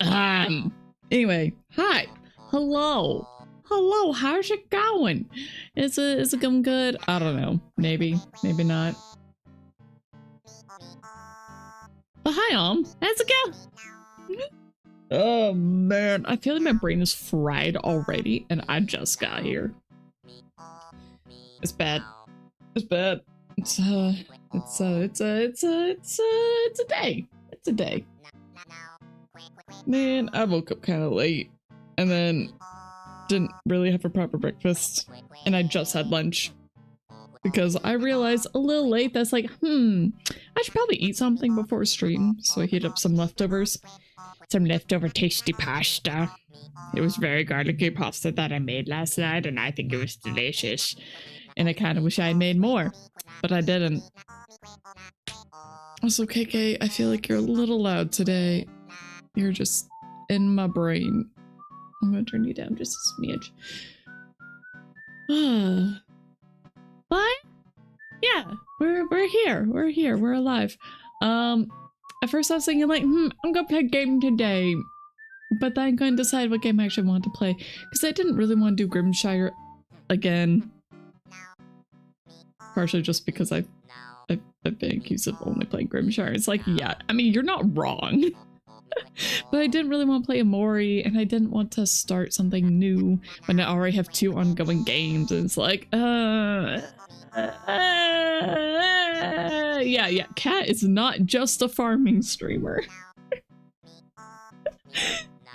um, anyway, hi. Hello. Hello, how's it going? Is it going good? I don't know. Maybe. Maybe not. But hi, how's it going? Oh man, I feel like my brain is fried already and I just got here. It's bad. It's bad. It's a day. It's a day. Man, I woke up kind of late and then didn't really have a proper breakfast and I just had lunch because I realized a little late that's like, I should probably eat something before stream. So I heated up some leftovers. Some leftover tasty pasta. It was very garlicky pasta that I made last night and I think it was delicious. And I kind of wish I had made more, but I didn't. Also, KK, I feel like you're a little loud today. You're just in my brain. I'm gonna turn you down just a smidge. But yeah, we're here. We're here. We're alive. At first I was thinking like, I'm gonna play a game today. But then I'm gonna decide what game I actually want to play. Because I didn't really want to do Grimshire again. Partially just because I've been accused of only playing Grimshire. It's like, yeah, I mean, you're not wrong. But I didn't really want to play Amori, and I didn't want to start something new when I already have 2 ongoing games. And it's like, yeah, Cat is not just a farming streamer.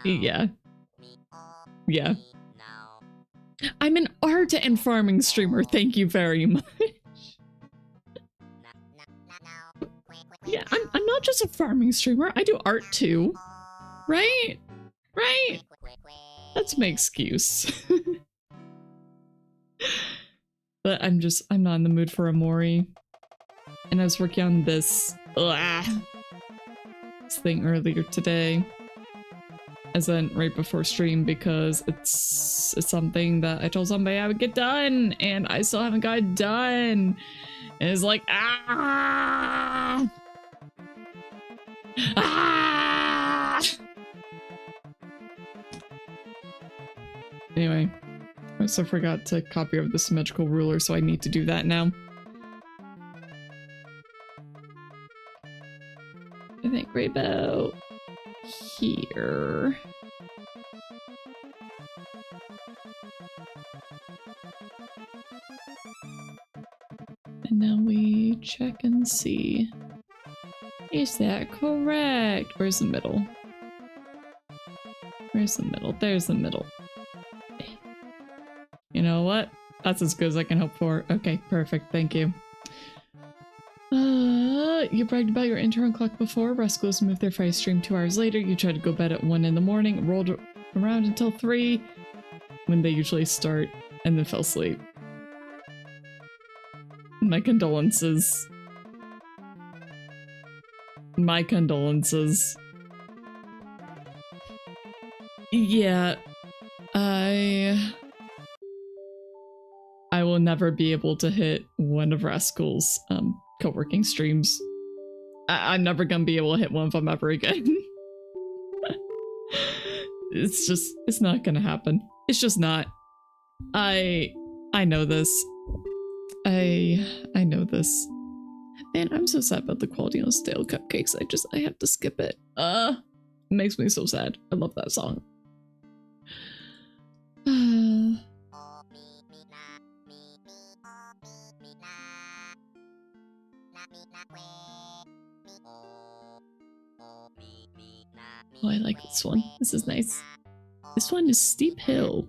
Yeah. I'm an art and farming streamer, thank you very much. Yeah, I'm not just a farming streamer, I do art too. Right? Right? That's my excuse. But I'm not in the mood for Amori. And I was working on this thing earlier today. As in right before stream because it's something that I told somebody I would get done and I still haven't got it done. And it's like, Anyway, I also forgot to copy over the symmetrical ruler, so I need to do that now. I think right about here. And now we check and see. Is that correct? Where's the middle? Where's the middle? There's the middle. You know what? That's as good as I can hope for. Okay, perfect. Thank you. You bragged about your interim clock before. Rascals moved their Friday stream 2 hours later. You tried to go to bed at 1 in the morning, rolled around until 3, when they usually start, and then fell asleep. My condolences. My condolences. Yeah, I will never be able to hit one of Rascal's co-working streams. I'm never gonna be able to hit one of them ever again. It's not gonna happen. It's just not. I know this. I know this. Man, I'm so sad about the quality on stale cupcakes. I have to skip it. It makes me so sad. I love that song. Oh, I like this one. This is nice. This one is Steep Hill.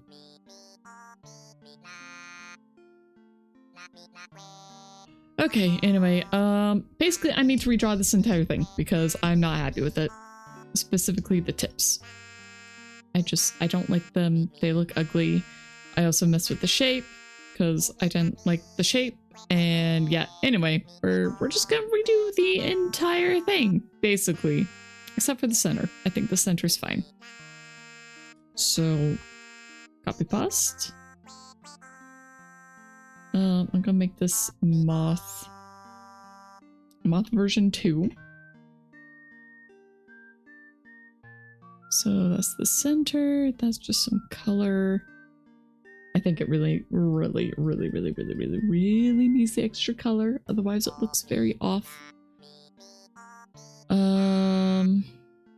Okay, anyway, basically I need to redraw this entire thing because I'm not happy with it. Specifically the tips. I don't like them. They look ugly. I also messed with the shape because I didn't like the shape. And yeah, anyway, we're just gonna redo the entire thing, basically. Except for the center. I think the center is fine. So, copy paste. I'm gonna make this moth Moth version 2. So that's the center. That's just some color. I think it really needs the extra color. Otherwise it looks very off.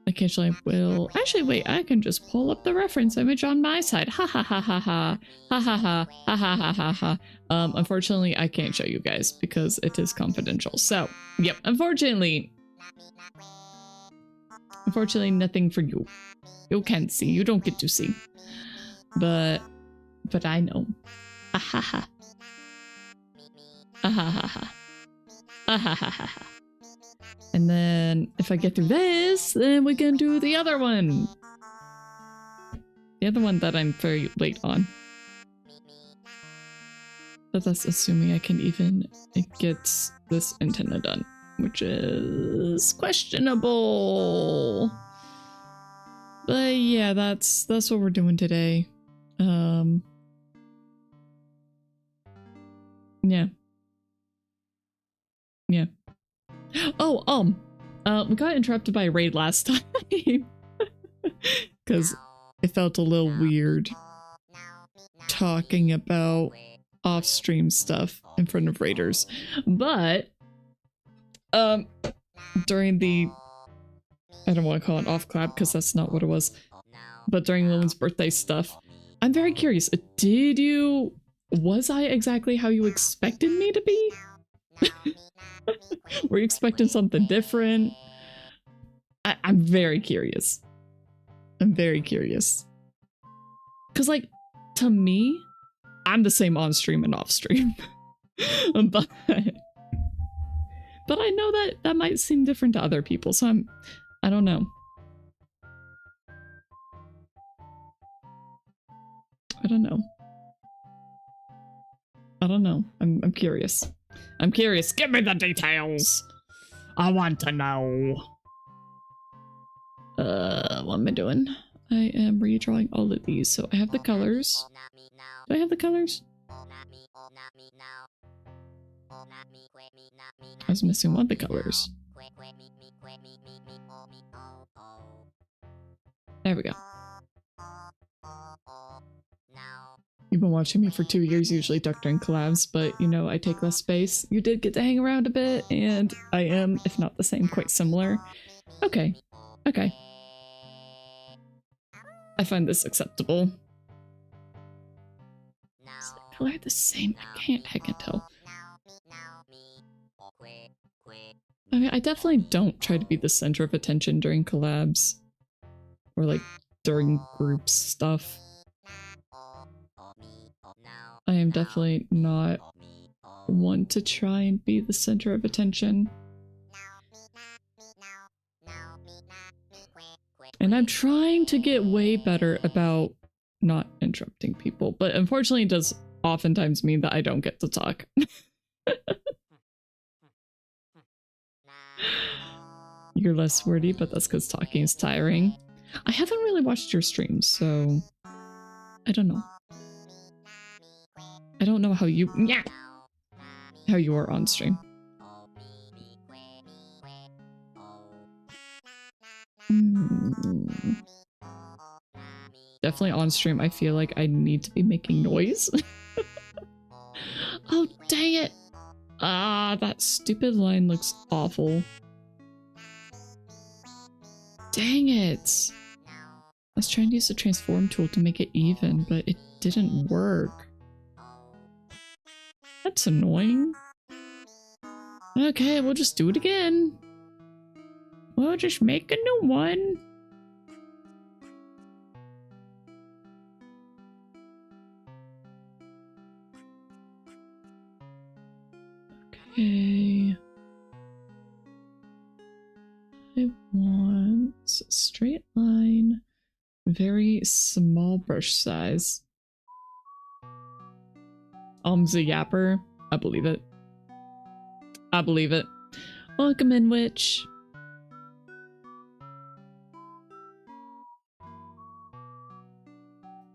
Occasionally I will. Actually, wait, I can just pull up the reference image on my side. Ha ha ha ha ha. Ha ha ha. Ha ha ha ha ha. Unfortunately, I can't show you guys because it is confidential. So, yep, unfortunately, nothing for you. You can't see. You don't get to see. But I know. Ah ha ha. Ah ha ha ha. Ah ha ha ha ha. And then if I get through this, then we can do the other one. The other one that I'm very late on. But that's assuming I can even get this antenna done, which is questionable. But yeah, that's what we're doing today. Yeah. Yeah. Oh, we got interrupted by a raid last time. Because it felt a little weird talking about off-stream stuff in front of raiders. But, during the, I don't want to call it off-clap because that's not what it was, but during Lillian's birthday stuff, I'm very curious, was I exactly how you expected me to be? Were you expecting something different? I'm very curious. I'm very curious. Because, like, to me, I'm the same on stream and off stream. but I know that might seem different to other people, so I don't know. I don't know. I don't know. I'm curious. I'm curious. Give me the details. I want to know. What am I doing? I am redrawing all of these. So I have the colors. Do I have the colors? I was missing one of the colors. There we go. You've been watching me for 2 years, usually duck during collabs, but you know, I take less space. You did get to hang around a bit, and I am, if not the same, quite similar. Okay. Okay. I find this acceptable. Is the color the same? I can't tell. I mean, I definitely don't try to be the center of attention during collabs. Or like, during group stuff. I am definitely not one to try and be the center of attention. And I'm trying to get way better about not interrupting people, but unfortunately it does oftentimes mean that I don't get to talk. You're less wordy, but that's because talking is tiring. I haven't really watched your streams, so I don't know. I don't know how you are on stream. Definitely on stream, I feel like I need to be making noise. Oh, dang it! Ah, that stupid line looks awful. Dang it! I was trying to use the transform tool to make it even, but it didn't work. That's annoying. Okay, we'll just do it again. We'll just make a new one. Okay. I want a straight line, very small brush size. The yapper. I believe it. I believe it. Welcome in, witch.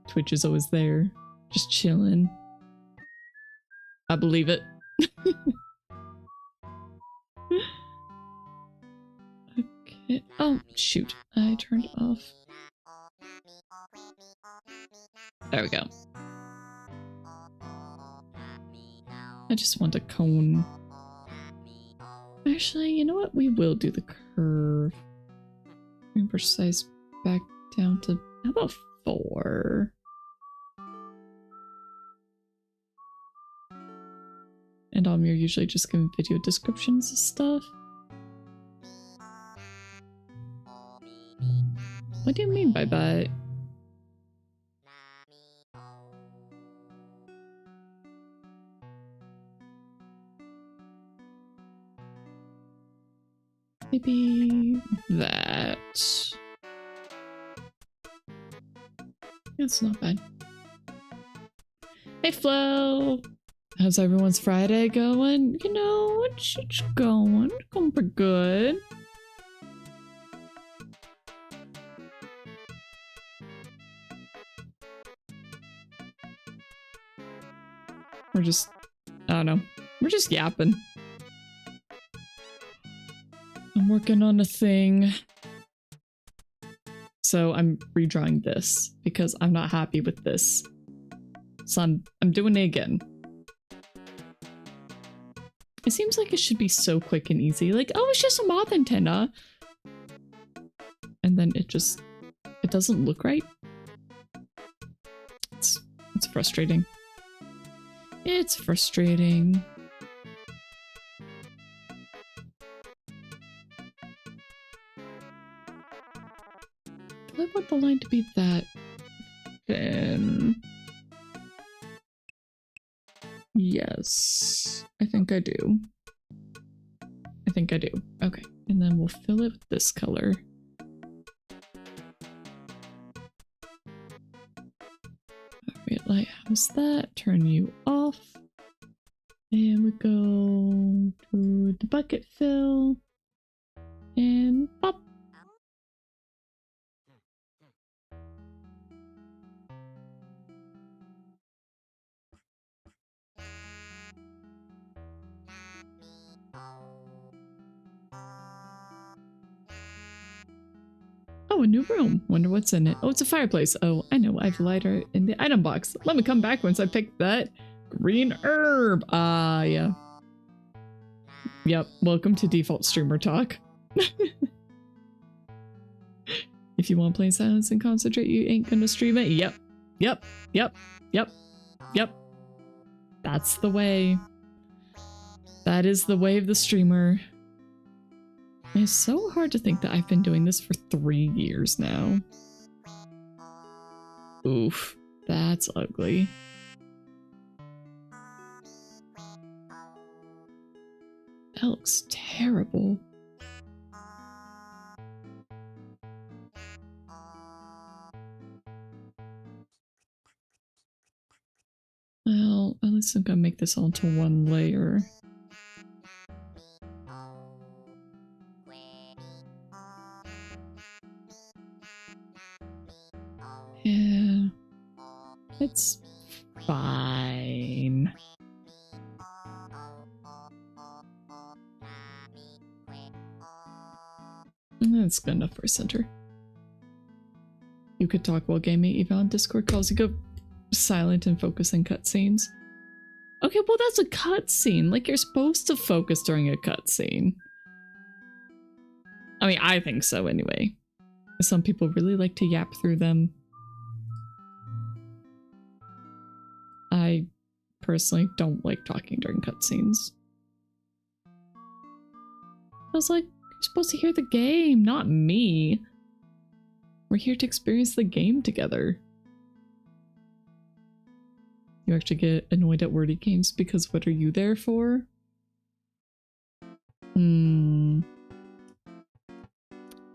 Twitch is always there, just chilling. I believe it. Oh, shoot. I turned off. There we go. I just want a cone. Actually, you know what? We will do the curve. Brush size back down to, how about 4? And you're usually just giving video descriptions of stuff. What do you mean by that? Maybe that. That's not bad. Hey Flo! How's everyone's Friday going? You know, it's going. It's going pretty good. We're just, I don't know. We're just yapping. I'm working on a thing. So I'm redrawing this because I'm not happy with this. So I'm doing it again. It seems like it should be so quick and easy. Like, oh, it's just a moth antenna. And then it doesn't look right. It's frustrating. It's frustrating. Do I want the line to be that thin? Yes, I think I do. I think I do. Okay, and then we'll fill it with this color. Alright, lighthouse that. Turn you off. And we go to the bucket fill. And pop. Oh, a new room. Wonder what's in it. Oh, it's a fireplace. Oh, I know. I have a lighter in the item box. Let me come back once I pick that green herb. Ah, yeah. Yep. Welcome to default streamer talk. If you want plain silence and concentrate, you ain't gonna stream it. Yep. Yep. Yep. Yep. Yep. That's the way. That is the way of the streamer. It's so hard to think that I've been doing this for 3 years now. Oof, that's ugly. That looks terrible. Well, at least I'm gonna make this all into one layer. Yeah, it's fine. That's good enough for a center. You could talk while gaming, even on Discord calls. You go silent and focus in cutscenes. Okay, well that's a cutscene. Like, you're supposed to focus during a cutscene. I mean, I think so anyway. Some people really like to yap through them. I personally don't like talking during cutscenes. I was like, you're supposed to hear the game, not me. We're here to experience the game together. You actually get annoyed at wordy games because what are you there for?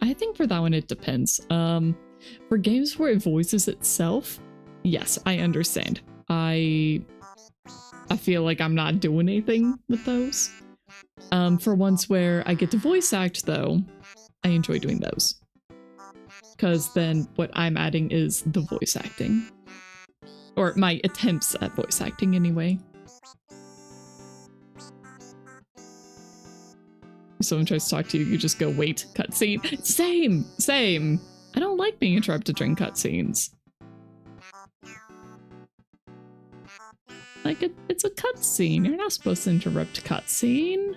I think for that one it depends. For games where it voices itself, yes, I understand. I feel like I'm not doing anything with those. For ones where I get to voice act though, I enjoy doing those. Because then what I'm adding is the voice acting. Or my attempts at voice acting anyway. If someone tries to talk to you, you just go, wait, cutscene. Same. I don't like being interrupted during cutscenes. Like, it's a cutscene. You're not supposed to interrupt a cutscene.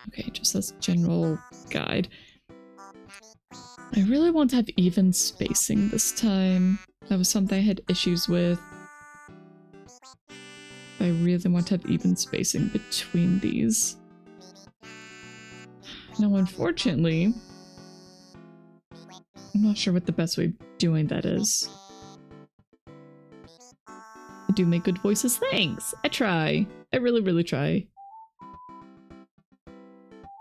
Okay, just as general guide. I really want to have even spacing this time. That was something I had issues with. I really want to have even spacing between these. Now, unfortunately, I'm not sure what the best way of doing that is. I do make good voices, thanks! I try. I really try.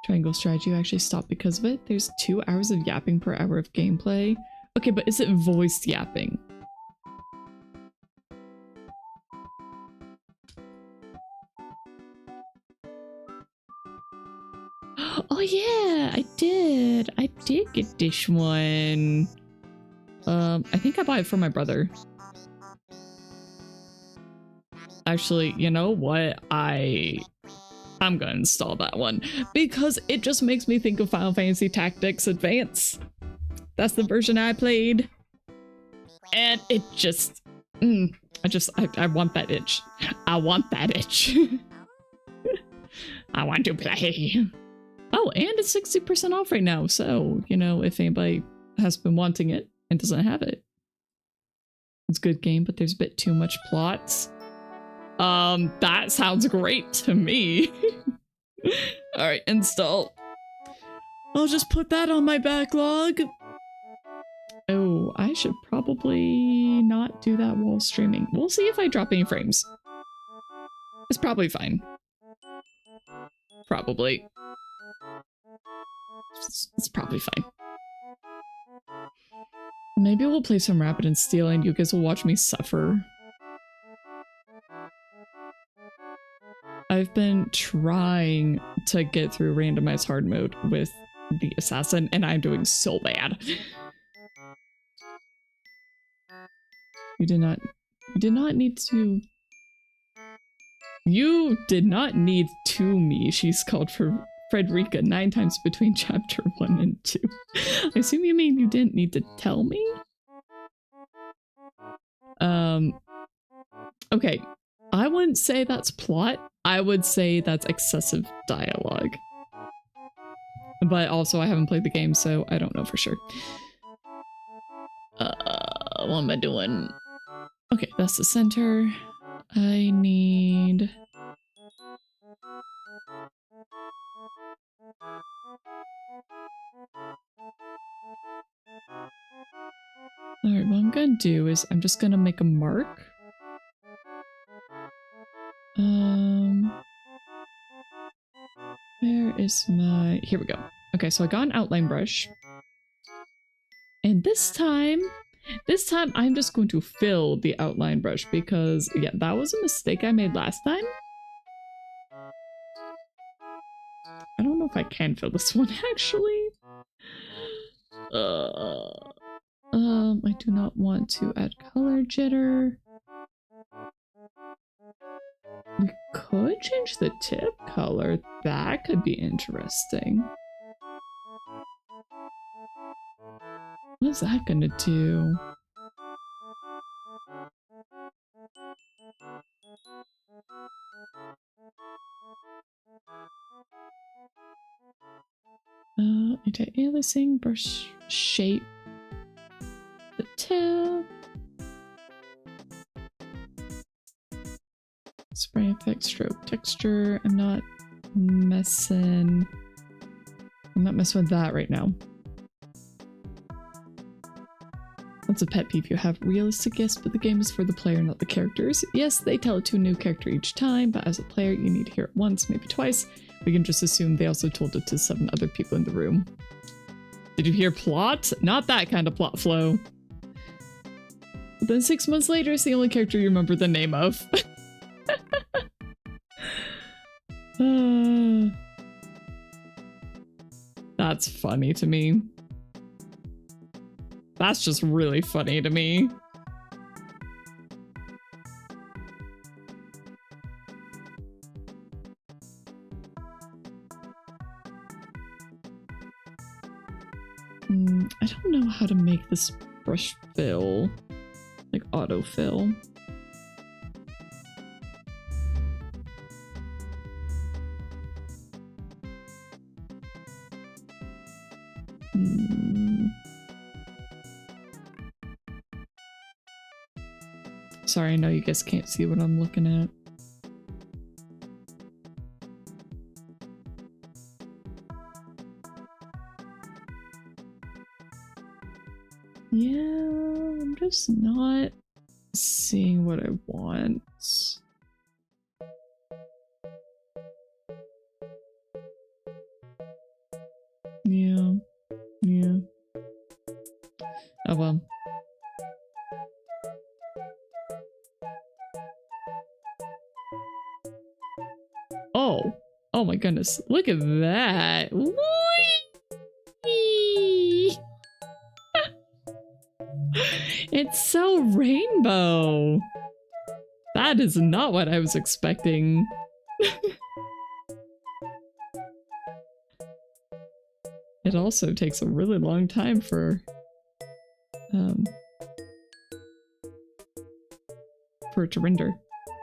Triangle strategy actually stopped because of it. There's 2 hours of yapping per hour of gameplay. Okay, but is it voiced yapping? Oh yeah, I did get this one. I think I bought it for my brother. Actually, you know what? I'm gonna install that one because it just makes me think of Final Fantasy Tactics Advance. That's the version I played. And it just, I want that itch. I want that itch. I want to play. Oh, and it's 60% off right now. So, you know, if anybody has been wanting it and doesn't have it. It's a good game, but there's a bit too much plots. That sounds great to me. All right, install. I'll just put that on my backlog. Oh, I should probably not do that while streaming. We'll see if I drop any frames. It's probably fine. Probably. It's probably fine. Maybe we'll play some Rapid and Steel and you guys will watch me suffer. I've been trying to get through randomized hard mode with the assassin and I'm doing so bad. You did not need to me, she's called for Frederica 9 times between chapter 1 and 2. I assume you mean you didn't need to tell me? Okay. I wouldn't say that's plot. I would say that's excessive dialogue. But also I haven't played the game, so I don't know for sure. What am I doing? Okay, that's the center. I need... Alright, what I'm gonna do is I'm just gonna make a mark. Where is my... Here we go. Okay, so I got an outline brush. And this time I'm just going to fill the outline brush because, yeah, that was a mistake I made last time. I don't know if I can fill this one, actually. I do not want to add color jitter. We could change the tip color. That could be interesting. What is that gonna do? Anti-aliasing, brush shape, the tip. Spray effect, stroke texture. I'm not messing with that right now. That's a pet peeve you have. Realistic, yes, but the game is for the player, not the characters. Yes, they tell it to a new character each time, but as a player, you need to hear it once, maybe twice. We can just assume they also told it to 7 other people in the room. Did you hear plot? Not that kind of plot flow. But then 6 months later, it's the only character you remember the name of. That's funny to me. That's just really funny to me. I don't know how to make this brush fill, like autofill. Sorry, I know you guys can't see what I'm looking at. Yeah, I'm just not seeing what I want. Yeah. Yeah. Oh well. Oh. Oh my goodness. Look at that. Whee! It's so rainbow. That is not what I was expecting. It also takes a really long time for it to render.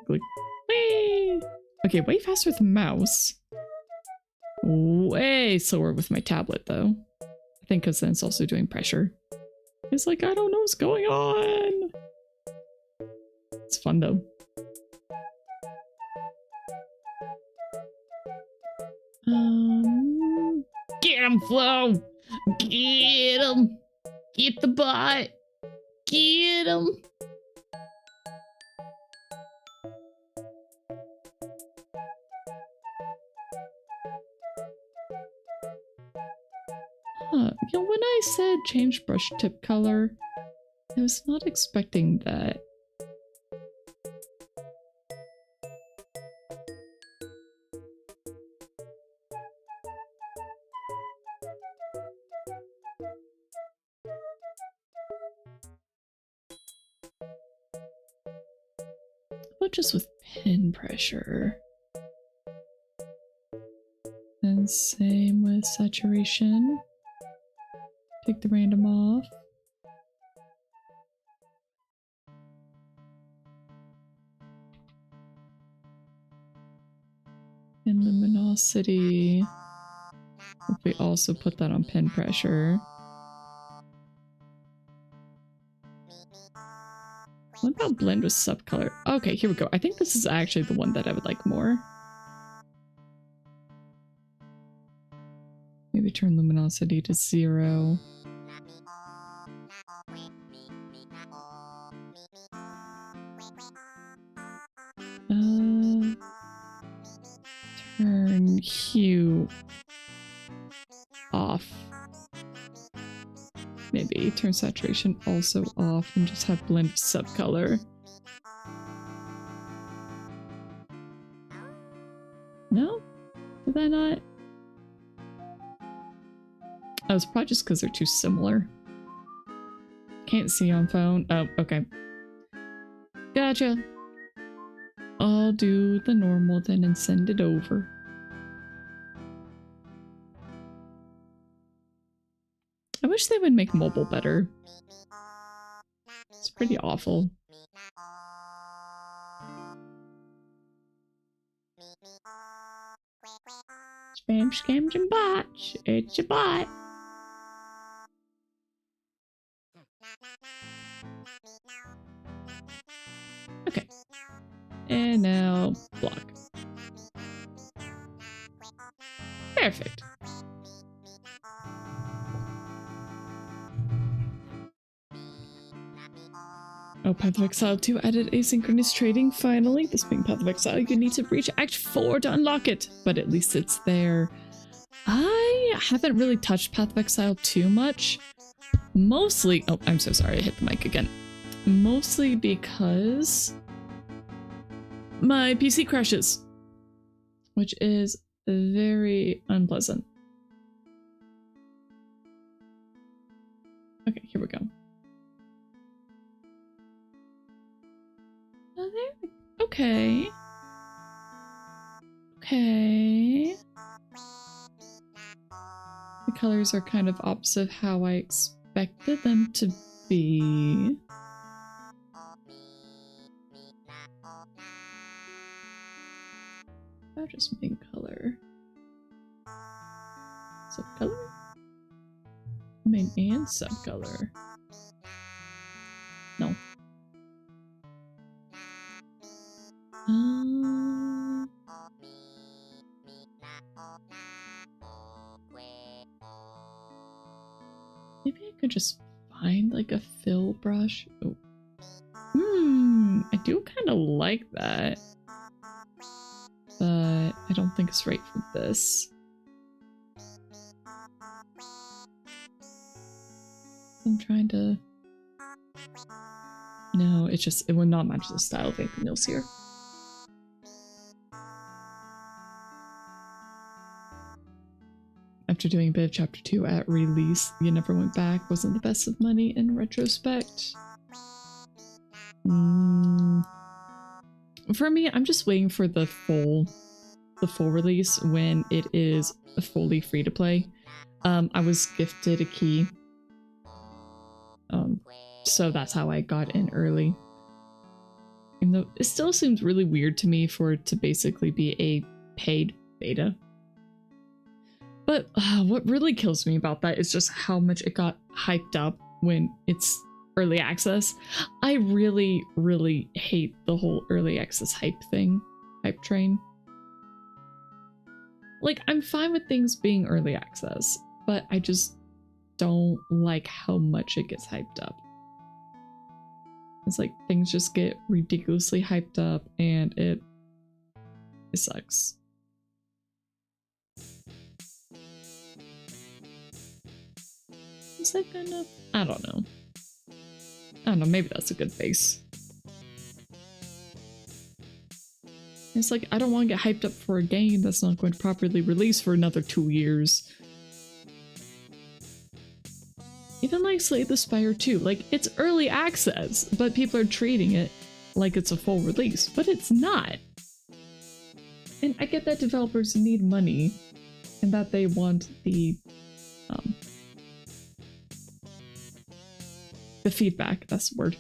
Like, whee! Okay, way faster with the mouse. Way slower with my tablet though. I think because then it's also doing pressure. It's like, I don't know what's going on. It's fun though. Get him, Flo! Get him! Get the bot! Get him! Huh, you know, when I said change brush tip color, I was not expecting that. But just with pen pressure. And same with saturation. Take the random off. And luminosity. If we also put that on pen pressure. What about blend with subcolor? Okay, here we go. I think this is actually the one that I would like more. Maybe turn luminosity to 0. Turn hue off. Maybe turn saturation also off and just have blend with subcolor. No? Did I not? Oh, it's probably just because they're too similar. Can't see on phone. Oh, okay. Gotcha. I'll do the normal then and send it over. I wish they would make mobile better. It's pretty awful. Spam, scams, and bots. It's a bot. Okay. And now block. Perfect. Oh, Path of Exile 2 added asynchronous trading finally. This being Path of Exile, you need to reach Act 4 to unlock it, but at least it's there. I haven't really touched Path of Exile too much. Mostly, oh, I'm so sorry, I hit the mic again. Mostly because my PC crashes, which is very unpleasant. Okay, here we go. Oh, there. Okay. Okay. colors are kind of opposite of how I expected them to be. I'll just main color. Subcolor? Main and subcolor. No. Maybe I could just find like a fill brush. Oh. I do kind of like that. But I don't think it's right for this. I'm trying to... No, it will not match the style of anything else here. After doing a bit of chapter 2 at release, You Never Went Back wasn't the best of money in retrospect. For me, I'm just waiting for the full release when it is fully free to play. I was gifted a key. So that's how I got in early. Even though it still seems really weird to me for it to basically be a paid beta. But what really kills me about that is just how much it got hyped up when it's early access. I really, really hate the whole early access hype thing. Hype train. Like, I'm fine with things being early access, but I just don't like how much it gets hyped up. It's like things just get ridiculously hyped up and it sucks. Is that gonna... I don't know. Maybe that's a good base. It's like, I don't want to get hyped up for a game that's not going to properly release for another 2 years. Even like Slay the Spire 2, like, it's early access, but people are treating it like it's a full release, but it's not. And I get that developers need money and that they want the feedback, that's the word.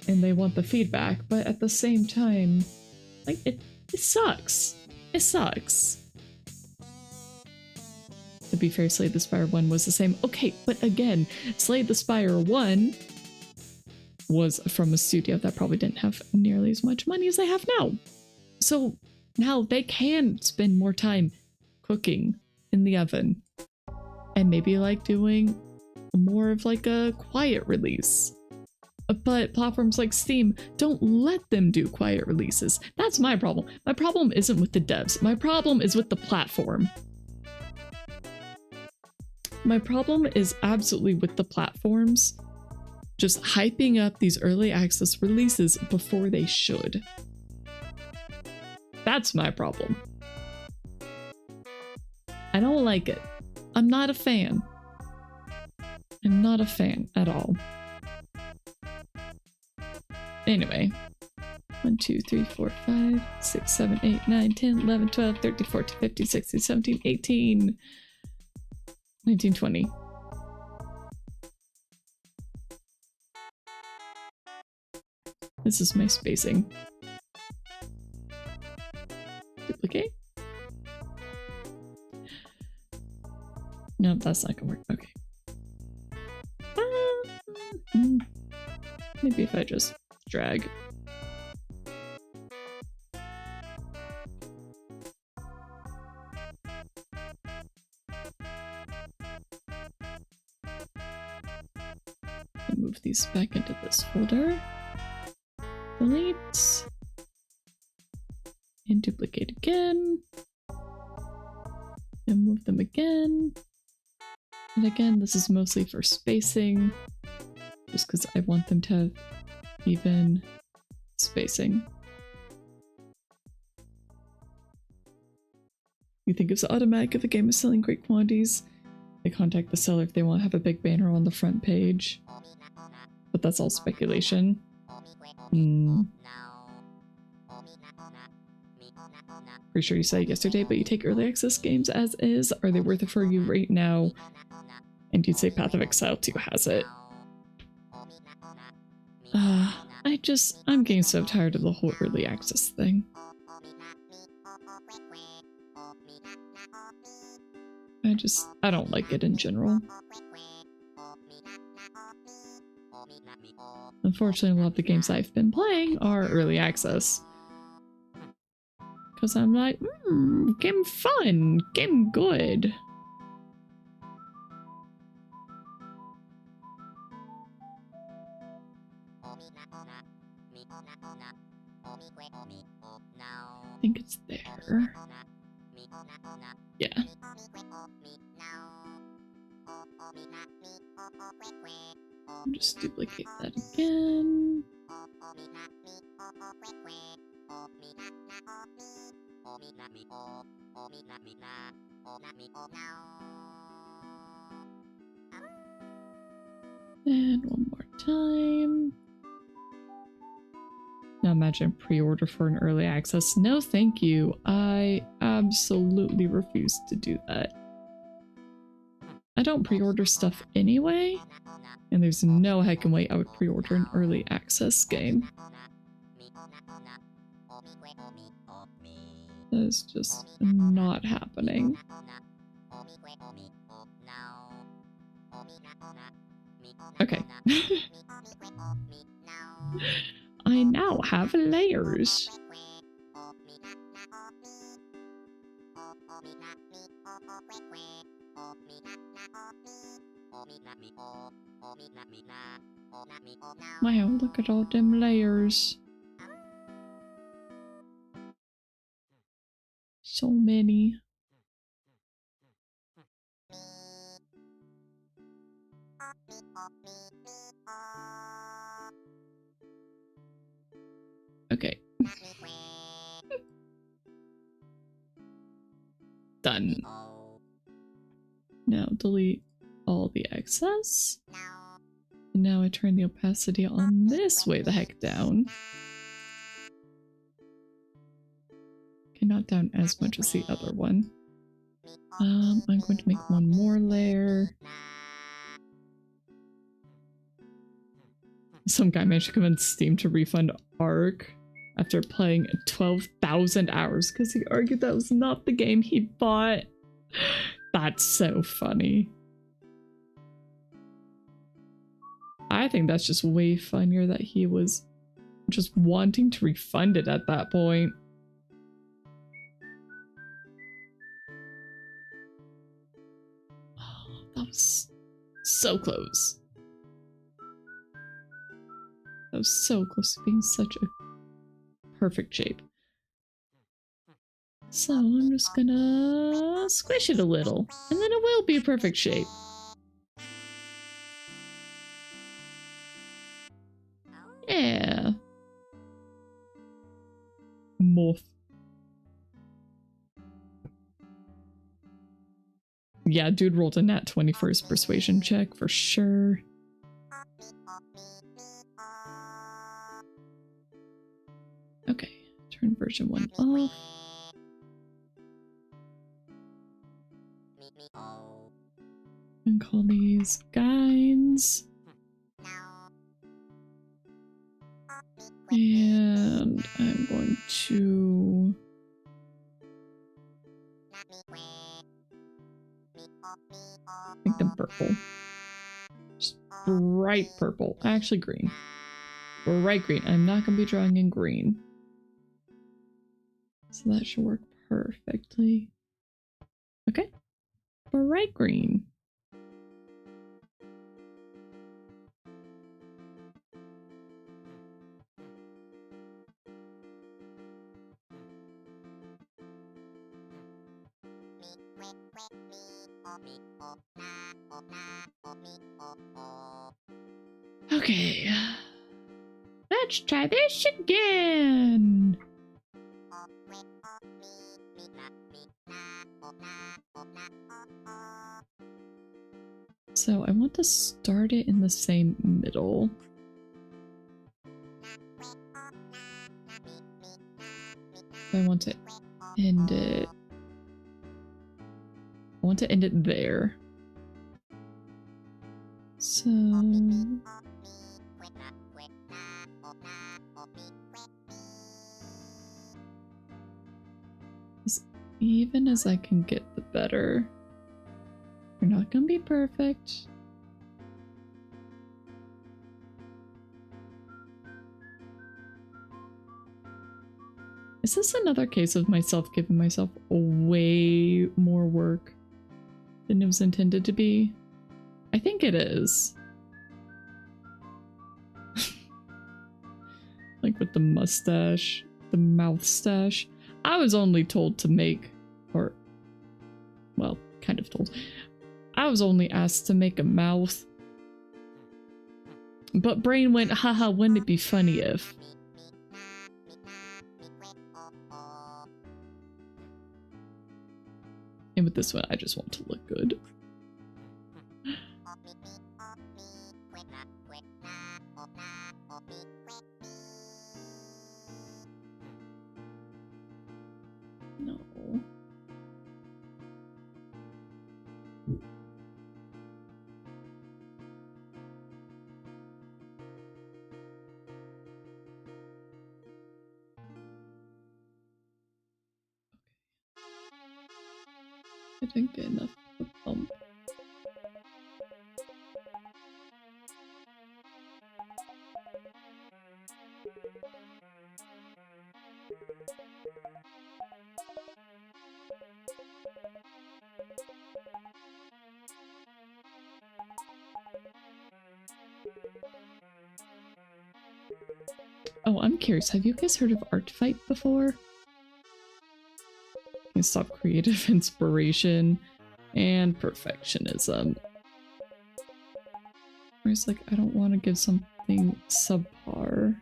And they want the feedback, but at the same time, like, it sucks. It sucks. To be fair, Slay the Spire 1 was the same. Okay, but again, Slay the Spire 1 was from a studio that probably didn't have nearly as much money as they have now. So now they can spend more time cooking in the oven and maybe like doing more of like a quiet release. But platforms like Steam don't let them do quiet releases. That's my problem. My problem isn't with the devs. My problem is with the platform. My problem is absolutely with the platforms just hyping up these early access releases before they should. That's my problem. I don't like it. I'm not a fan. I'm not a fan at all. Anyway. 1, 2, 3, 4, 5, 6, 7, 8, 9, 10, 11, 12, 13, 14, 15, 16, 17, 18, 19, 20. This is my spacing. Duplicate? No, that's not gonna work. Okay. Maybe if I just drag. Move these back into this folder. Delete. And duplicate again. And move them again. And again, this is mostly for spacing. Just because I want them to have even spacing. You think it's automatic if a game is selling great quantities? They contact the seller if they want to have a big banner on the front page. But that's all speculation. Pretty sure you said yesterday, but you take early access games as is. Are they worth it for you right now? And you'd say Path of Exile 2 has it. I'm getting so tired of the whole early access thing. I don't like it in general. Unfortunately, a lot of the games I've been playing are early access. Because I'm like, game fun, game good. I think it's there. Yeah. Just duplicate that again. And one more time. Now imagine pre-order for an early access. No, thank you. I absolutely refuse to do that. I don't pre-order stuff anyway, and there's no heckin' way I would pre-order an early access game. That is just not happening. Okay. I now have layers. Wow, look at all them layers. So many. Okay. Done. Now delete all the excess. And now I turn the opacity on this way the heck down. Okay, not down as much as the other one. I'm going to make one more layer. Some guy managed to convince Steam to refund Ark after playing 12,000 hours because he argued that was not the game he bought. That's so funny. I think that's just way funnier that he was just wanting to refund it at that point. Oh, that was so close. That was so close to being such a perfect shape. So I'm just gonna squish it a little, and then it will be a perfect shape. Yeah. Moth. Yeah, dude rolled a nat 20 for his persuasion check for sure. Okay, turn version 1 off. And call these guides. And I'm going to make them purple. Just bright purple. Actually green. Bright green. I'm not going to be drawing in green. So that should work perfectly. Okay. Bright green. Okay. Let's try this again. So I want to start it in the same middle. I want to end it. I want to end it there. So... as even as I can get, the better. We're not gonna be perfect. Is this another case of myself giving myself way more work than it was intended to be? I think it is. Like with the mustache, the mouth stash. I was only told to make, or, well, kind of told. I was only asked to make a mouth. But brain went, haha, wouldn't it be funny if? And with this one, I just want to look good. No. I didn't get enough of a bump. Oh, I'm curious. Have you guys heard of art fight before? You stop creative inspiration and perfectionism. Where it's like, I don't want to give something subpar.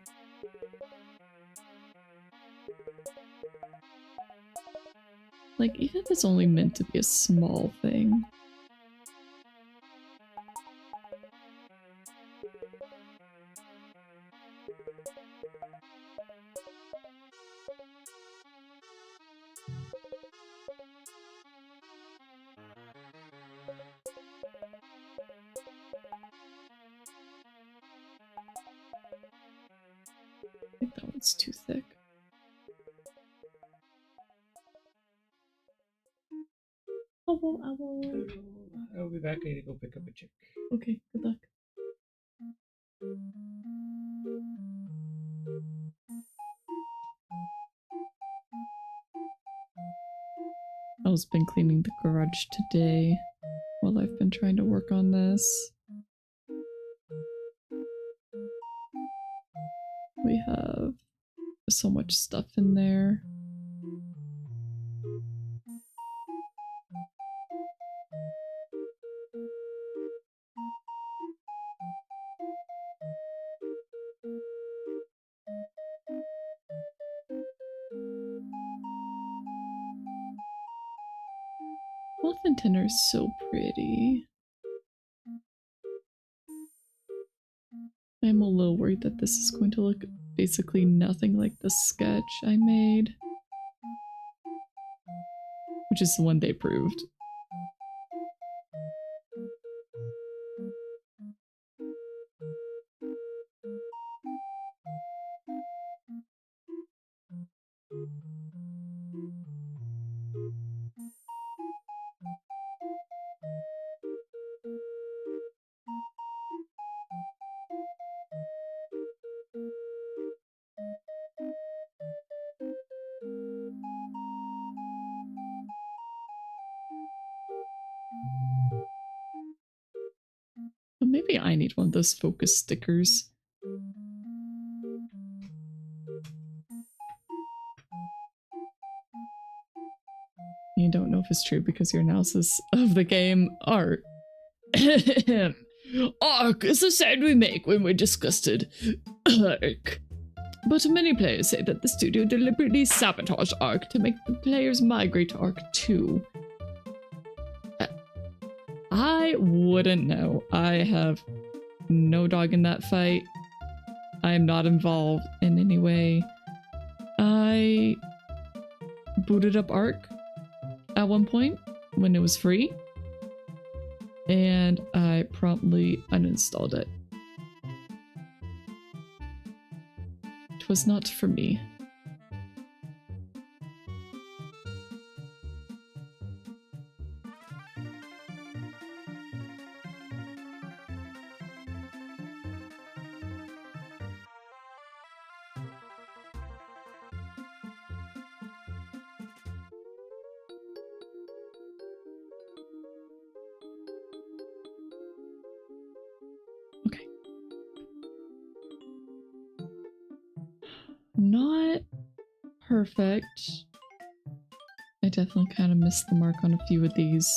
Like, even if it's only meant to be a small thing. I think that one's too thick. I'll be back. I need to go pick up a chick. Okay, good luck. I've been cleaning the garage today while I've been trying to work on this. We have so much stuff in there. Muffin Tinner is so pretty. I'm a little worried that this is going to look basically nothing like the sketch I made. Which is the one they proved. But maybe I need one of those focus stickers. You don't know if it's true because your analysis of the game art. Arc is the sound we make when we're disgusted. Arc. But many players say that the studio deliberately sabotaged Arc to make the players migrate to Arc 2. I wouldn't know. I have no dog in that fight. I am not involved in any way. I booted up Arc at one point when it was free, and I promptly uninstalled it. It was not for me. Not perfect. I definitely kind of missed the mark on a few of these.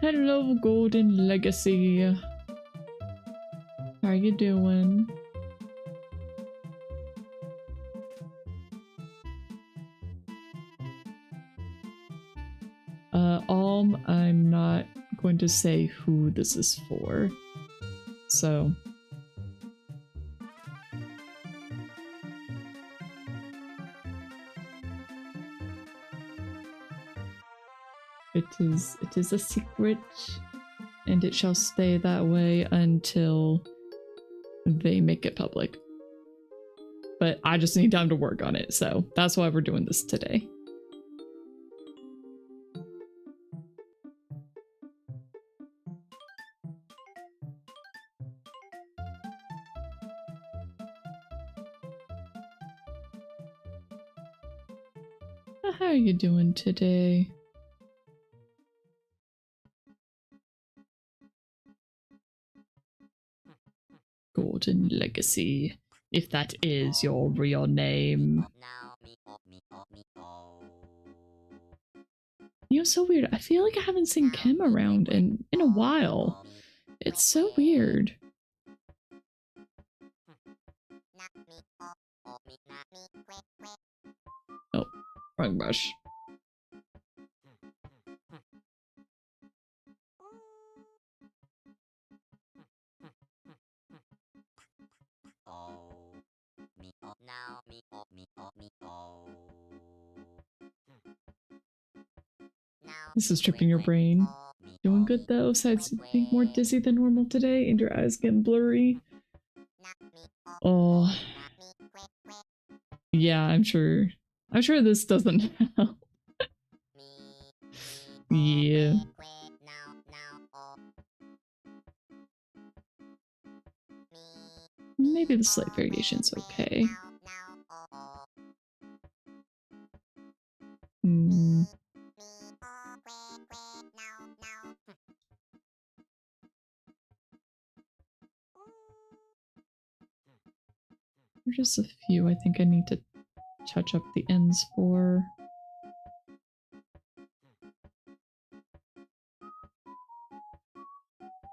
Hello, Golden Legacy. How are you doing? I'm not going to say who this is for, so. It is a secret, and it shall stay that way until they make it public. But I just need time to work on it, so that's why we're doing this today. How are you doing today? Golden Legacy, if that is your real name. You know, so weird. I feel like I haven't seen Kim around in a while. It's so weird. Oh, wrong brush. This is tripping your brain. Doing good though, besides being more dizzy than normal today and your eyes getting blurry. Oh. Yeah, I'm sure. I'm sure this doesn't help. Yeah. Maybe the slight variation's okay. There's just a few I think I need to touch up the ends for.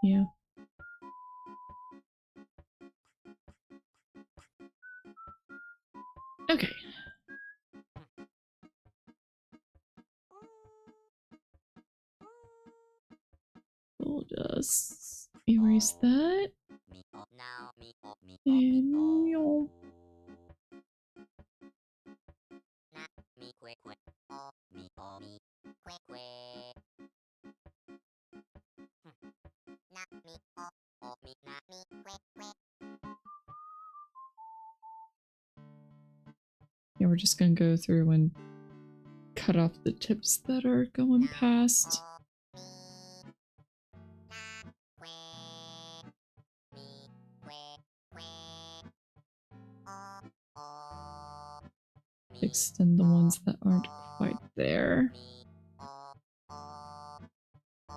Yeah. Okay. We'll just erase that. And you'll... Yeah, we're just gonna go through and cut off the tips that are going past. Extend the ones that aren't quite there.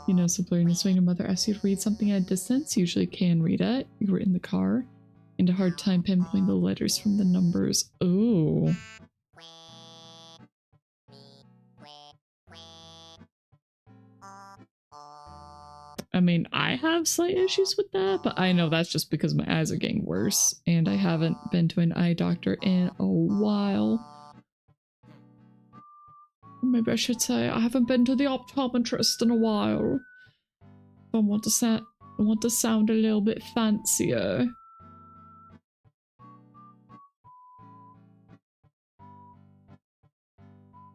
You know, so blurriness when your mother asks you to read something at a distance, you usually can read it. You were in the car. And a hard time pinpointing the letters from the numbers. Ooh. I mean, I have slight issues with that, but I know that's just because my eyes are getting worse, and I haven't been to an eye doctor in a while. Maybe I should say I haven't been to the optometrist in a while. I want to sound a little bit fancier.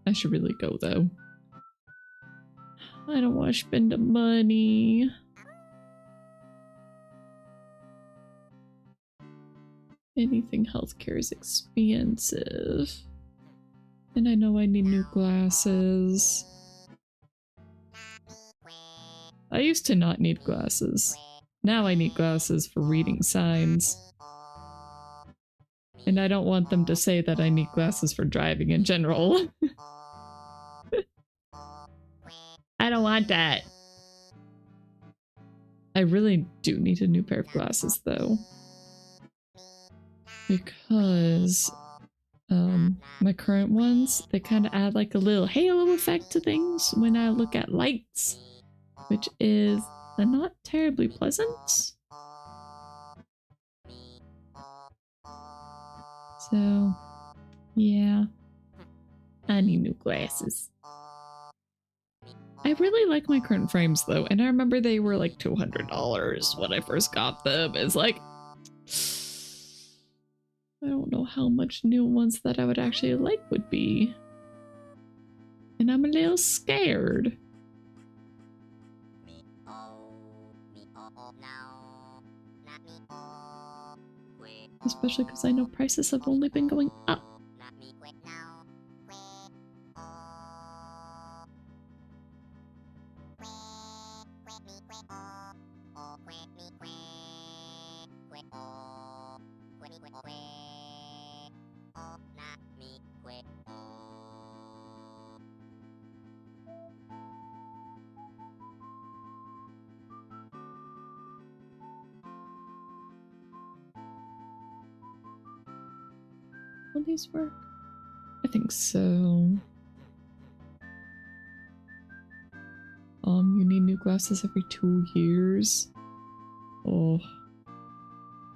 I should really go though. I don't want to spend the money. Anything healthcare is expensive. And I know I need new glasses. I used to not need glasses. Now I need glasses for reading signs. And I don't want them to say that I need glasses for driving in general. I don't want that. I really do need a new pair of glasses though. Because my current ones, they kind of add like a little halo effect to things when I look at lights, which is not terribly pleasant. So, yeah, I need new glasses. I really like my current frames though, and I remember they were like $200 when I first got them. It's like, I don't know how much new ones that I would actually like would be. And I'm a little scared. Especially because I know prices have only been going up. Will these work? I think so. You need new glasses every 2 years. Oh,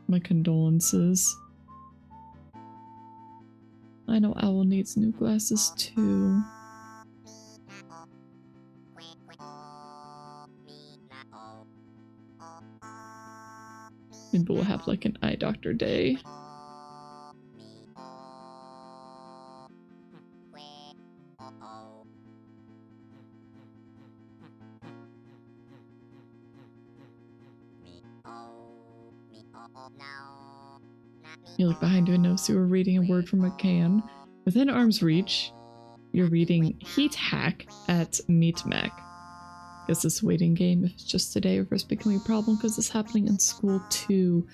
my condolences. I know Owl needs new glasses too. Maybe we'll have like an eye doctor day. You look behind you and notice you were reading a word from a can. Within arm's reach, you're reading Heat Hack at Meat Mac. Guess this waiting game, if it's just today, or if it's becoming a problem because it's happening in school too.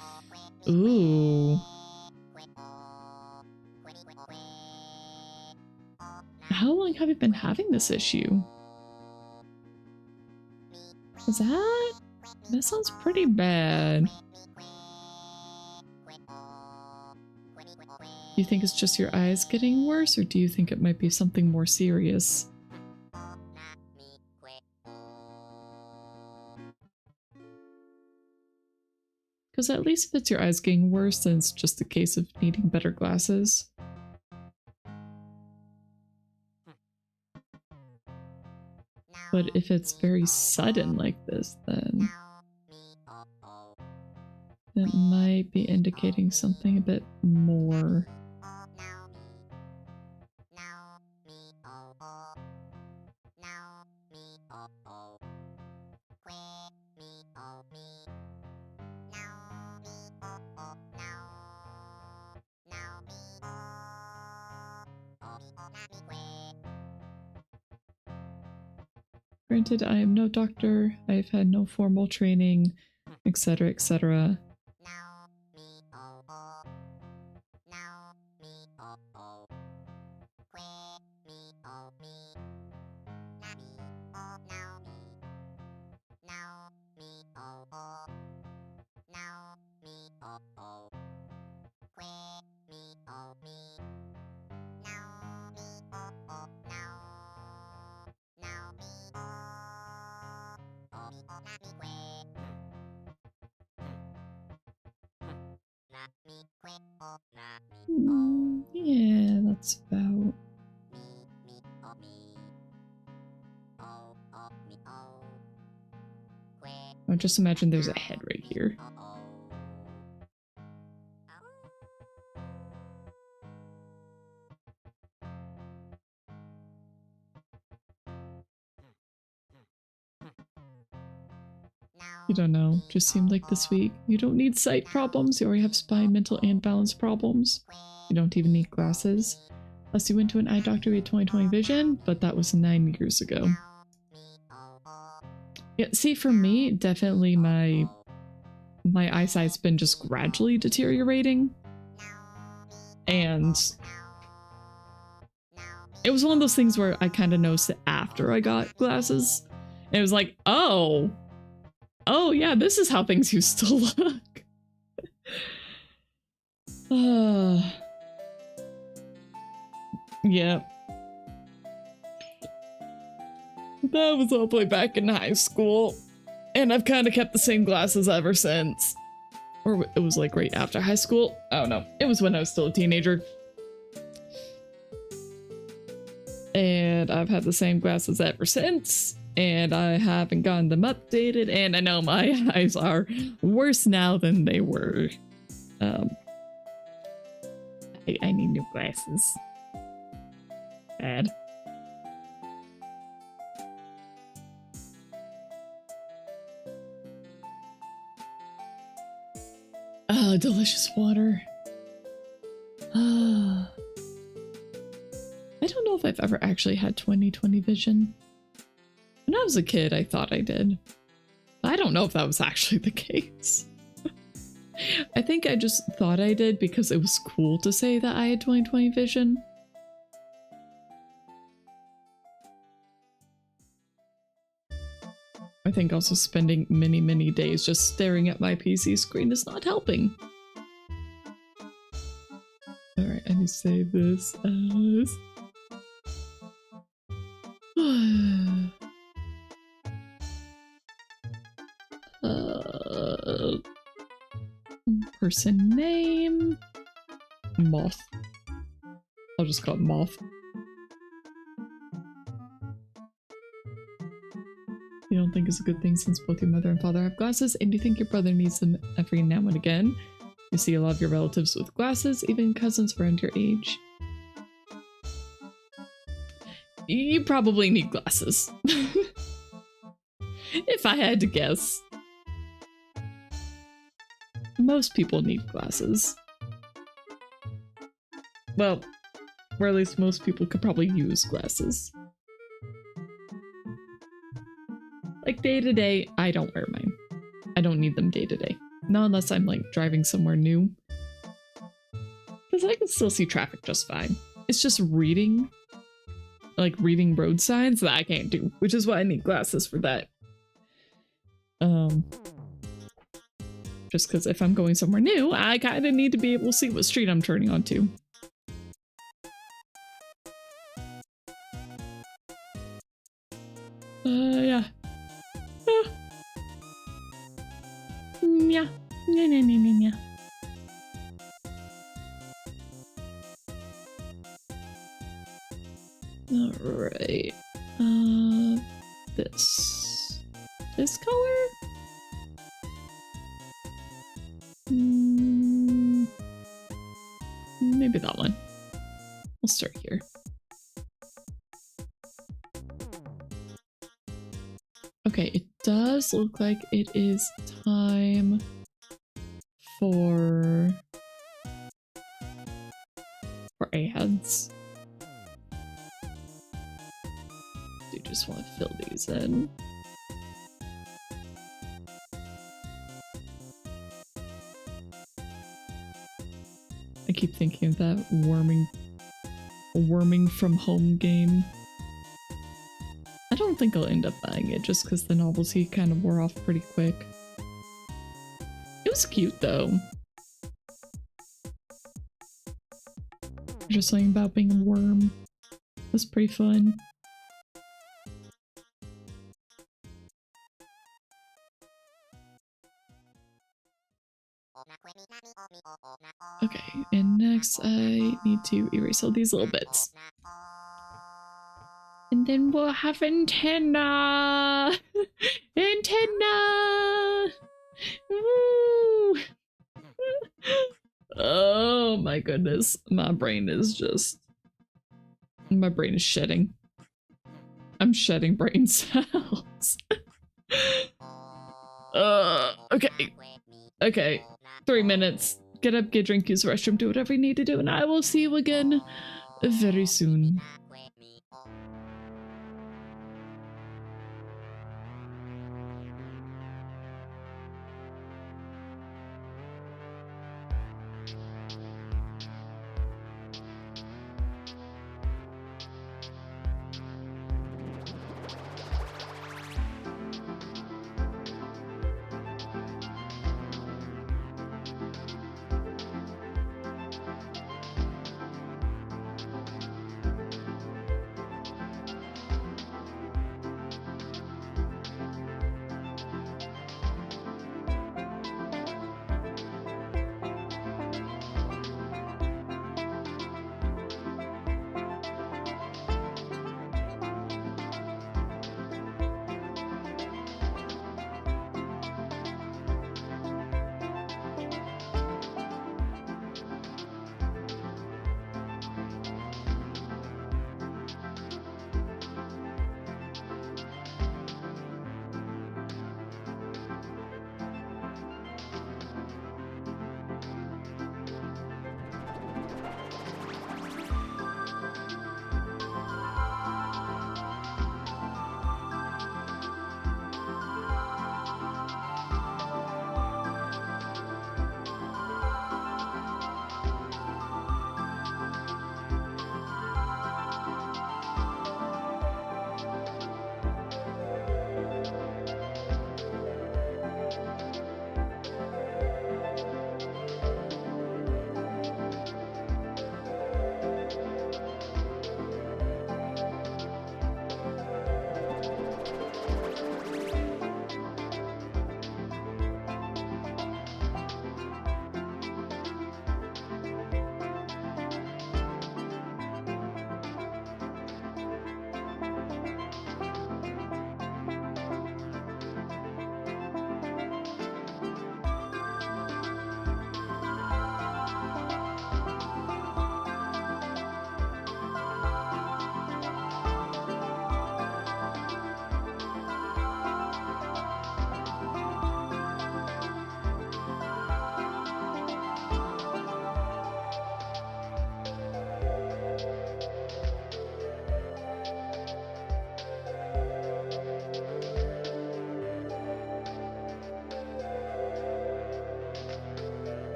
Ooh. How long have you been having this issue? Is that sounds pretty bad. Do you think it's just your eyes getting worse, or do you think it might be something more serious? Because at least if it's your eyes getting worse, then it's just a case of needing better glasses. But if it's very sudden like this, then it might be indicating something a bit more. Granted, I am no doctor, I've had no formal training, etc., etc. Yeah, that's about. Oh, just imagine there's a head right here. You don't know. Just seemed like this week. You don't need sight problems. You already have spine, mental, and balance problems. You don't even need glasses. Unless you went to an eye doctor with 20/20 vision, but that was 9 years ago. Yeah, see, for me, definitely my eyesight's been just gradually deteriorating. And it was one of those things where I kind of noticed it after I got glasses. And it was like, oh yeah, this is how things used to look. Yeah. That was all the way back in high school. And I've kind of kept the same glasses ever since. Or it was like right after high school. I don't know. It was when I was still a teenager. And I've had the same glasses ever since. And I haven't gotten them updated. And I know my eyes are worse now than they were. I need new glasses. Bad. Oh, delicious water. I don't know if I've ever actually had 20/20 vision. When I was a kid, I thought I did. But I don't know if that was actually the case. I think I just thought I did because it was cool to say that I had 20/20 vision. I think also spending many days just staring at my PC screen is not helping. Alright, I need to save this as... person name... Moth. I'll just call it Moth. You don't think it's a good thing since both your mother and father have glasses, and you think your brother needs them every now and again. You see a lot of your relatives with glasses, even cousins around your age. You probably need glasses. If I had to guess. Most people need glasses. Well, or at least most people could probably use glasses. Like day to day, I don't wear mine. I don't need them day to day. Not unless I'm like driving somewhere new. Because I can still see traffic just fine. It's just reading, like reading road signs that I can't do, which is why I need glasses for that. Just because if I'm going somewhere new, I kind of need to be able to see what street I'm turning onto. Yeah. Yeah. Yeah. Alright. This color? Maybe that one. We'll start here. Okay, it does look like it is time for A-heads. Do just want to fill these in. I keep thinking of that worming from home game. I don't think I'll end up buying it just because the novelty kind of wore off pretty quick. It was cute though. Just something about being a worm. It was pretty fun. Okay, and next I need to erase all these little bits. And then we'll have antenna! Antenna! Woo! Oh my goodness. My brain is shedding. I'm shedding brain cells. Okay. Okay. 3 minutes. Get up, get drink, use the restroom, do whatever you need to do, and I will see you again very soon.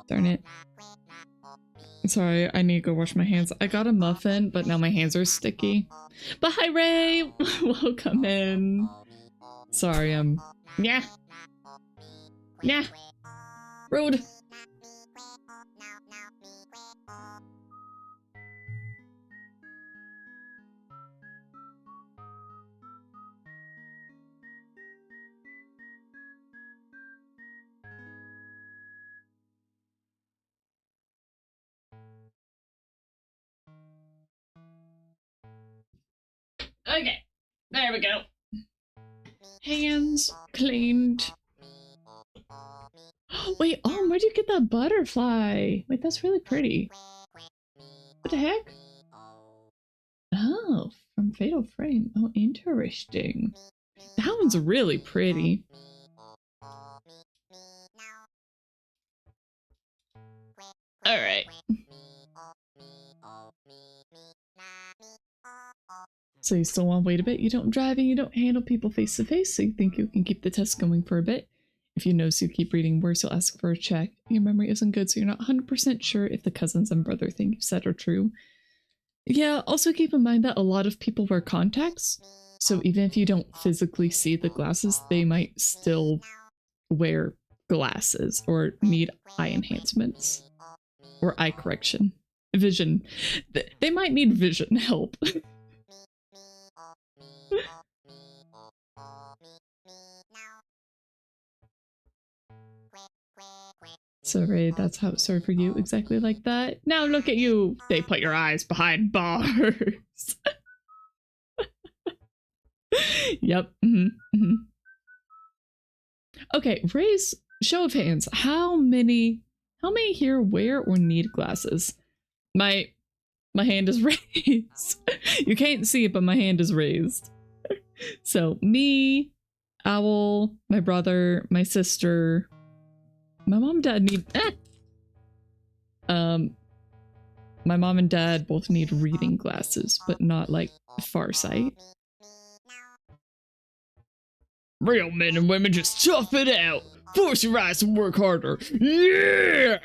Darn it. Sorry, I need to go wash my hands. I got a muffin, but now my hands are sticky. But hi, Ray! Welcome in. Sorry, yeah. Yeah. Rude. Okay, there we go. Hands cleaned. Wait, oh, where'd you get that butterfly? Wait, that's really pretty. What the heck? Oh, from Fatal Frame. Oh, interesting. That one's really pretty. Alright. So you still want to wait a bit? You don't drive and you don't handle people face to face, so you think you can keep the test going for a bit. If you notice you keep reading worse, you'll ask for a check. Your memory isn't good, so you're not 100% sure if the cousins and brother thing you said are true. Yeah, also keep in mind that a lot of people wear contacts, so even if you don't physically see the glasses, they might still wear glasses or need eye enhancements or eye correction. Vision. They might need vision help. Sorry, that's how it started for you, exactly like that. Now look at you! They put your eyes behind bars. Yep. Okay, raise show of hands. How many here wear or need glasses? My hand is raised. You can't see it, but my hand is raised. So me, Owl, my brother, my sister, my mom and dad need my mom and dad both need reading glasses, but not like farsight. Real men and women just tough it out. Force your eyes to work harder. Yeah!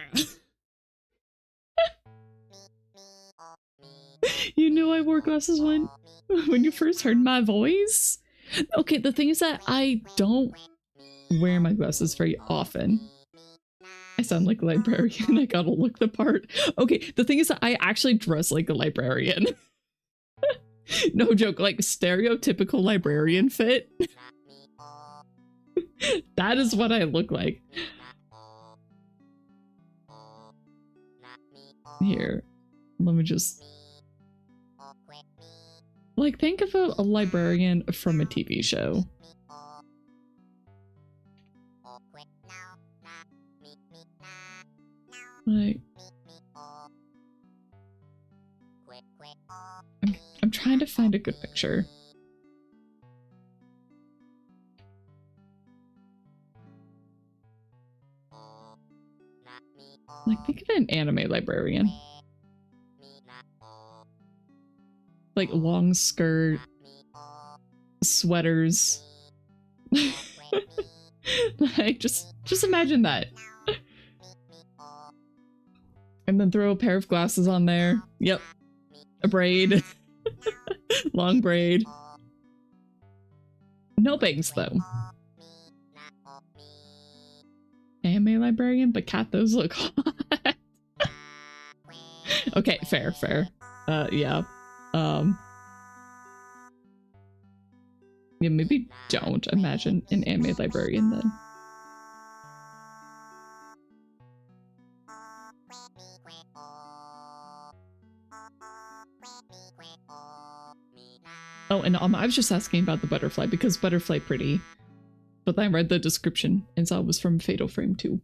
You knew I wore glasses when you first heard my voice? Okay, the thing is that I don't wear my glasses very often. I sound like a librarian. I gotta look the part. Okay, the thing is that I actually dress like a librarian. No joke, like stereotypical librarian fit. That is what I look like. Here, let me just... Like, think of a librarian from a TV show. Like... I'm trying to find a good picture. Like, think of an anime librarian. Like, long skirt, sweaters. Like, just imagine that. And then throw a pair of glasses on there. Yep. A braid. Long braid. No bangs, though. Anime librarian, but cat, those look hot. Okay, fair. Yeah. Yeah, maybe don't imagine an anime librarian then. Oh, and I was just asking about the butterfly because butterfly pretty. But then I read the description and saw it was from Fatal Frame 2.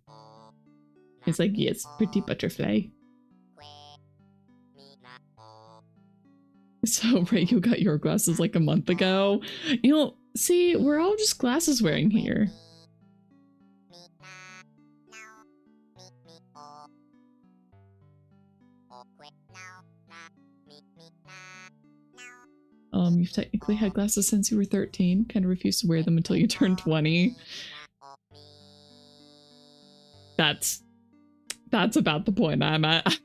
It's like, yes, pretty butterfly. So, Ray, you got your glasses like a month ago. You know, see, we're all just glasses wearing here. You've technically had glasses since you were 13. Kind of refused to wear them until you turned 20. That's about the point I'm at.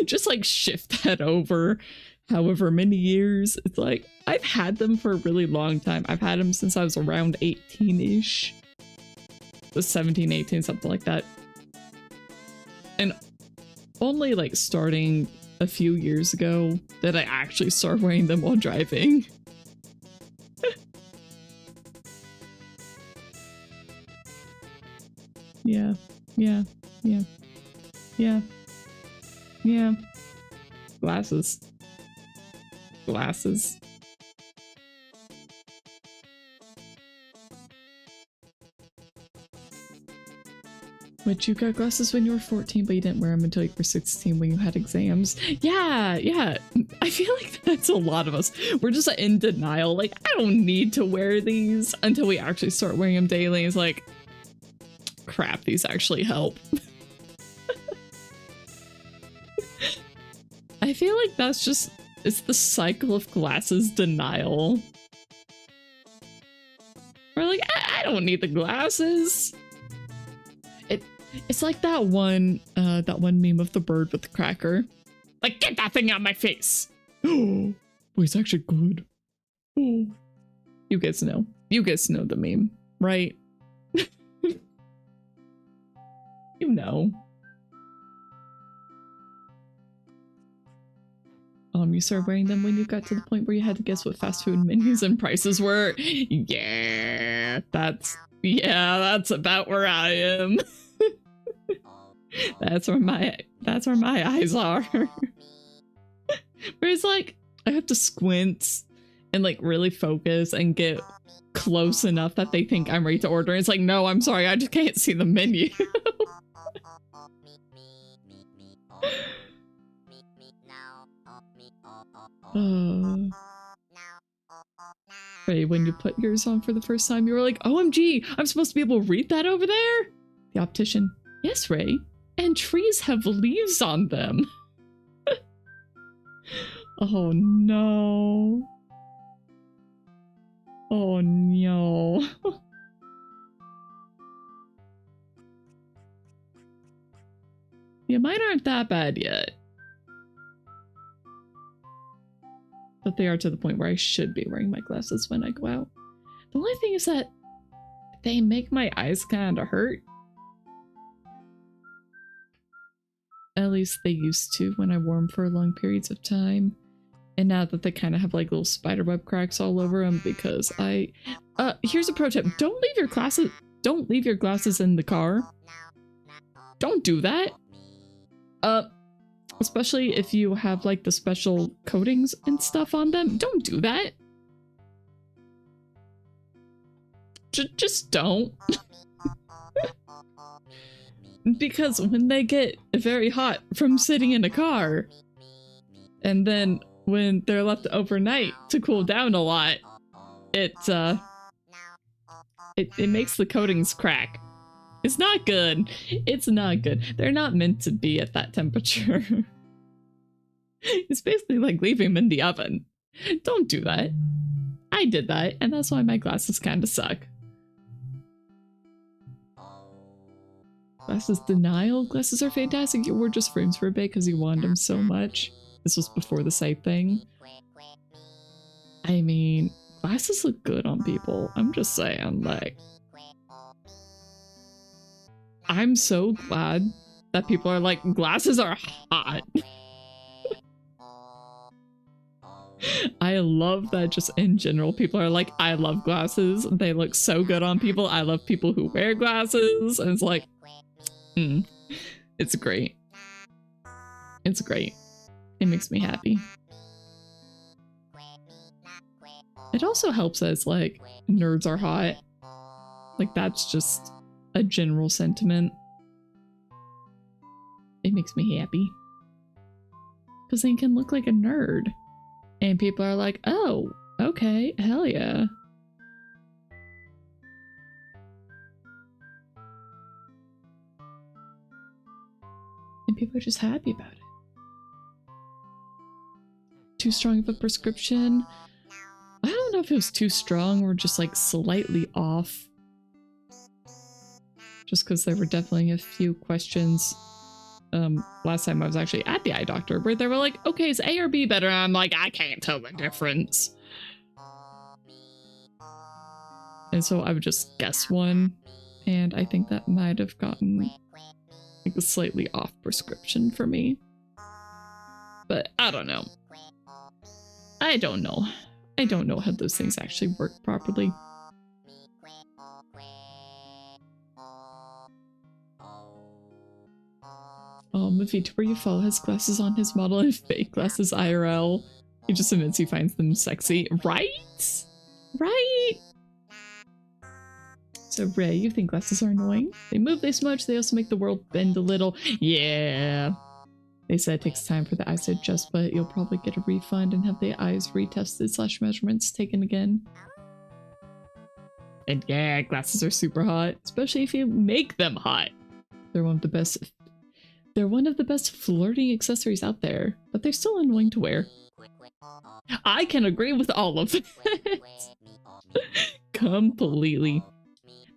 Just like shift that over however many years. It's like, I've had them for a really long time. I've had them since I was around 18-ish. 17, 18, something like that. And only like starting a few years ago that I actually start wearing them while driving. Yeah. Glasses. But you got glasses when you were 14, but you didn't wear them until you were 16 when you had exams. Yeah. I feel like that's a lot of us. We're just in denial. Like, I don't need to wear these until we actually start wearing them daily. It's like, crap, these actually help. I feel like that's just It's the cycle of glasses denial. We're like, I don't need the glasses. It's like that one meme of the bird with the cracker. Like, get that thing out of my face. Oh, it's actually good. Oh. You guys know. You guys know the meme, right? You know. You started wearing them when you got to the point where you had to guess what fast food menus and prices were. Yeah, that's about where I am. That's where my eyes are. Where it's like I have to squint and like really focus and get close enough that they think I'm ready to order. It's like, no, I'm sorry, I just can't see the menu. Right, when you put yours on for the first time, you were like, OMG, I'm supposed to be able to read that over there? The optician, yes, Ray, and trees have leaves on them. Oh no. Oh no. Yeah, mine aren't that bad yet. But they are to the point where I should be wearing my glasses when I go out. The only thing is that they make my eyes kind of hurt. At least they used to when I wore them for long periods of time. And now that they kind of have like little spiderweb cracks all over them because here's a pro tip. Don't leave your glasses in the car. Don't do that. Especially if you have like the special coatings and stuff on them. Don't do that. Just don't. Because when they get very hot from sitting in a car, and then when they're left overnight to cool down a lot, it makes the coatings crack. It's not good. It's not good. They're not meant to be at that temperature. It's basically like leaving them in the oven. Don't do that. I did that, and that's why my glasses kind of suck. Glasses denial? Glasses are fantastic. You wore just frames for a bit because you wanted them so much. This was before the sight thing. I mean, glasses look good on people. I'm just saying, like... I'm so glad that people are like, glasses are hot. I love that just in general, people are like, I love glasses. They look so good on people. I love people who wear glasses. And it's like, it's great. It's great. It makes me happy. It also helps as like, nerds are hot. Like that's just a general sentiment. It makes me happy. Because they can look like a nerd. And people are like, oh, okay, hell yeah. And people are just happy about it. Too strong of a prescription? I don't know if it was too strong or just like slightly off. Just because there were definitely a few questions. Last time I was actually at the eye doctor where they were like, okay, is A or B better? And I'm like, I can't tell the difference. And so I would just guess one. And I think that might have gotten like a slightly off prescription for me. But I don't know. I don't know. I don't know how those things actually work properly. Movie to where you follow his glasses on his model and fake glasses IRL. He just admits he finds them sexy. Right? Right? So Ray, you think glasses are annoying? They move, they smudge, they also make the world bend a little. Yeah. They said it takes time for the eyes to adjust, but you'll probably get a refund and have the eyes retested / measurements taken again. And yeah, glasses are super hot, especially if you make them hot. They're one of the best flirting accessories out there, but they're still annoying to wear. I can agree with all of it. Completely.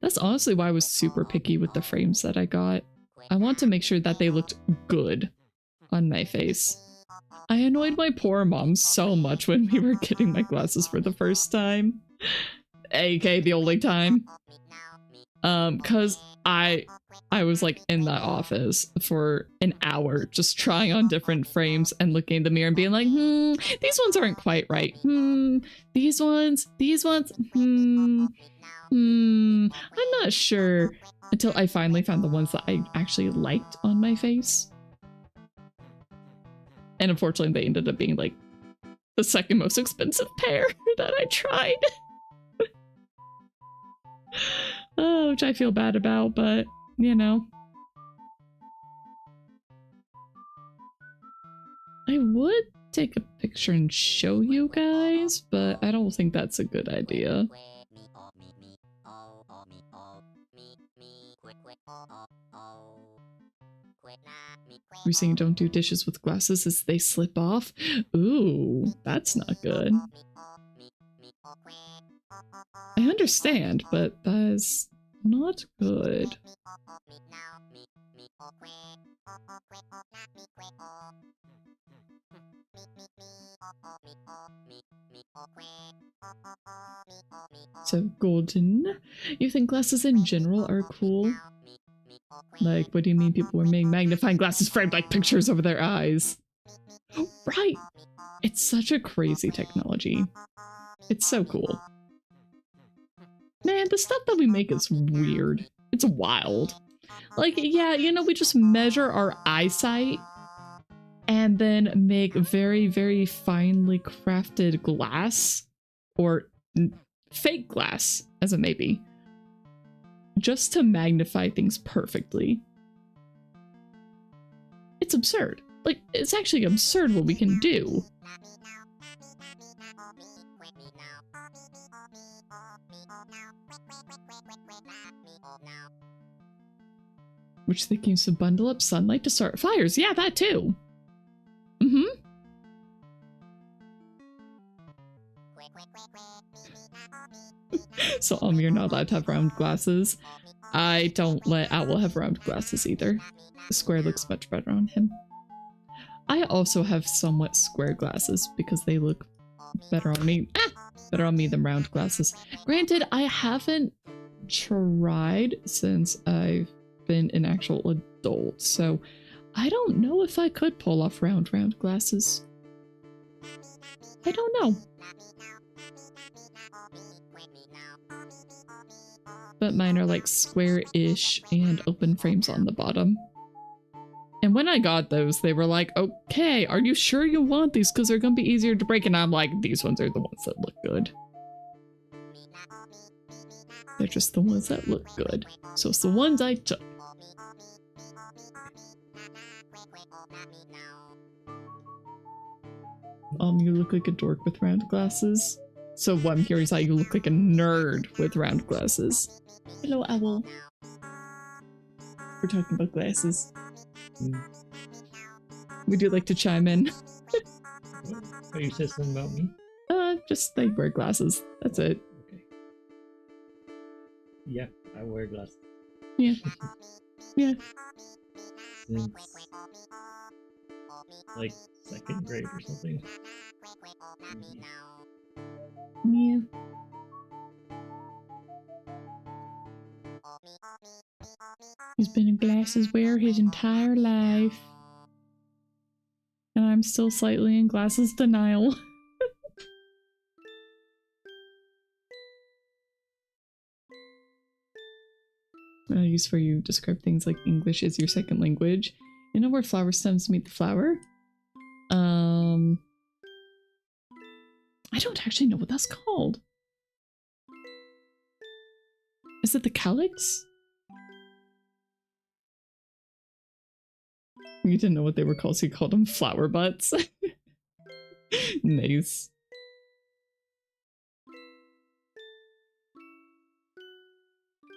That's honestly why I was super picky with the frames that I got. I want to make sure that they looked good on my face. I annoyed my poor mom so much when we were getting my glasses for the first time. AK the only time. Cause I was like in that office for an hour just trying on different frames and looking in the mirror and being like, these ones aren't quite right. These ones, I'm not sure. Until I finally found the ones that I actually liked on my face. And unfortunately they ended up being like the second most expensive pair that I tried. Oh, which I feel bad about, but you know. I would take a picture and show you guys, but I don't think that's a good idea. We're saying don't do dishes with glasses as they slip off. Ooh, that's not good. I understand, but that is not good. So, Golden, you think glasses in general are cool? Like, what do you mean people were making magnifying glasses framed like pictures over their eyes? Right! It's such a crazy technology. It's so cool. Man, the stuff that we make is weird. It's wild. Like, yeah, you know, we just measure our eyesight and then make very, very finely crafted glass or fake glass, as it may be, just to magnify things perfectly. It's absurd. Like, it's actually absurd what we can do. Which they can use to bundle up sunlight to start fires. Yeah, that too. So you're not allowed to have round glasses. I don't let Owl have round glasses either. The square looks much better on him. I also have somewhat square glasses because they look better on me. Better on me than round glasses. Granted, I haven't tried since I've been an actual adult, so I don't know if I could pull off round glasses. I don't know. But mine are like square-ish and open frames on the bottom. And when I got those, they were like, okay, are you sure you want these? Because they're going to be easier to break. And I'm like, these ones are the ones that look good. They're just the ones that look good. So it's the ones I took. You look like a dork with round glasses. So what I'm curious, how you look like a nerd with round glasses. Hello, Owl. We're talking about glasses. Would you like to chime in? Are you saying something about me? Just they wear glasses. That's it. Okay. Yeah, I wear glasses. Yeah. Yeah. Since like 2nd grade or something. Yeah. He's been a glasses wearer his entire life. And I'm still slightly in glasses denial. Use for you describe things like English is your second language. You know where flower stems meet the flower? I don't actually know what that's called. Is it the calyx? You didn't know what they were called, so you called them flower butts. Nice.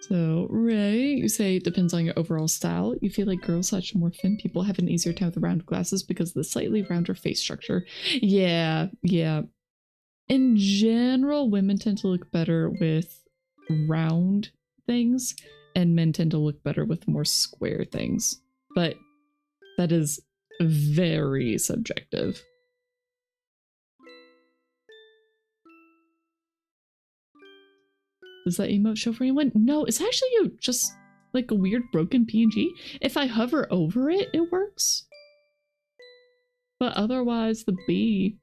So, Ray, you say it depends on your overall style. You feel like girls / more thin people have an easier time with round glasses because of the slightly rounder face structure. Yeah, yeah. In general, women tend to look better with round things, and men tend to look better with more square things. But that is very subjective. Does that emote show for anyone? No, it's actually just like a weird broken PNG. If I hover over it, it works. But otherwise, the B,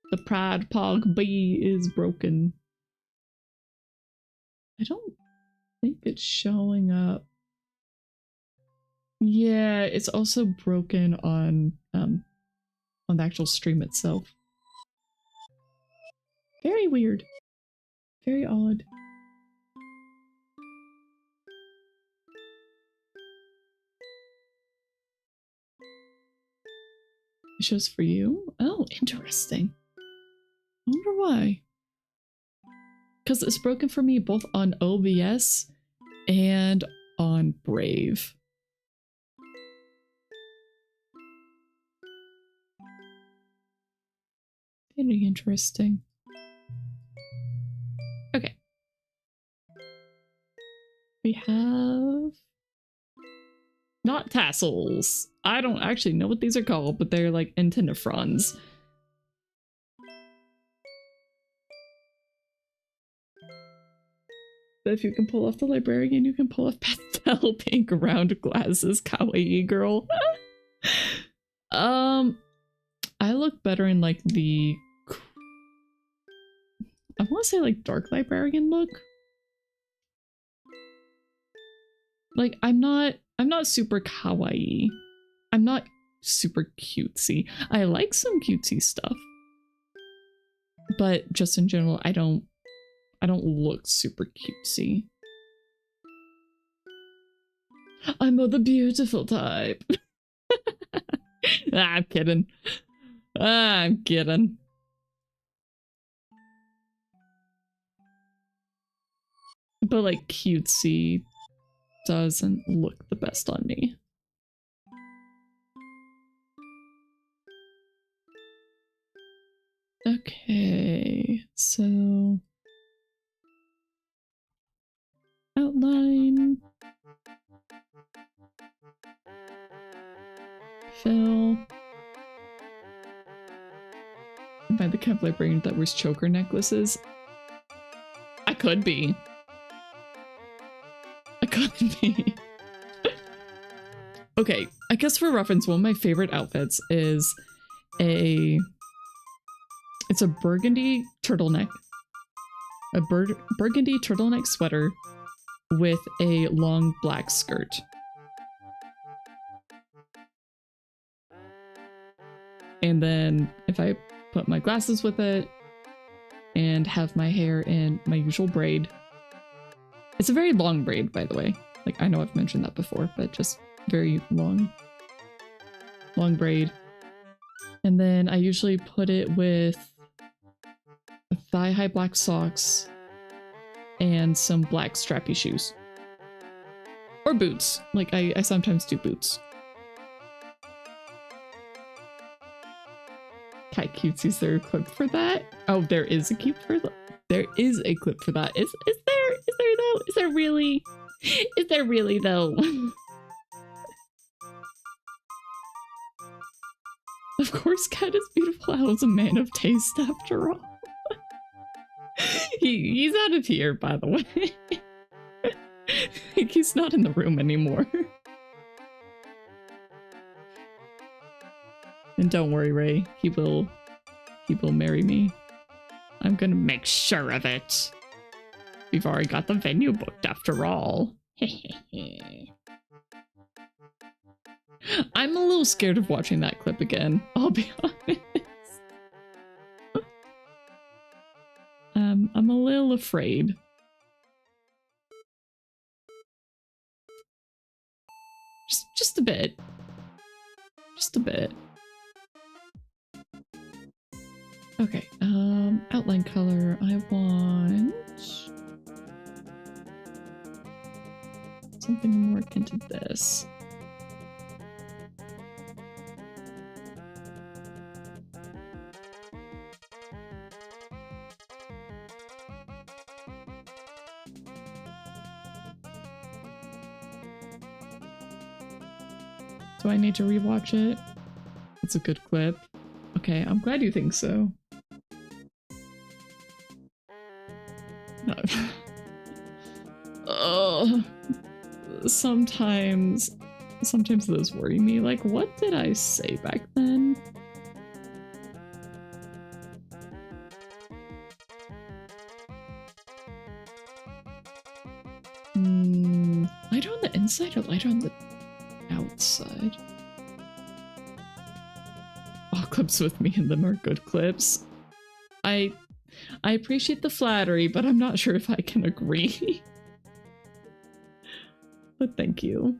the Pride Pog B is broken. I don't think it's showing up. Yeah, it's also broken on the actual stream itself. Very weird. Very odd. It shows for you? Oh, interesting. I wonder why. Because it's broken for me both on OBS and on Brave. Very interesting. Okay. We have... not tassels. I don't actually know what these are called, but they're like antenna fronds. But if you can pull off the librarian, you can pull off pastel pink round glasses, kawaii girl. I look better in like the... I want to say like dark librarian look. Like I'm not super kawaii. I'm not super cutesy. I like some cutesy stuff. But just in general, I don't look super cutesy. I'm of the beautiful type. I'm kidding. I'm kidding. But like cutesy doesn't look the best on me. Okay, so outline, fill. Am I the kind of librarian that wears choker necklaces? I could be. I could be. Okay, I guess for reference, one of my favorite outfits is it's a burgundy turtleneck. A burgundy turtleneck sweater with a long black skirt. And then if I put my glasses with it and have my hair in my usual braid. It's a very long braid, by the way. Like, I know I've mentioned that before, but just very long braid. And then I usually put it with thigh-high black socks and some black strappy shoes. Or boots. Like, I sometimes do boots. Cat cutesy, is there a clip for that? Oh, there is a clip for that. There is a clip for that. Is there though? Is there really? Is there really though? Of course, Cat is beautiful. How's a man of taste after all? He's out of here, by the way. He's not in the room anymore. And don't worry, Ray. He will marry me. I'm gonna make sure of it. We've already got the venue booked after all. I'm a little scared of watching that clip again, I'll be honest. I'm a little afraid. Just a bit. Just a bit. Okay, outline color, I want... something more akin to this. Do I need to rewatch it? It's a good clip. Okay, I'm glad you think so. No. Oh, sometimes those worry me. Like, what did I say back then? Lighter on the inside or lighter on the outside? All clips with me in them are good clips. I appreciate the flattery, but I'm not sure if I can agree. But thank you.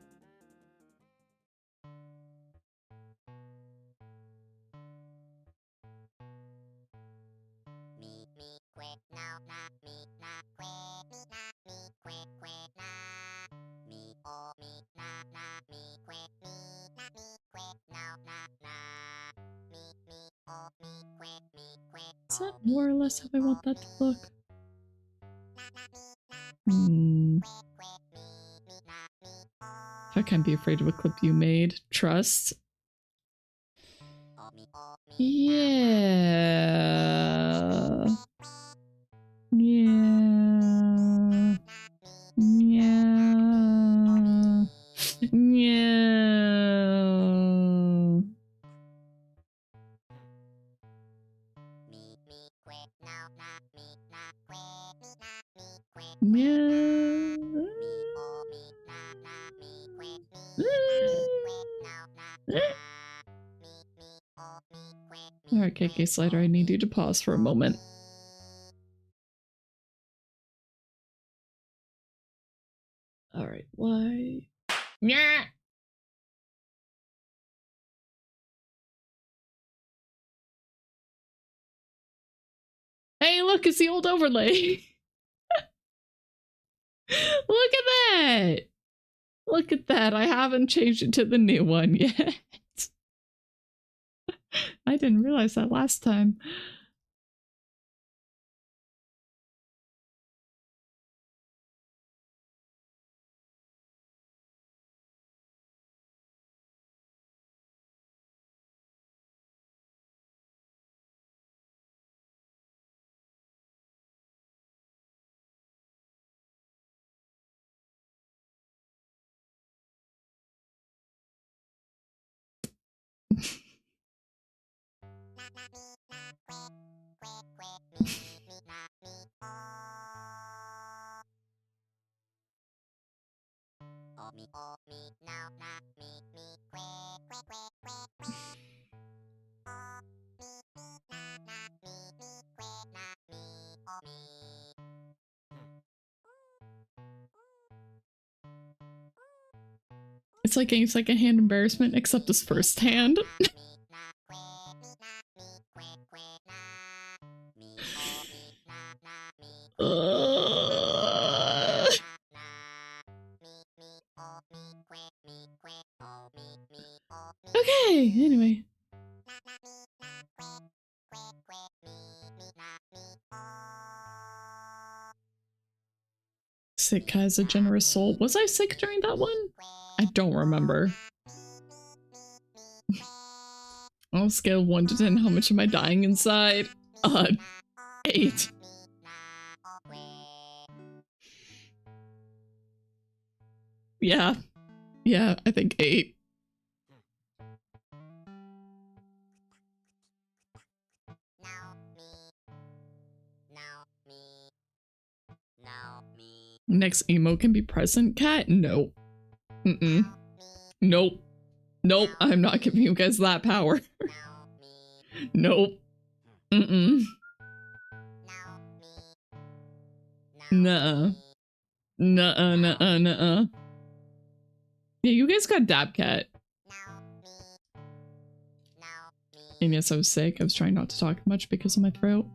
Is that more or less how I want that to look? I can't be afraid of a clip you made. Trust. Yeah. Yeah. Yeah. Yeah. Alright, KK Slider, I need you to pause for a moment. Alright, why? Yeah. Hey, look, it's the old overlay. Look at that. Look at that. I haven't changed it to the new one yet. I didn't realize that last time. It's like getting secondhand embarrassment, except this first hand. Okay, anyway. Sick has a generous soul. Was I sick during that one? I don't remember. On a scale of 1 to 10, how much am I dying inside? 8. Yeah. Yeah, I think 8. Next emo can be present cat? No. Nope. Nope, I'm not giving you guys that power. Nope. Nuh-uh. Nuh-uh, nuh-uh, nuh-uh. Yeah, you guys got dab cat. And yes, I was sick. I was trying not to talk much because of my throat.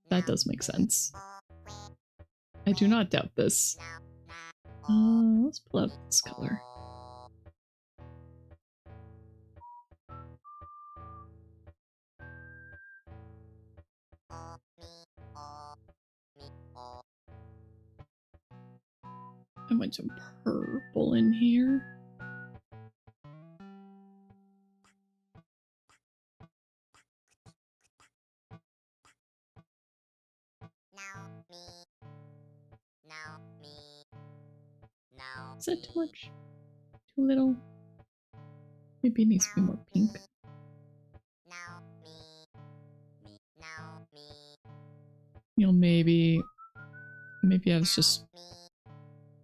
That does make sense. I do not doubt this. Let's pull up this color. I went some purple in here. Is that too much? Too little? Maybe it needs to be more pink. You know, maybe I was just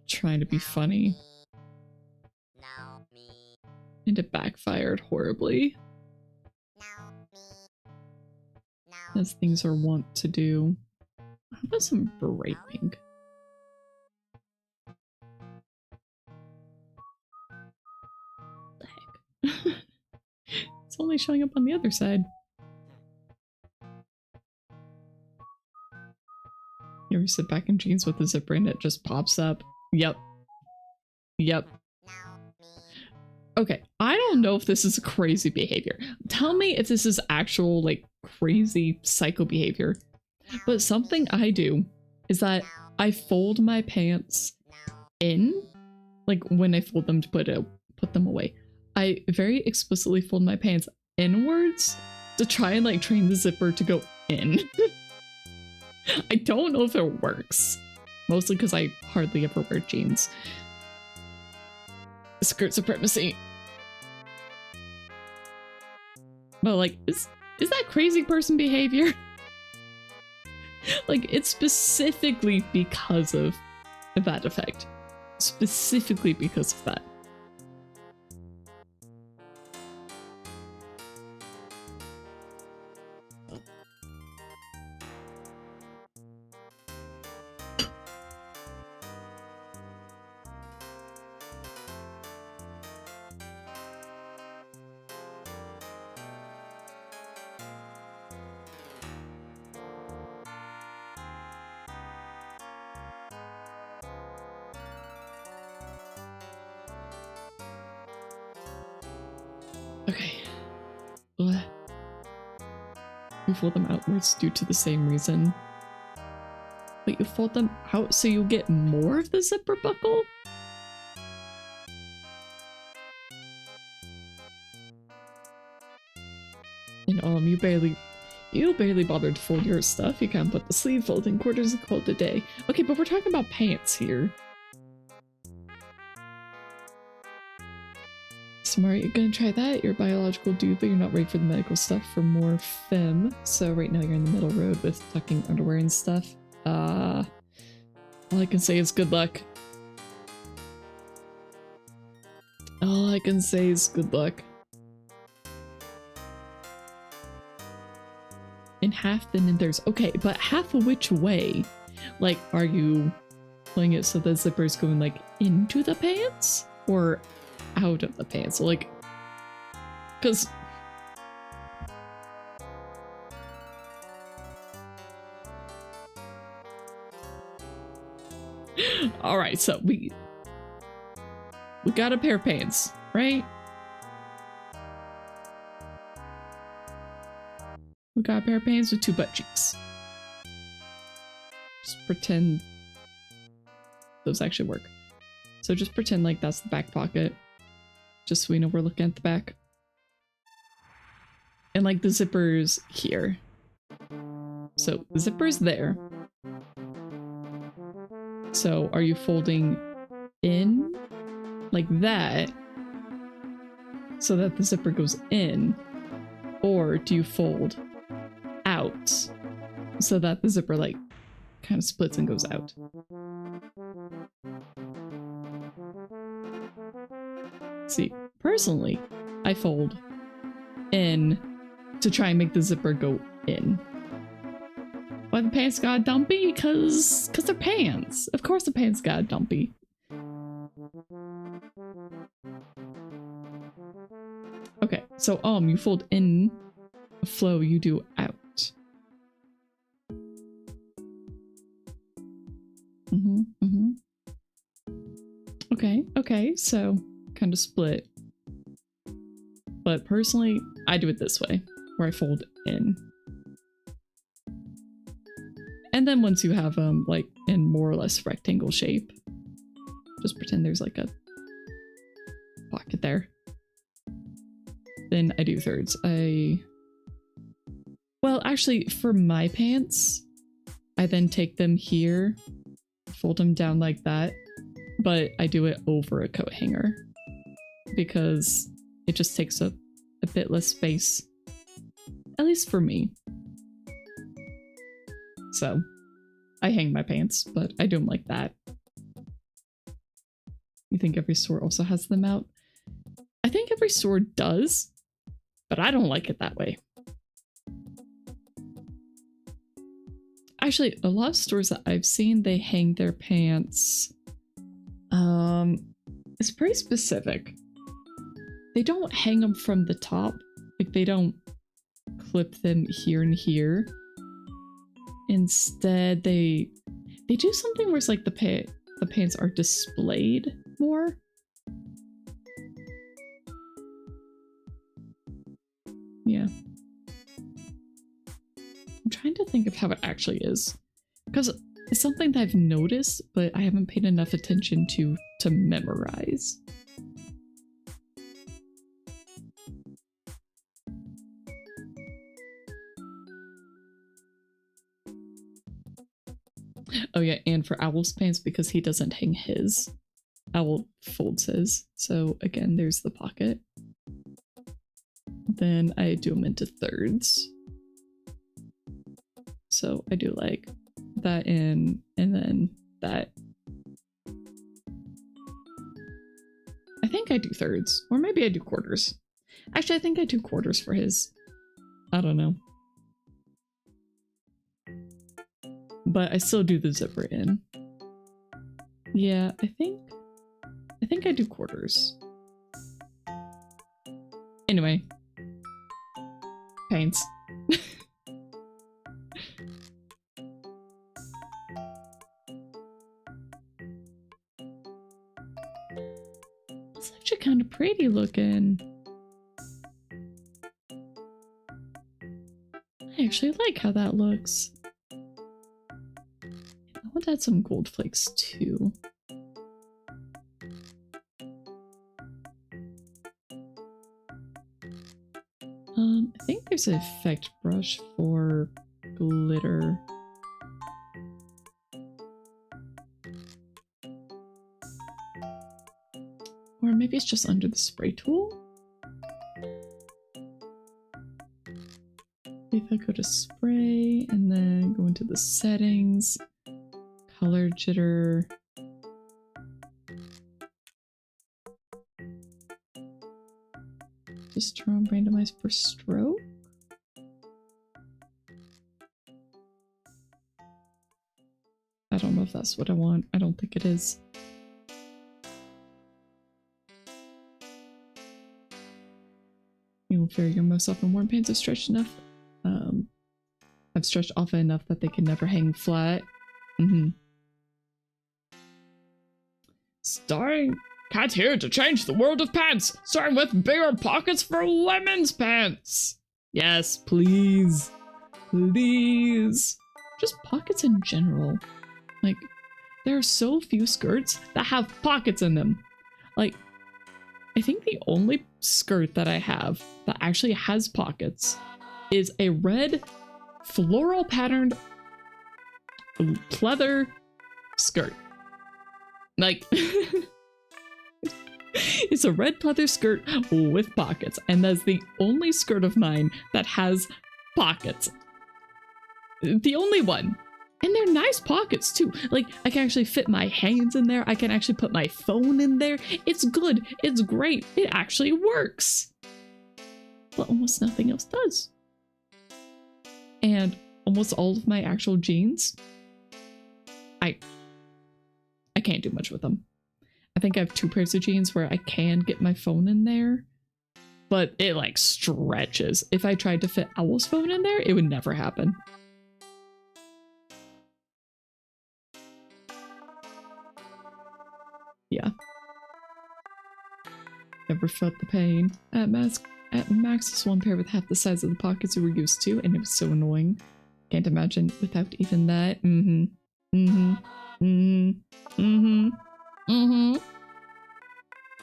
trying to be funny. And it backfired horribly. As things are wont to do. How about some bright pink? What the heck? It's only showing up on the other side. You ever sit back in jeans with a zipper and it just pops up? Yep. Yep. Okay, I don't know if this is crazy behavior. Tell me if this is actual, like, crazy psycho behavior. But something I do is that I fold my pants in, like when I fold them to put them away. I very explicitly fold my pants inwards to try and like train the zipper to go in. I don't know if it works. Mostly because I hardly ever wear jeans. Skirt supremacy. But like, is that crazy person behavior? Like, it's specifically because of that effect. Specifically because of that. Okay. Ugh. You fold them outwards due to the same reason. Wait, you fold them out so you get more of the zipper buckle? And you barely bothered to fold your stuff. You can't put the sleeve folding quarters and called a day. Okay, but we're talking about pants here. Smart, you're gonna try that? You're a biological dude, but you're not ready for the medical stuff for more femme. So right now you're in the middle road with tucking underwear and stuff. All I can say is good luck. All I can say is good luck. In half, then there's okay, but half of which way? Like, are you pulling it so the zipper's going like into the pants or out of the pants? So, like, because all right, so we got a pair of pants, right? We got a pair of pants with 2 butt cheeks. Just pretend those actually work. So just pretend like that's the back pocket. Just so we know we're looking at the back. And like the zipper's here. So the zipper's there. So are you folding in like that so that the zipper goes in? Or do you fold out so that the zipper like kind of splits and goes out? See, personally, I fold in to try and make the zipper go in. Why the pants got dumpy? Cause they're pants. Of course the pants got dumpy. Okay, so you fold in a flow, you do out. Okay, so kind of split. But personally, I do it this way, where I fold in. And then once you have them like in more or less rectangle shape, just pretend there's like a pocket there. Then I do thirds. Well, actually, for my pants, I then take them here, fold them down like that, but I do it over a coat hanger because it just takes up a bit less space, at least for me. So I hang my pants, but I do them like that. You think every store also has them out? I think every store does, but I don't like it that way. Actually, a lot of stores that I've seen, they hang their pants. It's pretty specific. They don't hang them from the top. Like, they don't clip them here and here. Instead, they do something where it's like the pants are displayed more. Yeah. I'm trying to think of how it actually is, because it's something that I've noticed, but I haven't paid enough attention to memorize. Oh yeah, and for Owl's pants, because he doesn't hang his, Owl folds his. So again, there's the pocket. Then I do them into thirds. So I do like that in, and then that. I think I do thirds, or maybe I do quarters. Actually, I think I do quarters for his. I don't know. But I still do the zipper in. Yeah, I think I do quarters. Anyway. Paints. It's actually kind of pretty looking. I actually like how that looks. I want to add some gold flakes too. I think there's an effect brush for glitter. Or maybe it's just under the spray tool? If I go to spray and then go into the settings, color jitter. Just turn on randomize per stroke. I don't know if that's what I want. I don't think it is. You will figure your most often worn pants have stretched enough. I've stretched often enough that they can never hang flat. Starring Cat here to change the world of pants, starting with bigger pockets for women's pants. Yes, please. Please. Just pockets in general. Like, there are so few skirts that have pockets in them. Like, I think the only skirt that I have that actually has pockets is a red floral patterned pleather skirt. Like, it's a red pleather skirt with pockets, and that's the only skirt of mine that has pockets. The only one. And they're nice pockets too. Like, I can actually fit my hands in there. I can actually put my phone in there. It's good. It's great. It actually works. But almost nothing else does. And almost all of my actual jeans, I can't do much with them. I think I have 2 pairs of jeans where I can get my phone in there, but it like stretches. If I tried to fit Owl's phone in there, it would never happen. Yeah. Never felt the pain. At max, just one pair with half the size of the pockets you were used to, and it was so annoying. Can't imagine without even that.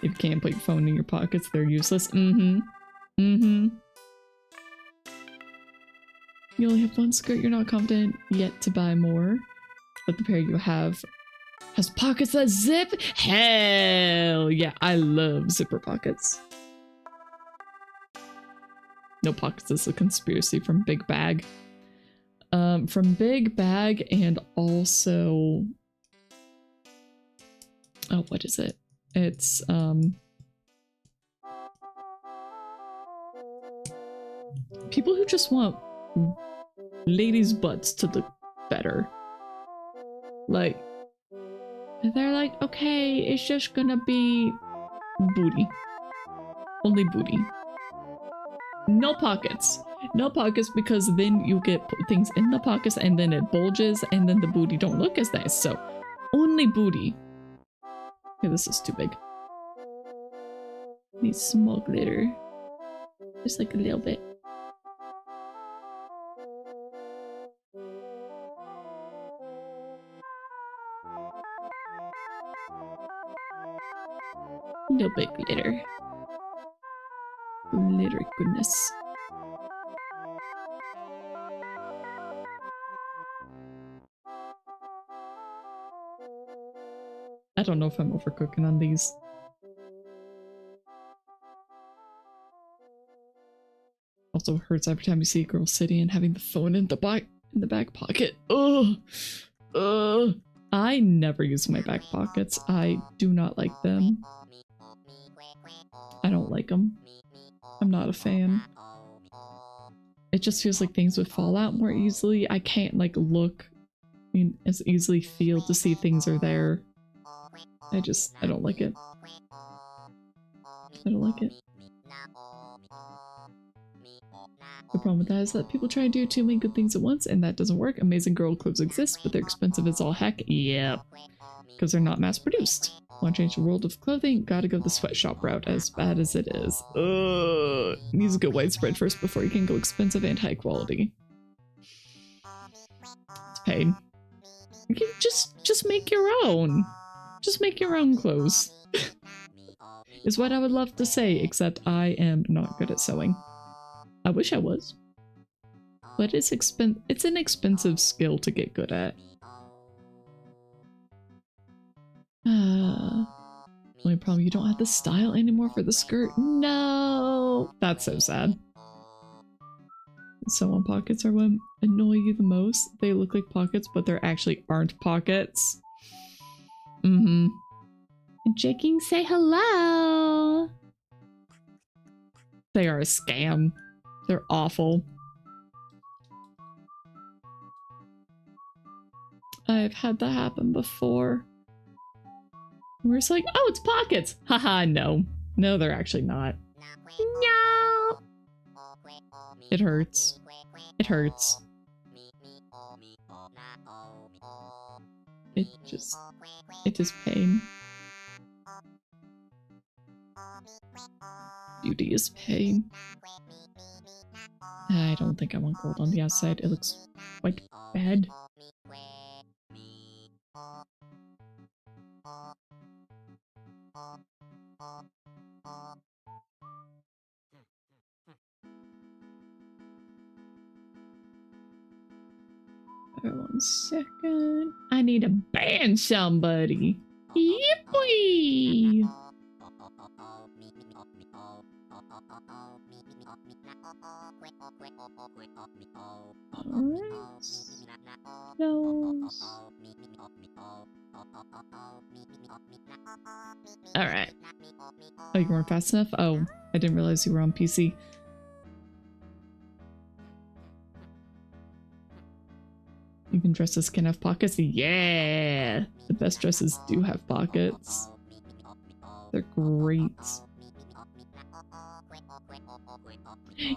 If you can't put your phone in your pockets, they're useless. You only have one skirt, you're not confident yet to buy more. But the pair you have has pockets that zip? Hell yeah, I love zipper pockets. No pockets is a conspiracy from Big Bag. From Big Bag and also... Oh, what is it? It's, people who just want ladies' butts to look better. Like, they're like, okay, it's just gonna be booty. Only booty. No pockets. No pockets, because then you get things in the pockets and then it bulges and then the booty don't look as nice. So, only booty. Okay, this is too big. Need small glitter. Just like a little bit. Little bit glitter. Glitter goodness. I don't know if I'm overcooking on these. Also hurts every time you see a girl sitting and having the phone in the back pocket. Ugh. Ugh. I never use my back pockets. I do not like them. I don't like them. I'm not a fan. It just feels like things would fall out more easily. I can't like look, as easily feel to see things are there. I don't like it. I don't like it. The problem with that is that people try to do too many good things at once, and that doesn't work. Amazing girl clothes exist, but they're expensive as all heck. Yep. Because they're not mass produced. Want to change the world of clothing? Gotta go the sweatshop route, as bad as it is. Ugh. Needs to go widespread first before you can go expensive and high quality. It's pain. You can just make your own. Just make your own clothes. Is what I would love to say, except I am not good at sewing. I wish I was. But it's an expensive skill to get good at. Only problem, you don't have the style anymore for the skirt. No! That's so sad. Sew-on pockets are what annoy you the most. They look like pockets, but there actually aren't pockets. Jaking, say hello! They are a scam. They're awful. I've had that happen before. We're just like, oh, it's pockets! Haha, no. No, they're actually not. No! It hurts. It hurts. It is pain. Beauty is pain. I don't think I want gold on the outside. It looks quite bad. One second. I need to ban somebody. Yippee! Alright. Oh, you weren't fast enough? Oh, I didn't realize you were on PC. Even dresses can have pockets? Yeah! The best dresses do have pockets. They're great.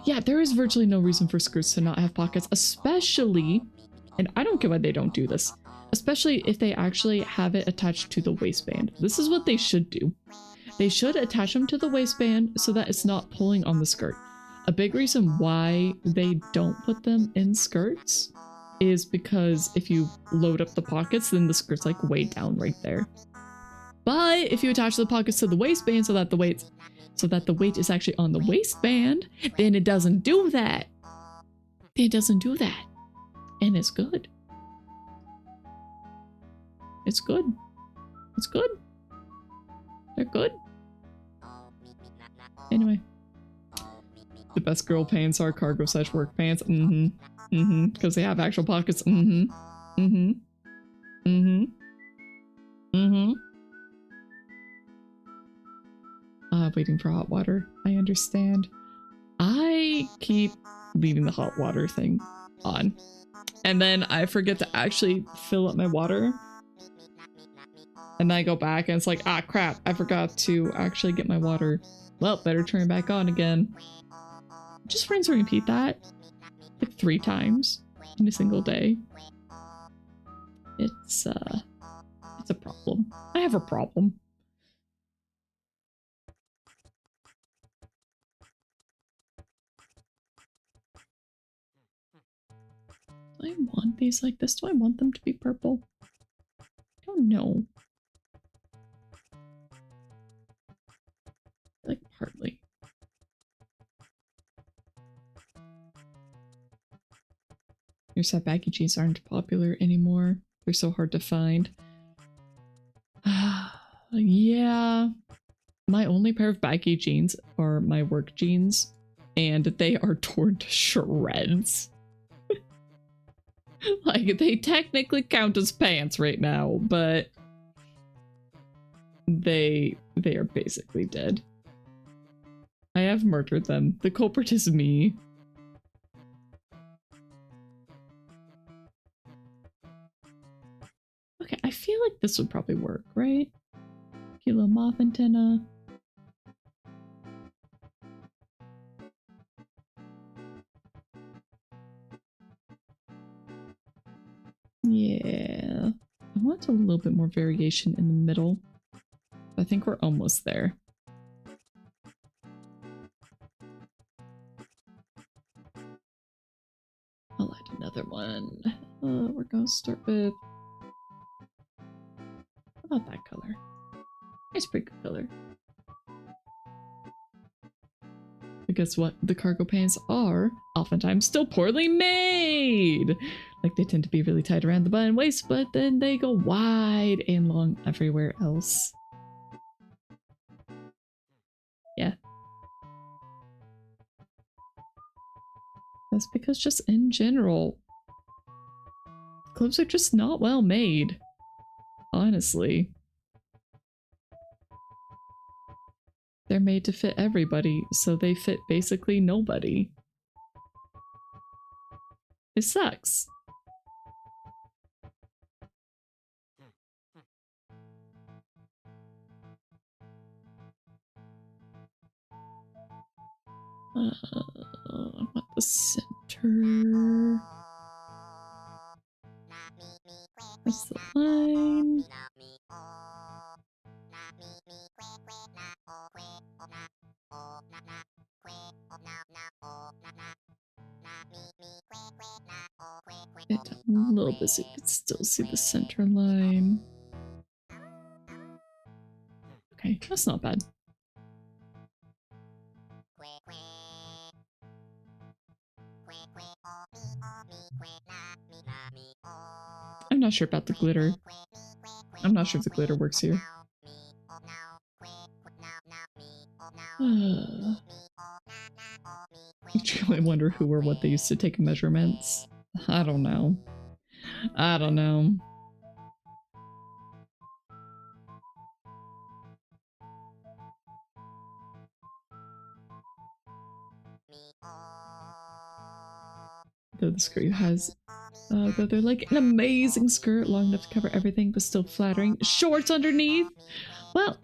Yeah, there is virtually no reason for skirts to not have pockets, especially And I don't get why they don't do this, especially if they actually have it attached to the waistband. This is what they should do. They should attach them to the waistband so that it's not pulling on the skirt. A big reason why they don't put them in skirts is because if you load up the pockets, then the skirt's like way down right there. But if you attach the pockets to the waistband so that the weight is actually on the waistband, then it doesn't do that. It doesn't do that. And it's good. It's good. It's good. They're good. Anyway. The best girl pants are cargo/work pants. Because they have actual pockets. Waiting for hot water. I understand. I keep leaving the hot water thing on. And then I forget to actually fill up my water. And then I go back and it's like, ah, crap. I forgot to actually get my water. Well, better turn it back on again. Just rinse and repeat that like 3 times in a single day. It's a problem. I have a problem. Do I want these like this? Do I want them to be purple? I don't know. Like, hardly. Your set baggy jeans aren't popular anymore. They're so hard to find. Yeah. My only pair of baggy jeans are my work jeans, and they are torn to shreds. Like, they technically count as pants right now, but they are basically dead. I have murdered them. The culprit is me. Okay, I feel like this would probably work, right? Cute little moth antenna. Yeah. I want a little bit more variation in the middle. I think we're almost there. I'll add another one. We're gonna start with... How about that color? It's a pretty good color. But guess what? The cargo pants are oftentimes still poorly made! Like, they tend to be really tight around the butt and waist, but then they go wide and long everywhere else. Yeah. That's because just in general, clothes are just not well made. Honestly. They're made to fit everybody, so they fit basically nobody. It sucks. I want the center. That's the line. Get down a little bit so you can still see the center line. Okay, that's not bad. I'm not sure about the glitter. I'm not sure if the glitter works here. I truly wonder who or what they used to take measurements. I don't know. I don't know. Though the skirt has, though they're like an amazing skirt, long enough to cover everything but still flattering. Shorts underneath? Well,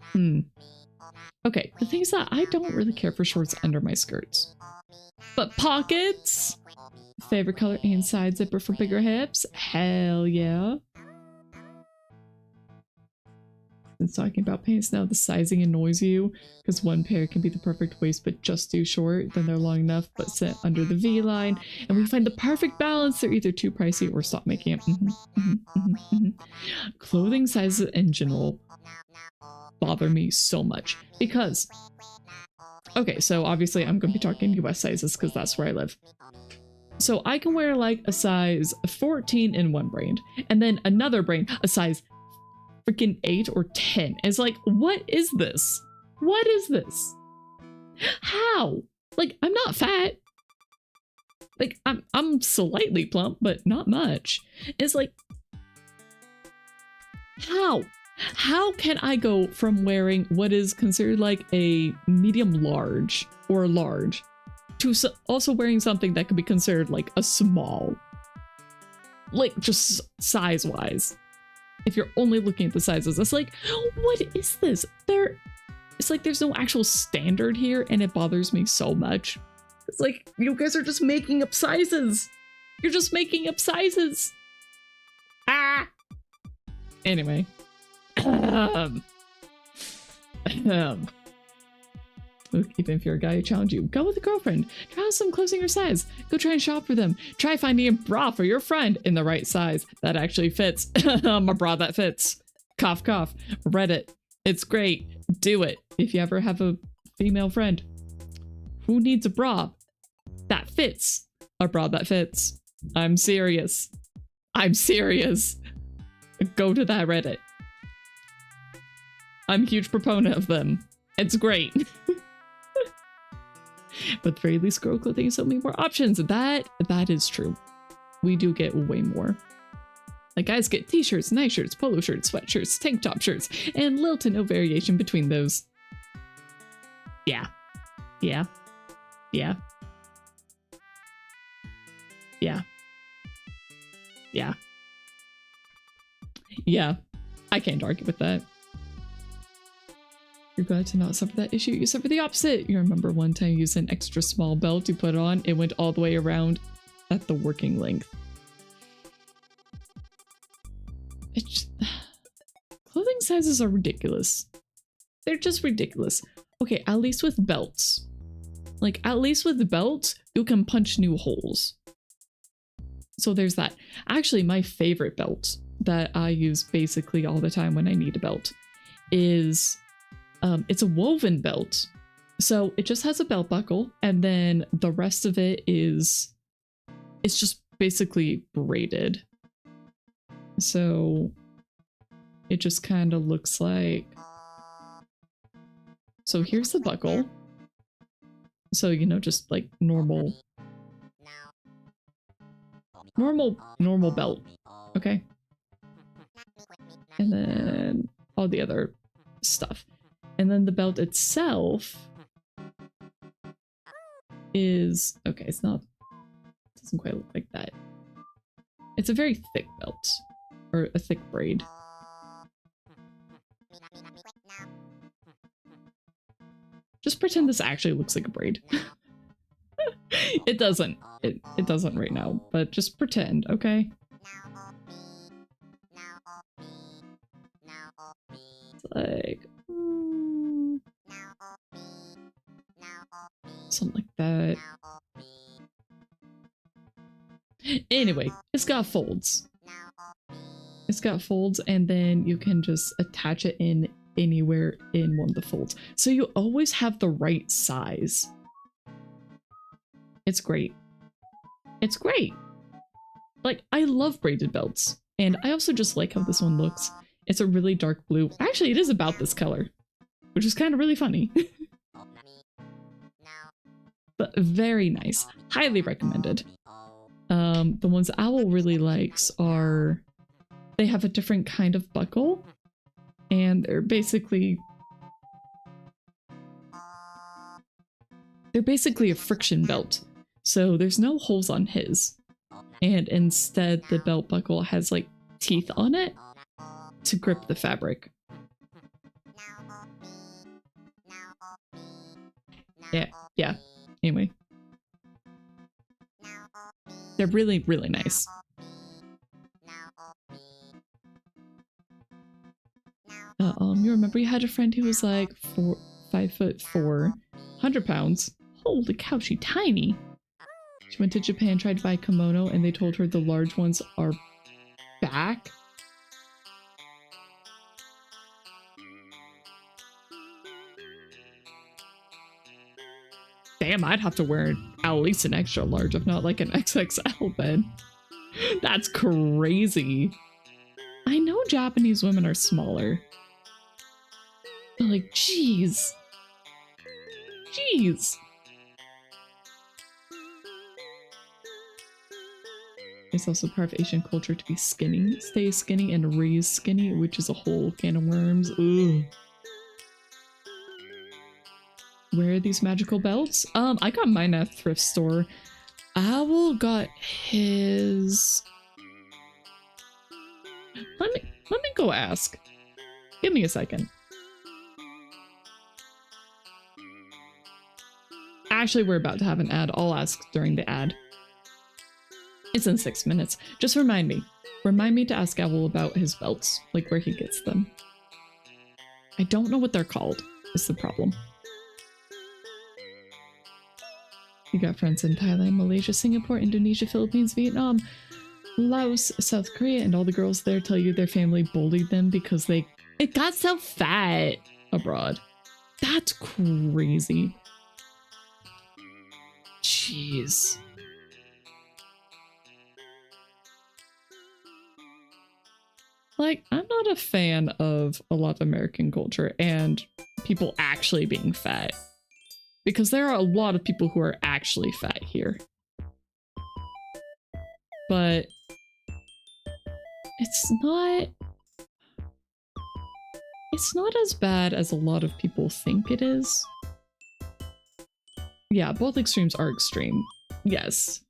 okay, the thing is that I don't really care for shorts under my skirts. But pockets? Favorite color and side zipper for bigger hips? Hell yeah. Since talking about pants now, the sizing annoys you because one pair can be the perfect waist but just too short, then they're long enough but sit under the V line, and we find the perfect balance. They're either too pricey or stop making it. Clothing sizes in general bother me so much because, okay, so obviously I'm going to be talking US sizes because that's where I live. So I can wear like a size 14 in one brand, and then another brand, a size freaking 8 or 10. It's like, what is this? What is this? How? Like, I'm not fat. Like, I'm slightly plump, but not much. It's like, how? How can I go from wearing what is considered like a medium large or large to also wearing something that could be considered like a small? Like, just size-wise. If you're only looking at the sizes, it's like, what is this? It's like there's no actual standard here, and it bothers me so much. It's like, you guys are just making up sizes. You're just making up sizes. Ah! Anyway. Look, even if you're a guy who challenge you, go with a girlfriend. Try on some clothes in your size. Go try and shop for them. Try finding a bra for your friend in the right size that actually fits. A bra that fits. Cough, cough. Reddit. It's great. Do it. If you ever have a female friend who needs a bra that fits. A bra that fits. I'm serious. I'm serious. Go to that Reddit. I'm a huge proponent of them. It's great. But at the very least, girl clothing has so many more options. That is true. We do get way more. Like, guys get t-shirts, night shirts, polo shirts, sweatshirts, tank top shirts, and little to no variation between those. Yeah. Yeah. Yeah. Yeah. Yeah. Yeah. I can't argue with that. You're glad to not suffer that issue. You suffer the opposite. You remember one time you used an extra small belt you put on. It went all the way around at the working length. It's clothing sizes are ridiculous. They're just ridiculous. Okay, at least with belts. Like, at least with belts, you can punch new holes. So there's that. Actually, my favorite belt that I use basically all the time when I need a belt is... it's a woven belt. So it just has a belt buckle, and then the rest of it is... it's just basically braided. So it just kind of looks like... so here's the buckle. So, you know, just like normal belt. Okay. And then all the other stuff. And then the belt itself is... okay, it's not... it doesn't quite look like that. It's a very thick belt. Or a thick braid. Just pretend this actually looks like a braid. It doesn't. It doesn't right now, but just pretend, okay? It's like... something like that. Anyway, it's got folds. It's got folds, and then you can just attach it in anywhere in one of the folds. So you always have the right size. It's great. It's great. Like, I love braided belts. And I also just like how this one looks. It's a really dark blue. Actually, it is about this color, which is kind of really funny. But very nice. Highly recommended. The ones Owl really likes are... they have a different kind of buckle. And they're basically a friction belt. So there's no holes on his. And instead the belt buckle has like teeth on it to grip the fabric. Yeah. Anyway. They're really, really nice. You remember you had a friend who was like 5'4", 100 pounds. Holy cow, she tiny. She went to Japan, tried to buy a kimono, and they told her the large ones are back. Damn, I'd have to wear at least an extra large, if not like an XXL then. That's crazy. I know Japanese women are smaller. But like, jeez. Jeez. It's also part of Asian culture to be skinny, stay skinny, and raise skinny, which is a whole can of worms. Ugh. Where are these magical belts? I got mine at a thrift store. Owl got his. Let me go ask. Give me a second. Actually, we're about to have an ad. I'll ask during the ad. It's in 6 minutes. Just remind me. Remind me to ask Owl about his belts, like where he gets them. I don't know what they're called, is the problem. You got friends in Thailand, Malaysia, Singapore, Indonesia, Philippines, Vietnam, Laos, South Korea, and all the girls there tell you their family bullied them because it got so fat abroad. That's crazy. Jeez. Like, I'm not a fan of a lot of American culture and people actually being fat. Because there are a lot of people who are actually fat here. But it's not as bad as a lot of people think it is. Yeah, both extremes are extreme. Yes.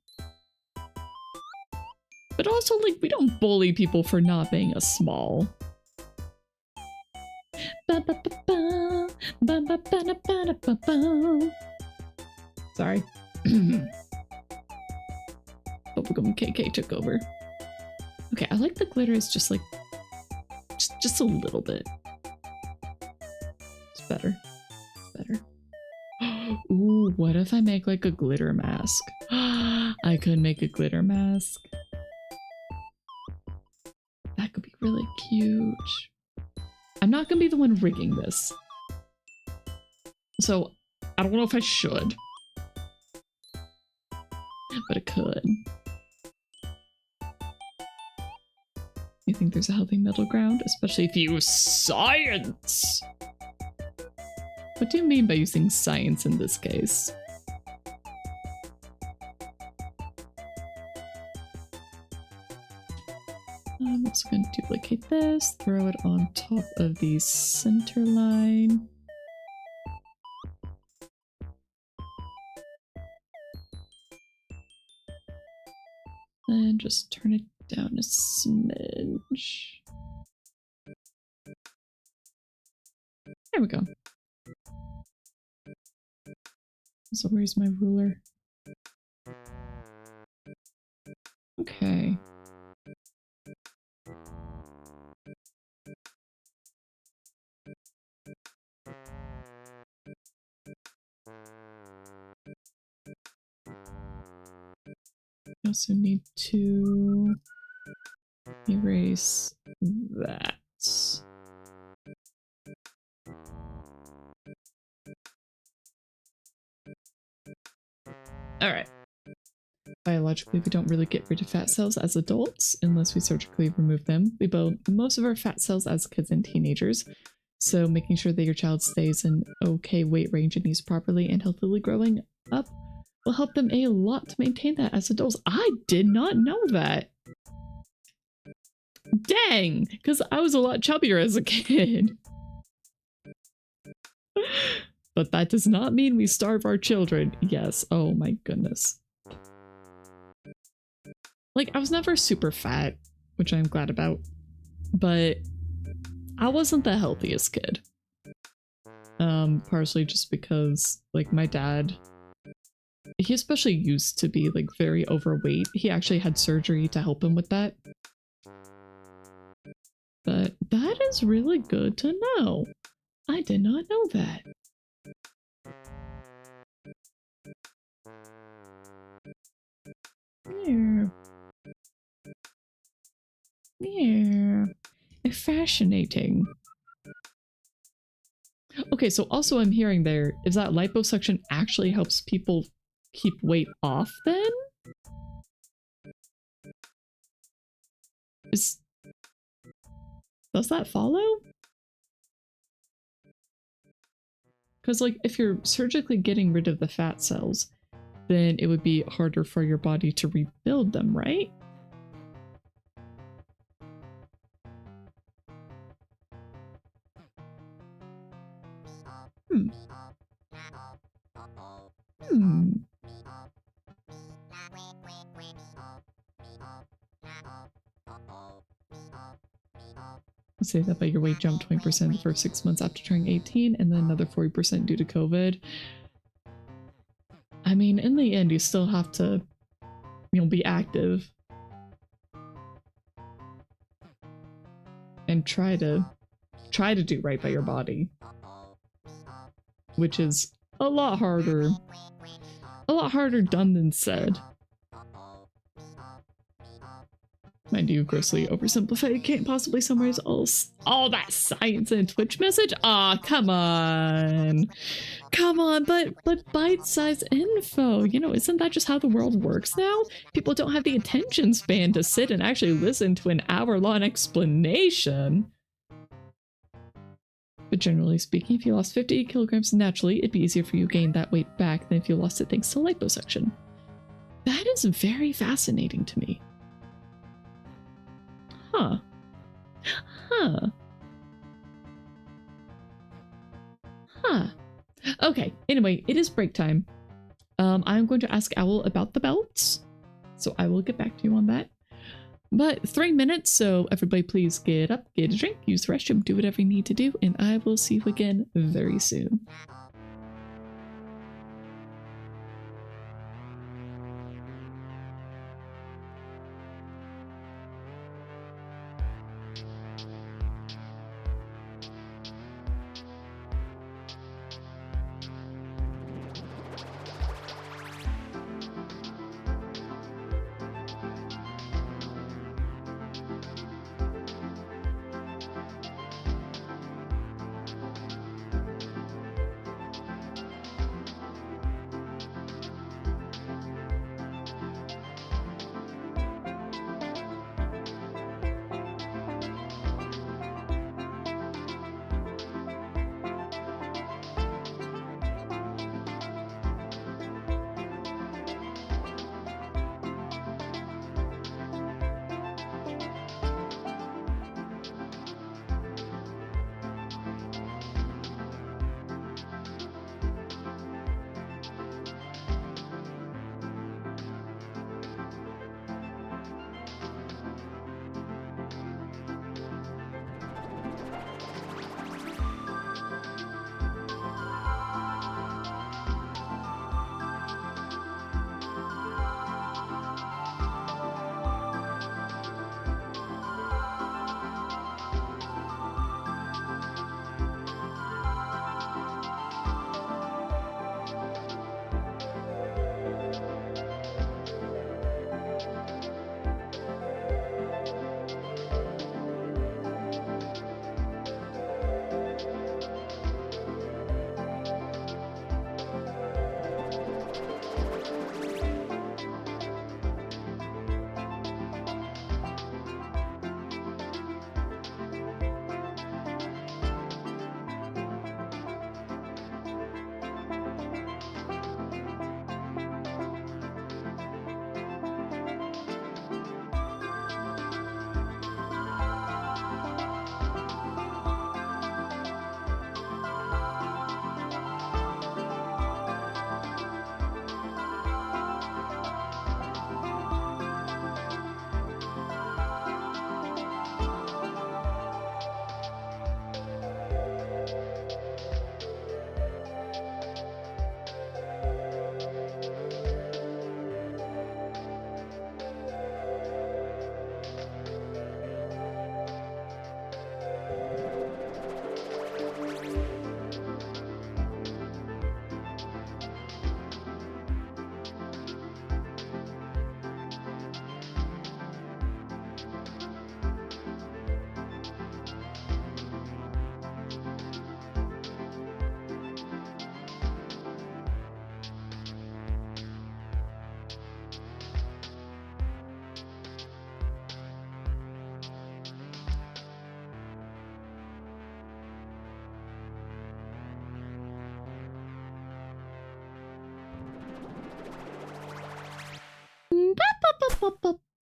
But also, like, we don't bully people for not being a small. Sorry. Bubblegum KK took over. Okay, I like the glitter. It's just like, just a little bit. It's better. It's better. Ooh, what if I make like a glitter mask? I could make a glitter mask. That could be really cute. I'm not gonna be the one rigging this. So, I don't know if I should. But it could. You think there's a healthy middle ground? Especially if you use science! What do you mean by using science in this case? I'm also going to duplicate this, throw it on top of the center line. And just turn it down a smidge. There we go. So where's my ruler? Okay. I also need to erase that. Alright. Biologically, we don't really get rid of fat cells as adults unless we surgically remove them. We build most of our fat cells as kids and teenagers. So making sure that your child stays in okay weight range and eats properly and healthily growing up will help them a lot to maintain that as adults. I did not know that. Dang, because I was a lot chubbier as a kid. But that does not mean we starve our children. Yes, oh my goodness. Like, I was never super fat, which I'm glad about, but I wasn't the healthiest kid. Partially just because, like, my dad he especially used to be like very overweight. He actually had surgery to help him with that. But that is really good to know. I did not know that. Yeah. Yeah. Fascinating. Okay, so also I'm hearing there is that liposuction actually helps people keep weight off then? Does that follow? Because like if you're surgically getting rid of the fat cells, then it would be harder for your body to rebuild them, right? Hmm. Hmm. Say that, but your weight jumped 20% for 6 months after turning 18, and then another 40% due to COVID. I mean, in the end, you still have to, you know, be active and try to do right by your body, which is a lot harder done than said. Mind you, grossly oversimplified, can't possibly summarize all that science in a Twitch message? Aw, come on. Come on, but bite-sized info. You know, isn't that just how the world works now? People don't have the attention span to sit and actually listen to an hour-long explanation. But generally speaking, if you lost 50 kilograms naturally, it'd be easier for you to gain that weight back than if you lost it thanks to liposuction. That is very fascinating to me. Huh. Huh. Huh. Okay, anyway, it is break time. I'm going to ask Owl about the belts, so I will get back to you on that. But 3 minutes, so everybody please get up, get a drink, use the restroom, do whatever you need to do, and I will see you again very soon.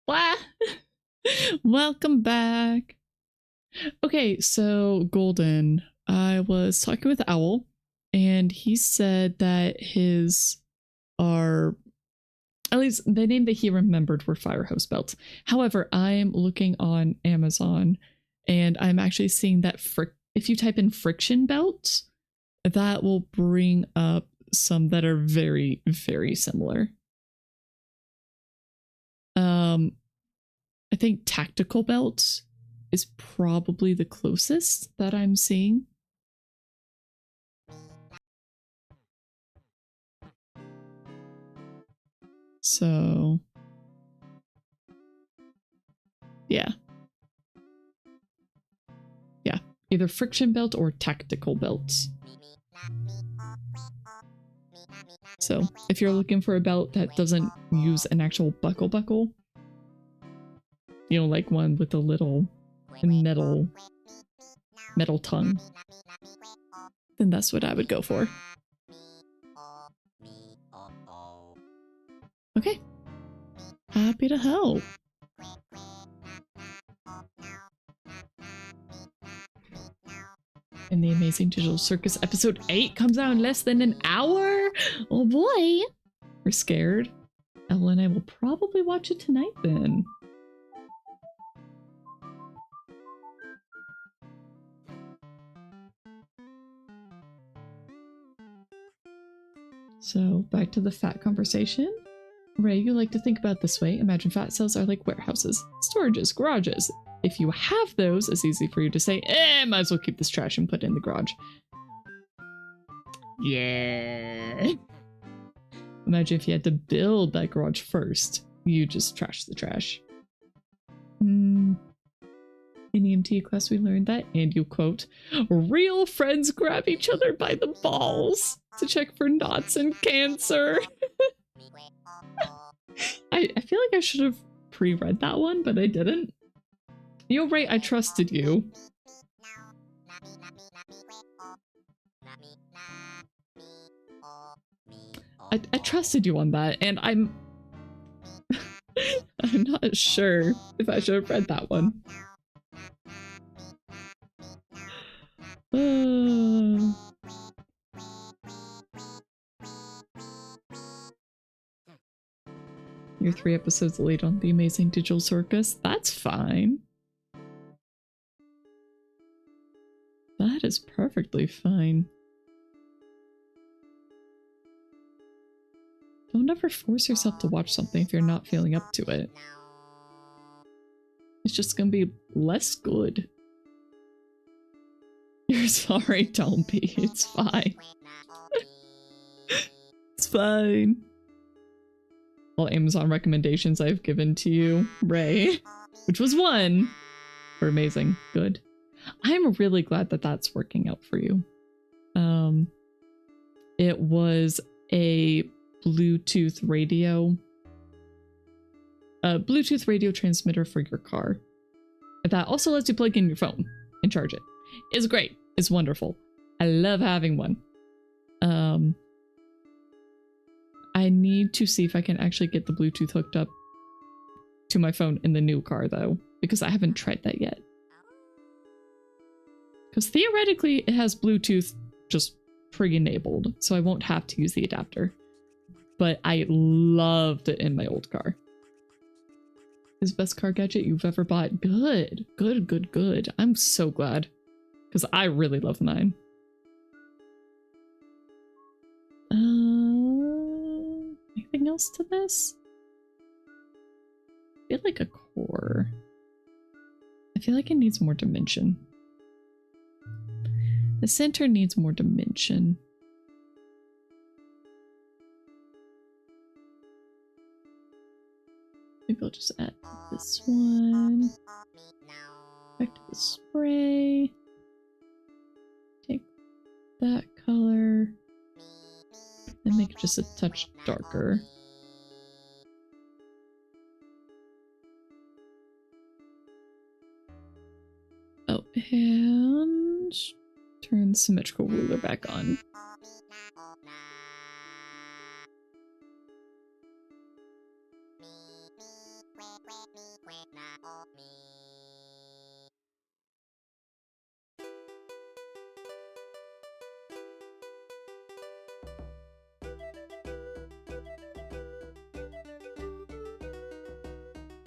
Wah. Welcome back. Okay, so Golden, I was talking with Owl, and he said that his are, at least the name that he remembered, were fire hose belts. However, I'm looking on Amazon, and I'm actually seeing that if you type in friction belts, that will bring up some that are very, very similar. I think tactical belts is probably the closest that I'm seeing. So, yeah. Yeah, either friction belt or tactical belts. So, if you're looking for a belt that doesn't use an actual buckle, you know, like one with a little metal tongue, then that's what I would go for. Okay. Happy to help. And the Amazing Digital Circus episode 8 comes out in less than an hour. Oh boy. We're scared. Ella and I will probably watch it tonight then. So back to the fat conversation. Ray, you like to think about it this way. Imagine fat cells are like warehouses, storages, garages. If you have those, it's easy for you to say, might as well keep this trash and put it in the garage. Yeah. Imagine if you had to build that garage first. You just trash the trash. In EMT class we learned that, and you quote, real friends grab each other by the balls to check for knots and cancer. I feel like I should have pre-read that one, but I didn't. You're right, I trusted you. I trusted you on that, and I'm not sure if I should have read that one. You're 3 episodes late on The Amazing Digital Circus. That's fine. That is perfectly fine. Don't ever force yourself to watch something if you're not feeling up to it. It's just gonna be less good. You're sorry, don't be. It's fine. It's fine. All Amazon recommendations I've given to you, Ray, which was 1, were amazing. Good. I'm really glad that that's working out for you. It was a Bluetooth radio transmitter for your car that also lets you plug in your phone and charge it. It's great. It's wonderful. I love having one. I need to see if I can actually get the Bluetooth hooked up to my phone in the new car though, because I haven't tried that yet. Because theoretically it has Bluetooth just pre-enabled, so I won't have to use the adapter. But I loved it in my old car. Is best car gadget you've ever bought? Good. Good, good, good. I'm so glad. Because I really love mine. Anything else to this? I feel like a core. I feel like it needs more dimension. The center needs more dimension. Maybe I'll just add this one. Back to the spray. Take that color. And make it just a touch darker. Oh, and turn the symmetrical ruler back on.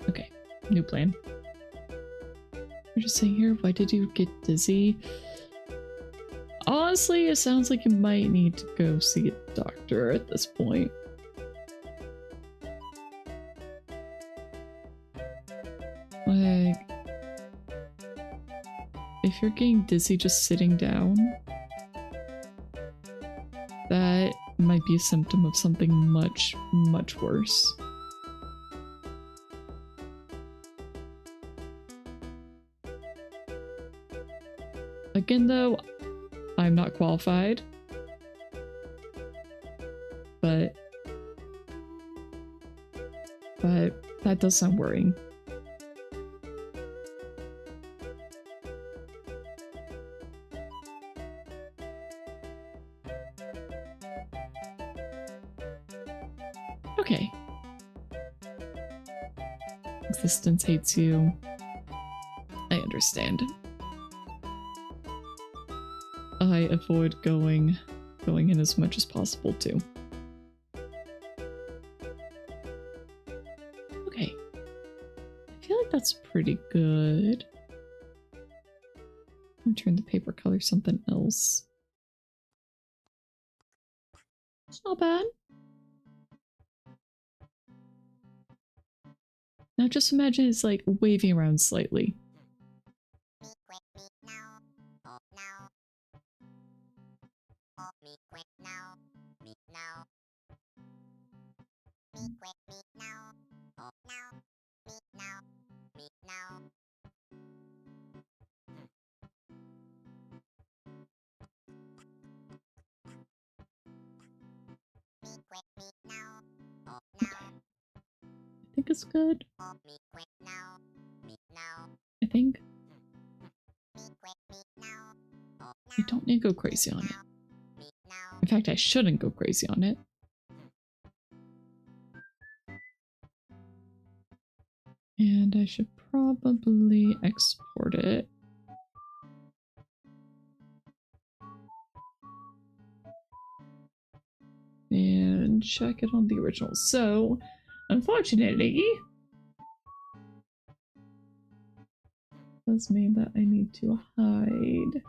Okay, new plan. You're just saying here, why did you get dizzy? Honestly, it sounds like you might need to go see a doctor at this point. Like, if you're getting dizzy just sitting down, that might be a symptom of something much, much worse. Again, though, I'm not qualified, but that does sound worrying. Okay. Existence hates you. I understand. I avoid going in as much as possible too. Okay. I feel like that's pretty good. I'm trying to paper color something else. It's not bad. Now just imagine it's like waving around slightly. I think it's good. I think I don't need to go crazy on it. In fact, I shouldn't go crazy on it. And I should probably export it. And check it on the original. So, unfortunately, does mean that I need to hide.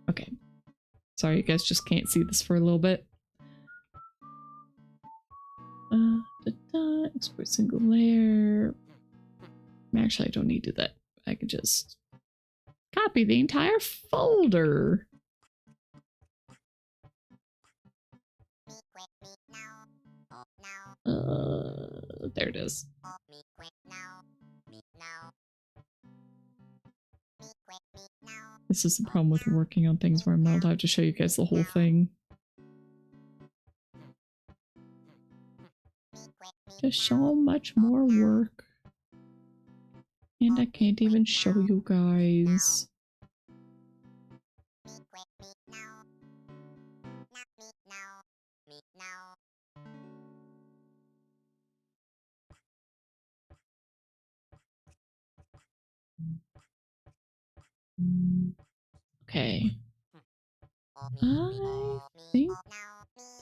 Okay. Sorry, you guys just can't see this for a little bit. Export single layer. Actually, I don't need to do that. I could just copy the entire folder. There it is. This is the problem with working on things where I'm not allowed to show you guys the whole thing. Just so much more work. And I can't even show you guys. Okay. I think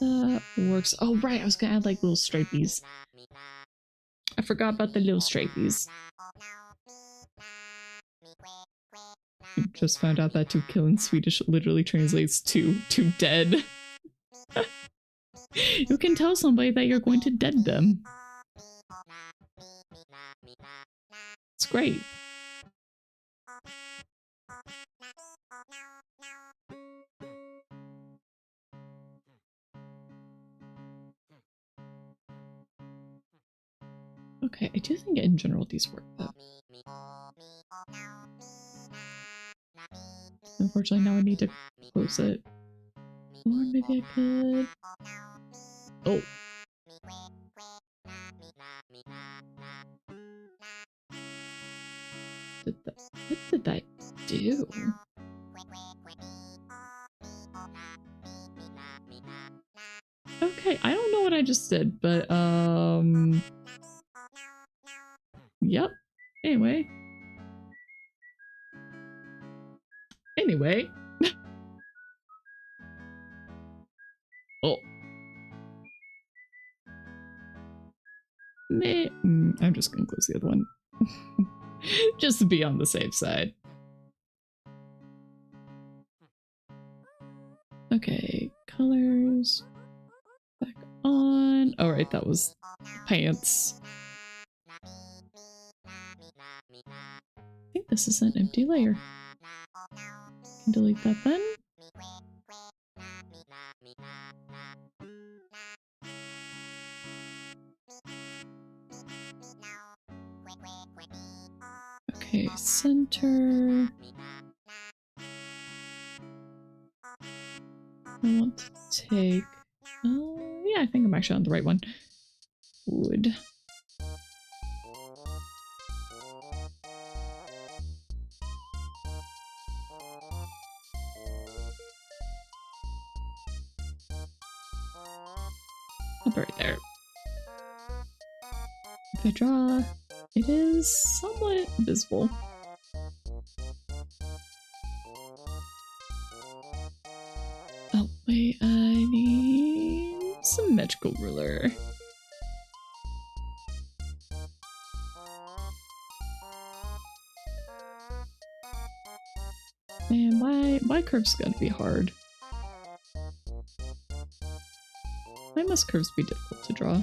that works. Oh, right. I was gonna add like little stripies. I forgot about the little stripies. Just found out that to kill in Swedish literally translates to dead. You can tell somebody that you're going to dead them. It's great. Okay, I do think in general these work though. Unfortunately, now I need to close it. Or maybe I could. Oh. What did that do? Okay, I don't know what I just did, but yep. Anyway. Oh. I'm just gonna close the other one. Just to be on the safe side. Okay, colors. Back on. Oh, right, that was pants. I think this is an empty layer. Can delete that then. Okay, center. I want to take... yeah, I think I'm actually on the right one. Wood. I'll put it right there. If I draw, it is somewhat visible. Oh, wait, I need symmetrical ruler. Man, why curves gotta be hard? Why must curves be difficult to draw?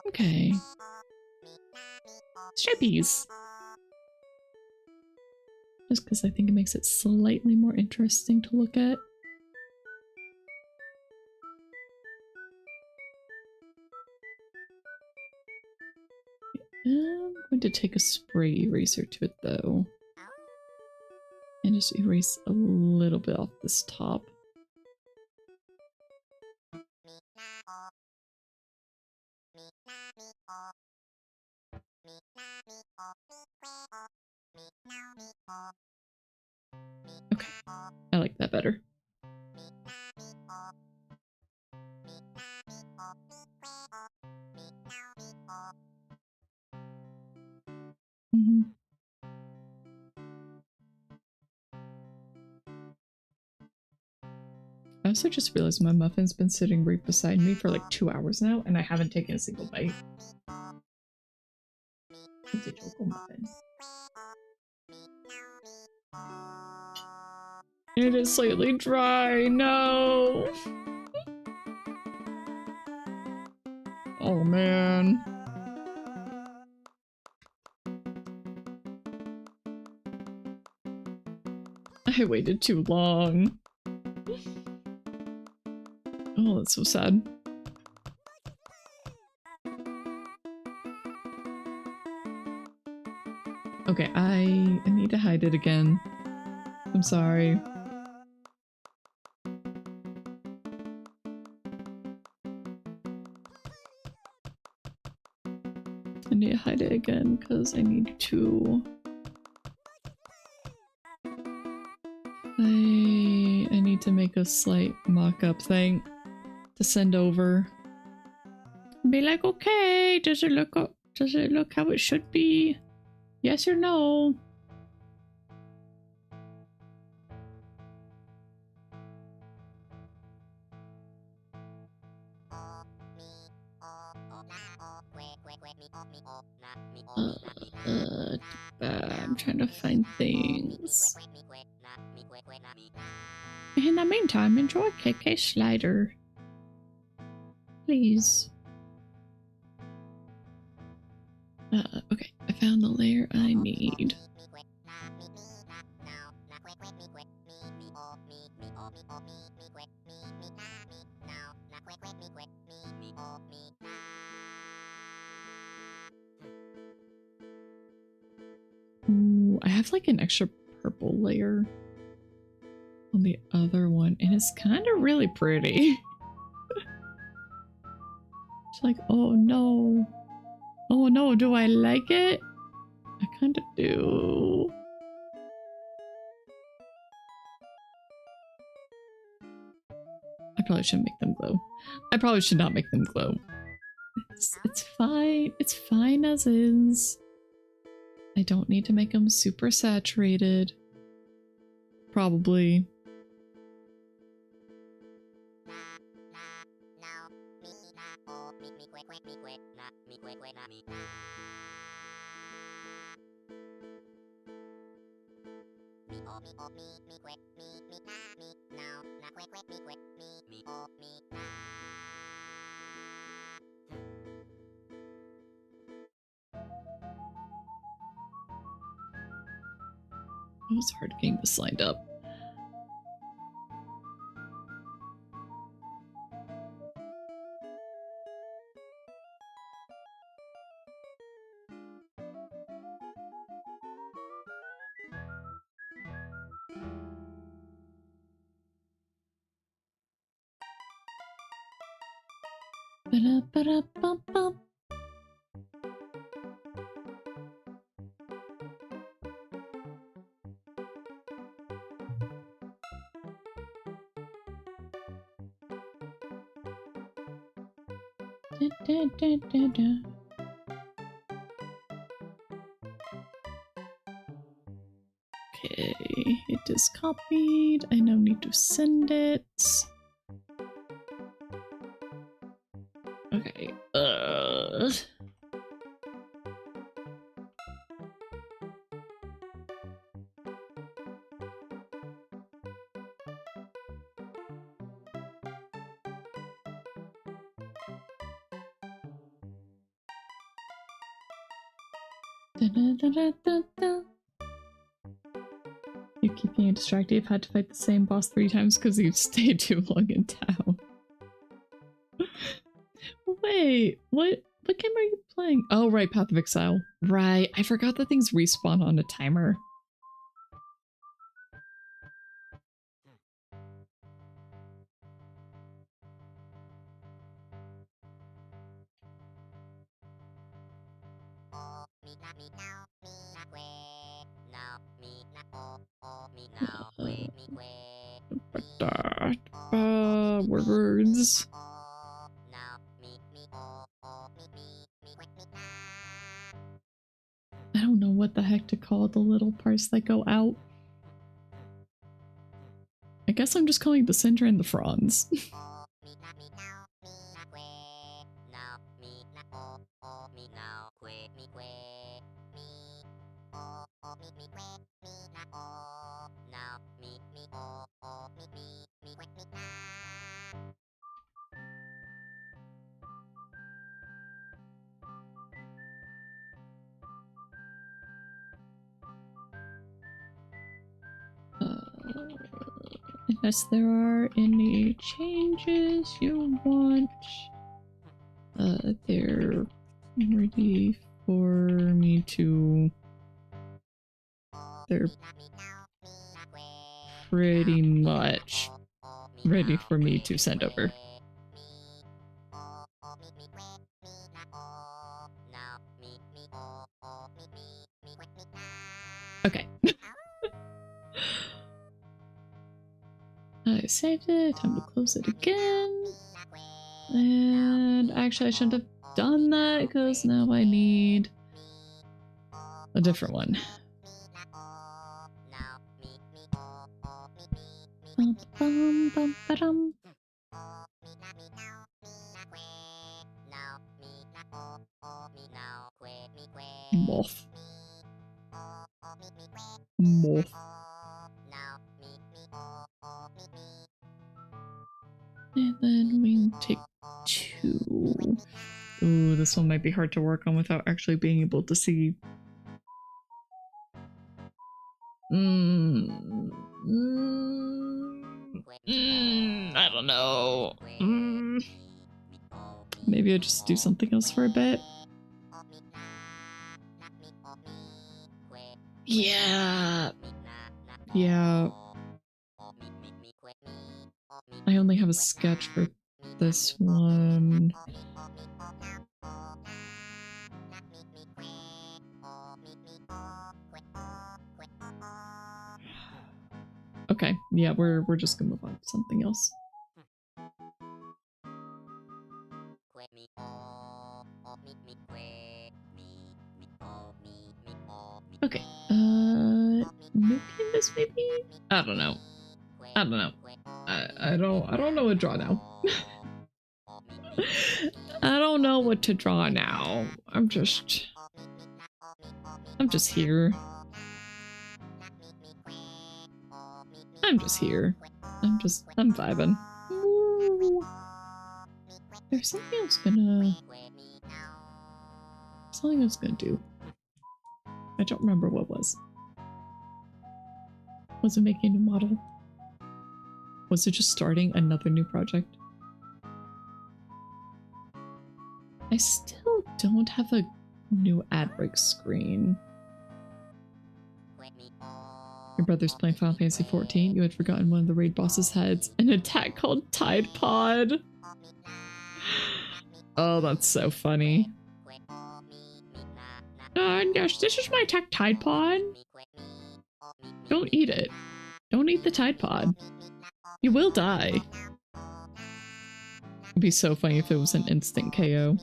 Okay. Stripies. Just because I think it makes it slightly more interesting to look at. I'm going to take a spray eraser to it though. And just erase a little bit off this top. Okay, I like that better. I also just realized my muffin's been sitting right beside me for like 2 hours now, and I haven't taken a single bite. It's a choco muffin. It is slightly dry, no! Oh man. I waited too long. Oh, that's so sad. Okay, I need to hide it again. I'm sorry. I need to hide it again because I need to... I need to make a slight mock-up thing to send over. Be like, okay, does it look how it should be? Yes or no? I'm trying to find things. In the meantime, enjoy KK Slider. Please. Okay, I found the layer I need. Ooh, I have like an extra purple layer on the other one, and it's kind of really pretty. It's like, oh no. Oh no, do I like it? I kind of do. I probably shouldn't make them glow. I probably should not make them glow. It's fine. It's fine as is. I don't need to make them super saturated. Probably. It was hard getting this lined up. Ba-da-ba-da-bum-bum. Da-da-da-da-da. Okay, it is copied. I now need to send it. Okay. Da-da-da-da-da-da. You're keeping you distracted. You've had to fight the same boss 3 times because you've stayed too long in town. Wait, what game are you playing? Oh, right, Path of Exile. Right, I forgot that things respawn on a timer. Words. I don't know what the heck to call the little parts that go out. I guess I'm just calling the Cinder and the Fronds. Unless there are any changes you want, they're ready for me to. They're pretty much ready for me to send over. Okay. I saved it. Time to close it again. And actually, I shouldn't have done that because now I need a different one. Bum, bum, ba-dum. Moth. Moth. And then we take 2. Ooh, this one might be hard to work on without actually being able to see. I don't know. Maybe I just do something else for a bit. Yeah. Yeah. I only have a sketch for this one. Okay, yeah, we're just gonna move on to something else. Okay, new canvas maybe? I don't know. I don't know. I don't know what to draw now. I don't know what to draw now. I'm just here. I'm just here. I'm vibing. Ooh. There's something I was gonna do. I don't remember what was. Was it making a new model? Was it just starting another new project? I still don't have a new ad break screen. Your brother's playing Final Fantasy XIV. You had forgotten one of the raid boss's heads. An attack called Tide Pod. Oh, that's so funny. Yes, this is my attack Tide Pod. Don't eat it. Don't eat the Tide Pod. You will die. It'd be so funny if it was an instant KO.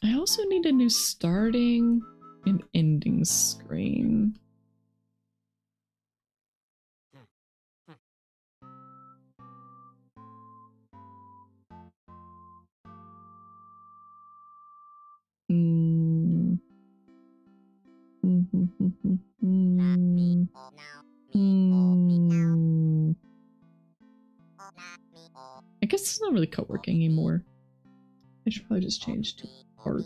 I also need a new starting and ending screen. I guess it's not really co-working anymore. I should probably just change to art.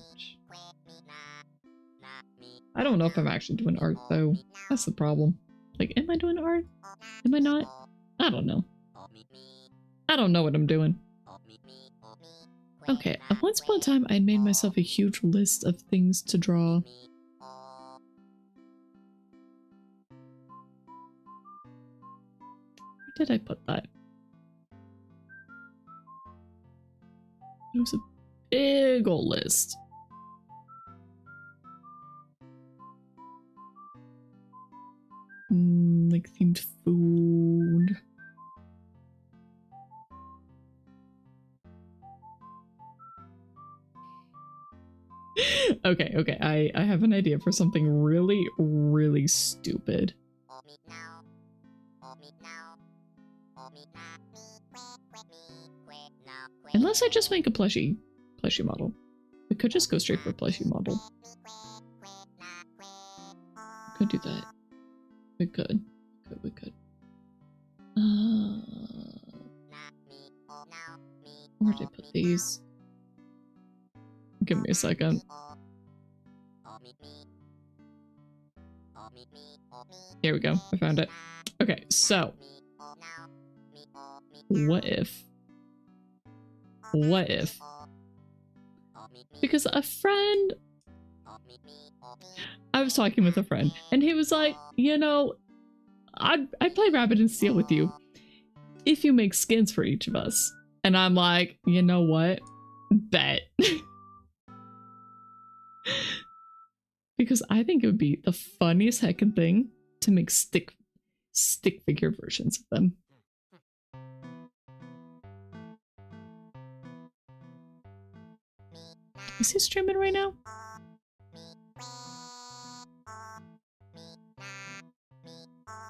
I don't know if I'm actually doing art though. That's the problem. Like, am I doing art? Am I not? I don't know. I don't know what I'm doing. Okay, once upon a time I made myself a huge list of things to draw. Where did I put that? It was a big old list. Like themed food. Okay, I have an idea for something really, really stupid. Unless I just make a plushie model. We could just go straight for a plushie model. Could do that. We could. We could. Where did I put these? Give me a second. Here we go. I found it. Okay, so what if? Because a friend, I was talking with a friend and he was like, you know, I'd play rabbit and steel with you if you make skins for each of us. And I'm like, you know what? Bet. Because I think it would be the funniest heckin' thing to make stick figure versions of them. Is he streaming right now?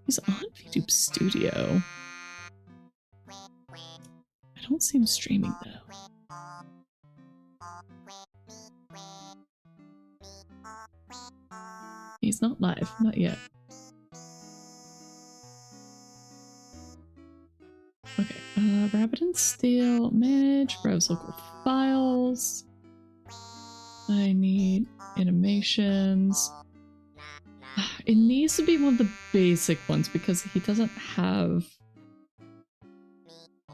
He's on YouTube Studio. I don't see him streaming though. he's not live. Not yet. Okay. Rabbit and Steel. Manage. Browse local files. I need animations. It needs to be one of the basic ones because he doesn't have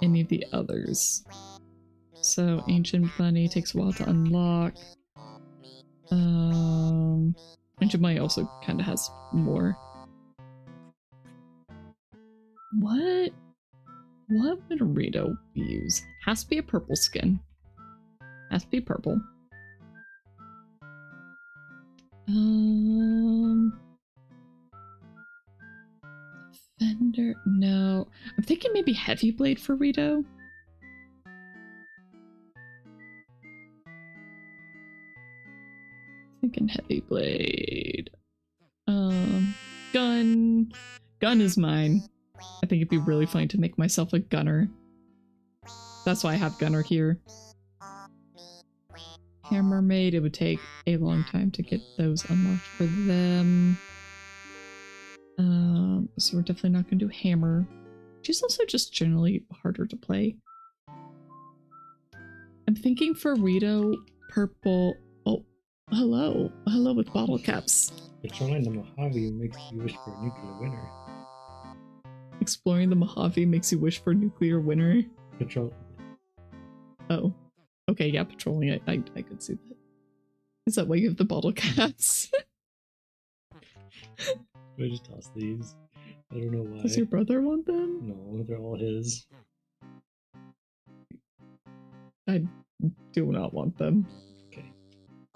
any of the others. So Ancient Bunny takes a while to unlock. Ancient Bunny also kind of has more. What would Rito use? Has to be a purple skin. Has to be purple. Fender, no. I'm thinking maybe Heavy Blade for Rito. Thinking Heavy Blade. Gun. Gun is mine. I think it'd be really fun to make myself a gunner. That's why I have gunner here. Hammer Maid, it would take a long time to get those unlocked for them. So we're definitely not going to do Hammer. She's also just generally harder to play. I'm thinking for Rito, purple. Oh, hello. Hello with bottle caps. Exploring the Mojave makes you wish for a nuclear winter. Exploring the Mojave makes you wish for a nuclear winter. Patrol. Oh. Okay, yeah, patrolling it. I could see that. Is that why you have the bottle caps? I just toss these. I don't know why. Does your brother want them? No, they're all his. I do not want them. Okay.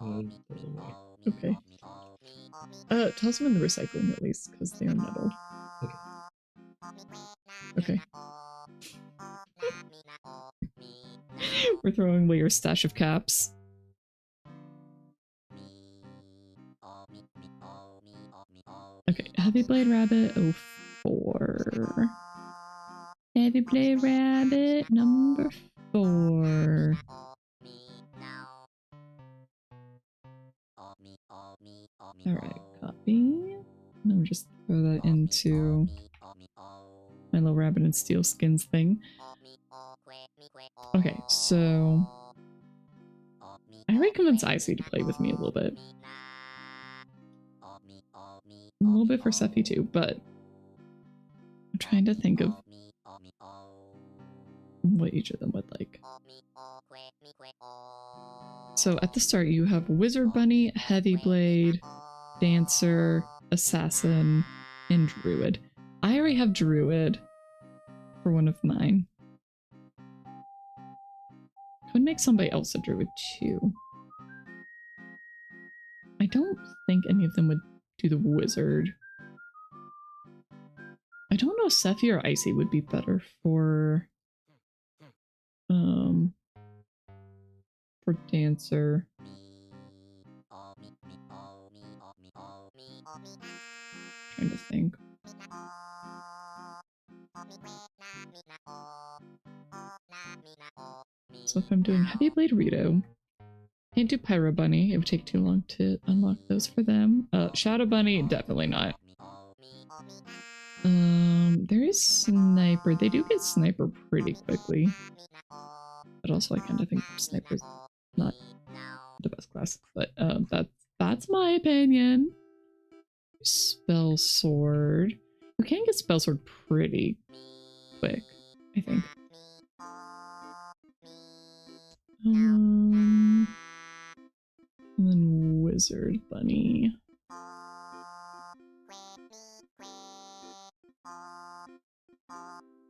Throw them away. Okay. Toss them in the recycling at least, because they are metal. Okay. Okay. We're throwing away your stash of caps. Okay, Heavy Blade Rabbit 04. Heavy Blade Rabbit number 4. Alright, copy. And then just throw that into my little Rabbit and Steel Skins thing. Okay, so I already convinced Icy to play with me a little bit. A little bit for Sephi too, but I'm trying to think of what each of them would like. So at the start you have Wizard Bunny, Heavy Blade, Dancer, Assassin, and Druid. I already have Druid for one of mine. Could make somebody else a Druid too. I don't think any of them would do the Wizard. I don't know if Sephi or Icy would be better for Dancer. Trying to think. So if I'm doing Heavy Blade Rito, can't do Pyro Bunny. It would take too long to unlock those for them. Shadow Bunny, definitely not. There is Sniper. They do get Sniper pretty quickly. But also I kind of think Sniper's not the best class. But that's my opinion. Spell Sword. You can get Spell Sword pretty quick, I think. And then Wizard Bunny.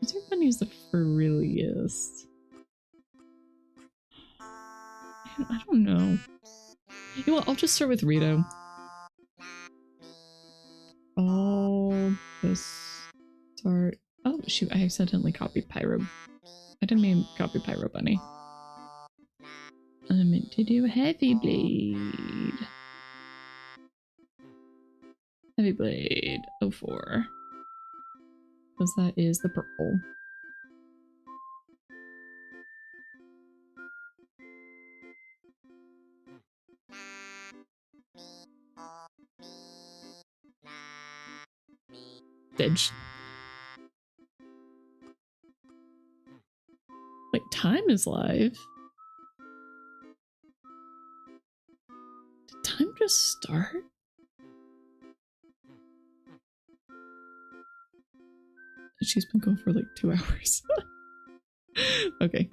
Wizard Bunny is the frilliest. I don't know. You know what? I'll just start with Rito. I'll just start. Oh, shoot. I accidentally copied Pyro. I didn't mean copy Pyro Bunny. I meant to do Heavy Blade. Heavy Blade 04. Because that is the purple. Bitch. Wait, time is live. Did time just start? She's been going for like 2 hours. Okay.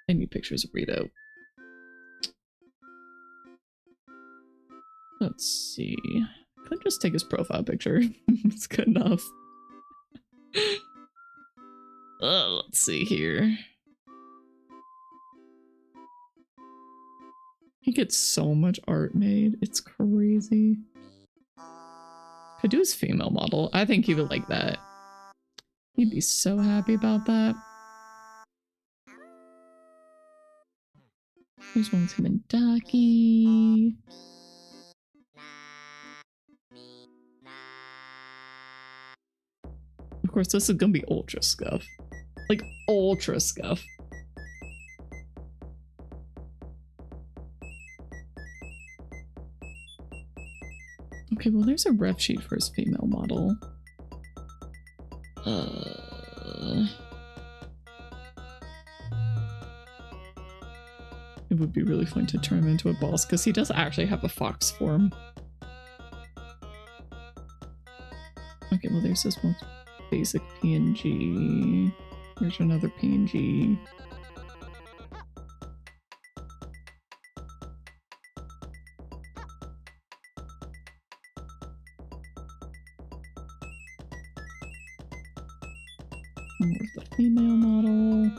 I need pictures of Rito. Let's see. Could just take his profile picture. It's good enough. Let's see here. He gets so much art made. It's crazy. Could do his female model. I think he would like that. He'd be so happy about that. Here's one with him and Ducky. Of course, this is gonna be ultra scuff. Like, ultra scuff. Okay, well, there's a ref sheet for his female model. It would be really fun to turn him into a boss, because he does actually have a fox form. Okay, well, there's this one basic PNG. Here's another PNG. Where's the female model?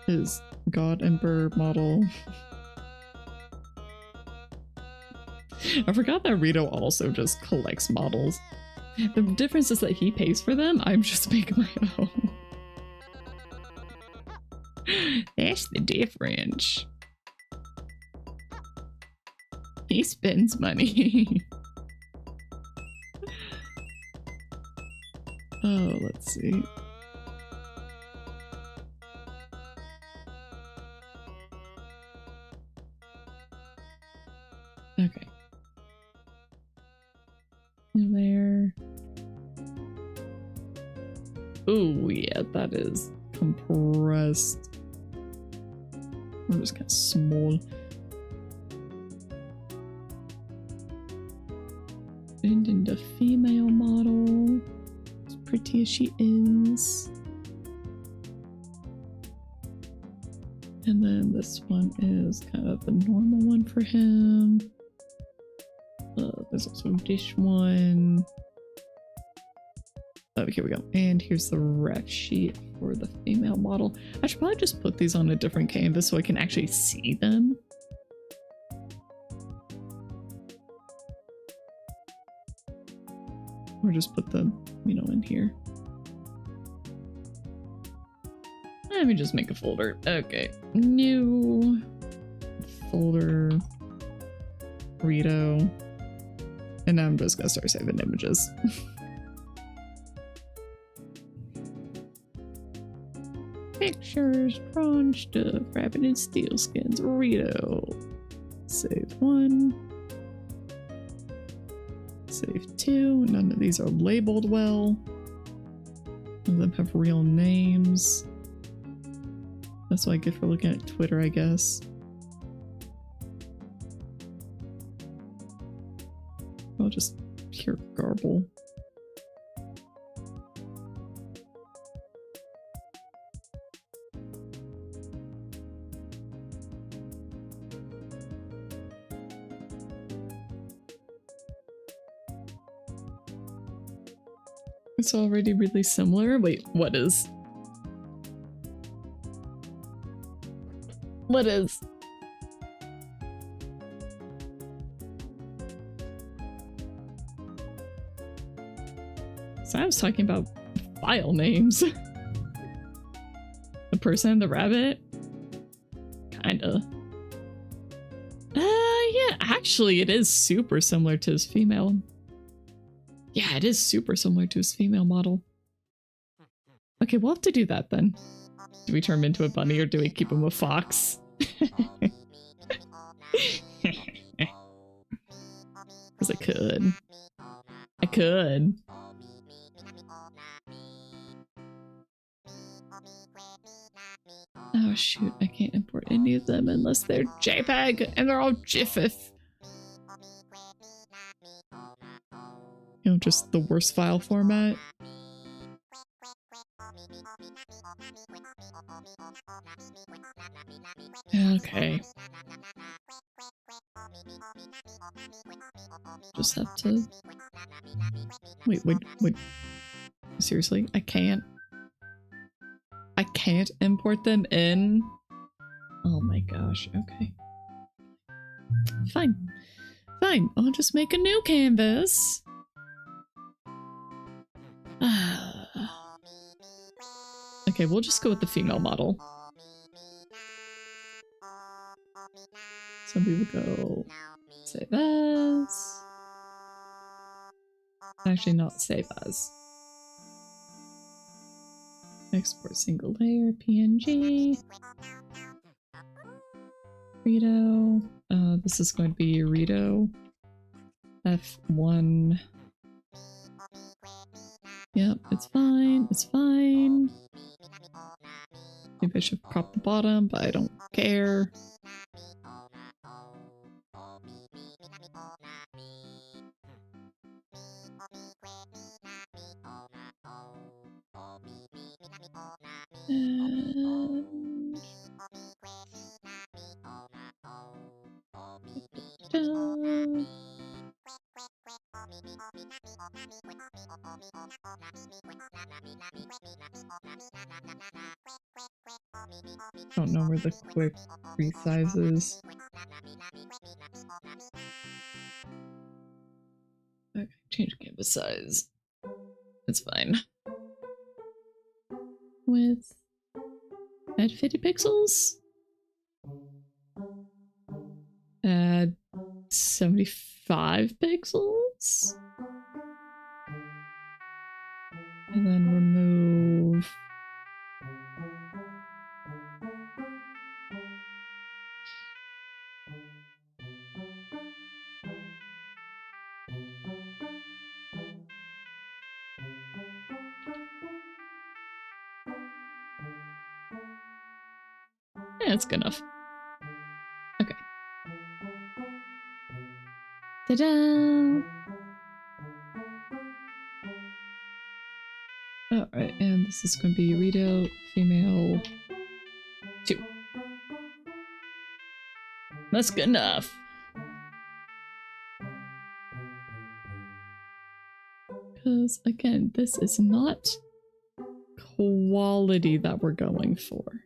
His God Emperor model. I forgot that Rito also just collects models. The difference is that he pays for them. I'm just making my own. That's the difference. He spends money. Oh, let's see. Okay. There. Oh, yeah, that is compressed. We're just kind of small. And in the female model, as pretty as she is. And then this one is kind of the normal one for him. There's also this one. Oh, here we go. And here's the ref sheet for the female model. I should probably just put these on a different canvas so I can actually see them. Or just put them, you know, in here. Let me just make a folder. Okay. New folder. Rito. And now I'm just gonna start saving images. Pictures, drawn stuff, rabbit and steel skins, Rito. Save 1. Save 2. None of these are labeled well. None of them have real names. That's what I get for looking at Twitter, I guess. I'll just pure garble. It's already really similar. Wait, what is? What is? So I was talking about file names. The person, the rabbit? Kinda. Yeah, actually it is super similar to his female. Yeah, it is super similar to his female model. Okay, we'll have to do that then. Do we turn him into a bunny or do we keep him a fox? Because I could. I could. Oh shoot, I can't import any of them unless they're JPEG and they're all GIF. You know, just the worst file format. Okay. Just have to... Wait. Seriously? I can't import them in? Oh my gosh, okay. Fine. Fine, I'll just make a new canvas. Okay, we'll just go with the female model. So we will go save as. Actually, not save as. Export single layer, PNG. Rito. This is going to be Rito. F1. Yep, it's fine. It's fine. Maybe I should crop the bottom, but I don't care. Don't know where the quick resize is. Okay, change canvas size. It's fine. With add 50 pixels. Add 75 pixels. And then remove. Yeah, it's good enough. Okay. Ta-da! Alright, and this is going to be Rito, female 2. That's good enough. Because, again, this is not quality that we're going for.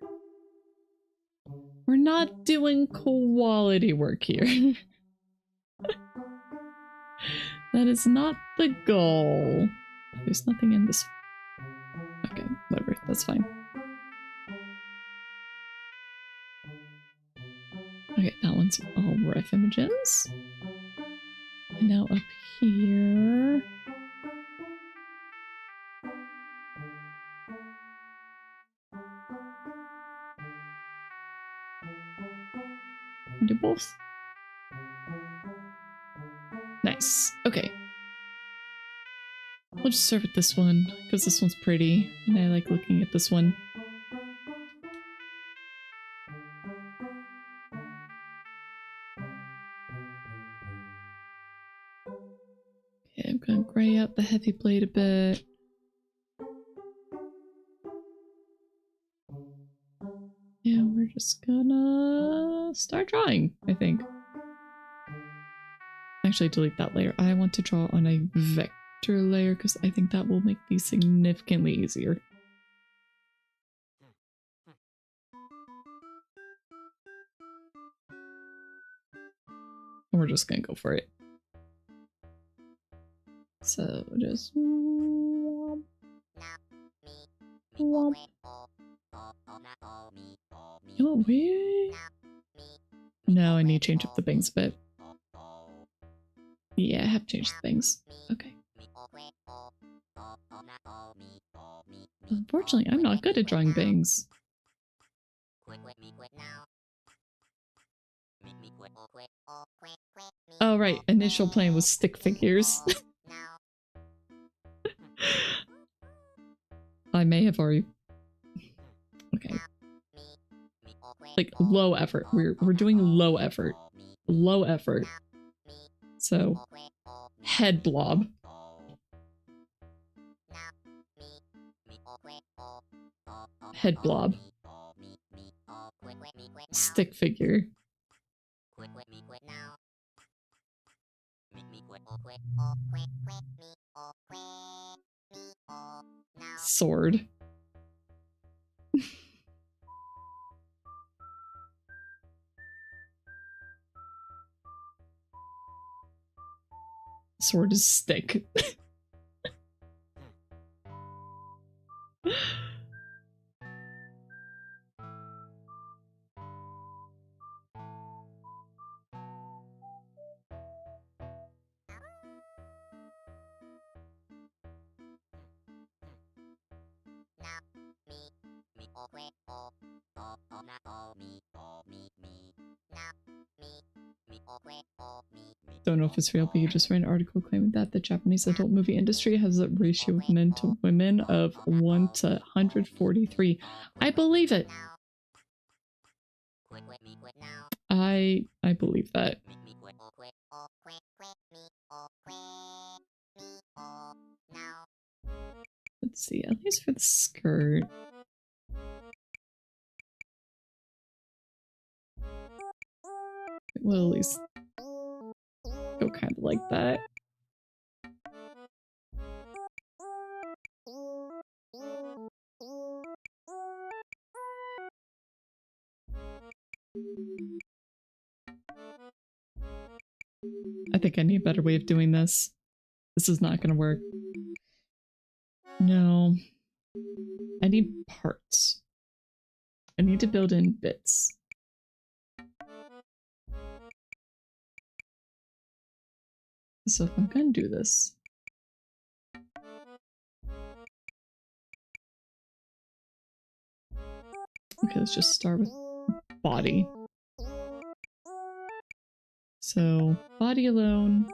We're not doing quality work here. That is not the goal. There's nothing in this. Okay, whatever, that's fine. Okay, that one's all ref images. And now up here. Do both. Nice. Okay. We'll just start with this one, because this one's pretty, and I like looking at this one. Okay, I'm gonna gray out the heavy blade a bit. Yeah, we're just gonna start drawing, I think. Actually, delete that layer. I want to draw on a vector layer because I think that will make these significantly easier. And we're just gonna go for it. So just womp, womp. You know what, wait. No, I need to change up the bangs a bit. Yeah, I have changed the bangs. Okay. Unfortunately, I'm not good at drawing bangs. Oh, right. Initial plan was stick figures. I may have already... Okay. Like, low effort. We're doing low effort. Low effort. So, head blob. Head blob. Stick figure. Sword. Sword is stick. Don't know if it's real, but you just read an article claiming that the Japanese adult movie industry has a ratio of men to women of 1 to 143. I believe it. I believe that. Let's see, at least for the skirt. We'll at least go kind of like that. I think I need a better way of doing this. This is not gonna work. No. I need parts. I need to build in bits. So if I'm gonna do this... Okay, let's just start with body. So, body alone.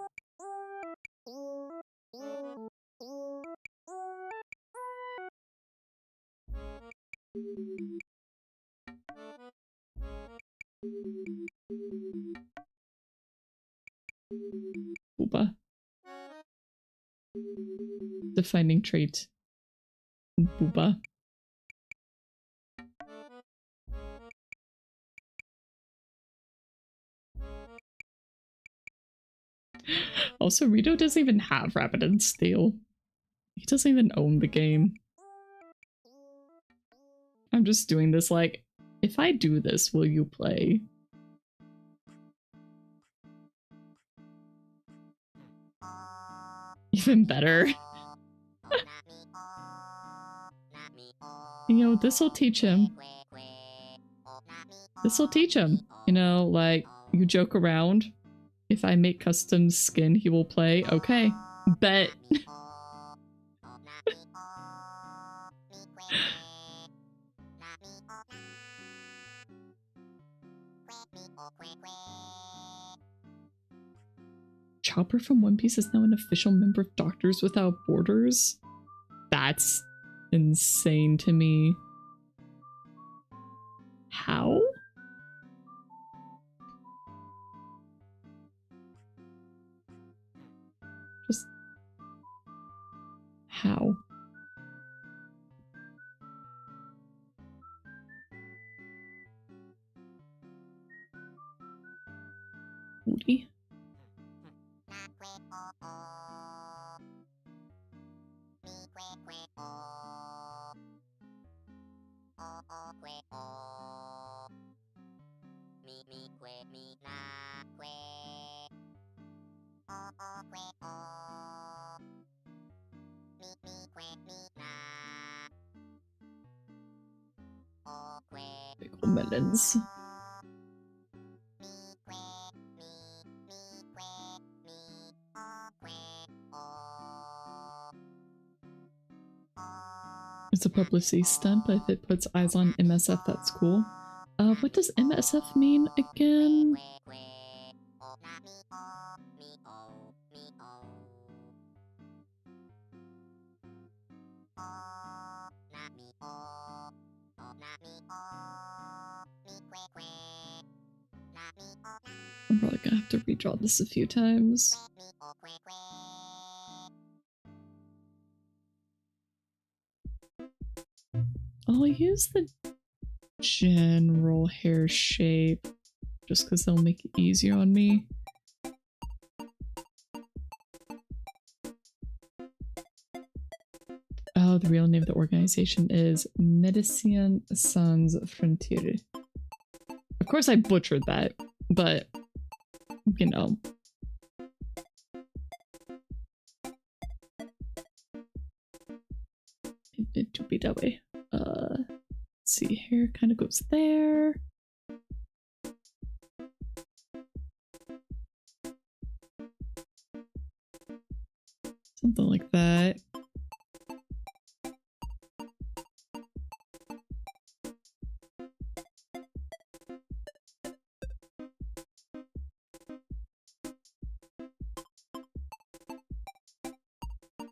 Booba. Defining trait. Booba. Also, Rito doesn't even have Rapid and Steel. He doesn't even own the game. I'm just doing this like, if I do this, will you play? Even better. You know, this'll teach him. This'll teach him. You know, like, you joke around. If I make custom skin, he will play. Okay. Bet. Chopper from One Piece is now an official member of Doctors Without Borders? That's insane to me. How? Just... how? Woody? Pickle melons. It's a publicity stunt, but if it puts eyes on MSF, that's cool. What does MSF mean again? I'm probably gonna have to redraw this a few times. I'll use the general hair shape just because they'll make it easier on me. Oh, the real name of the organization is Medicine Sans Frontiere. Of course I butchered that, but you know. It should be that way. Let's see, hair kind of goes there. Something like that.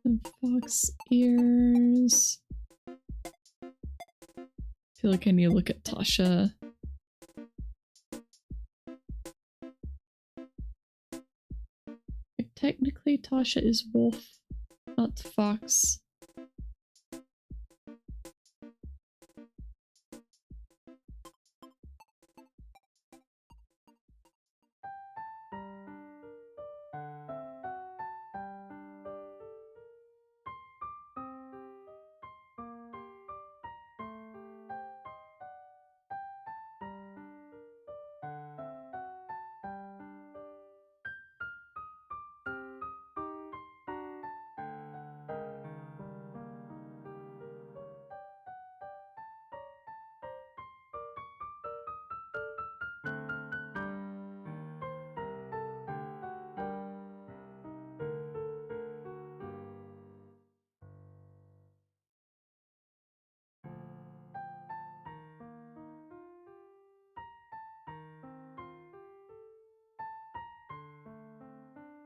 And fox ears. I feel like I need to look at Tasha. Technically, Tasha is wolf, not fox.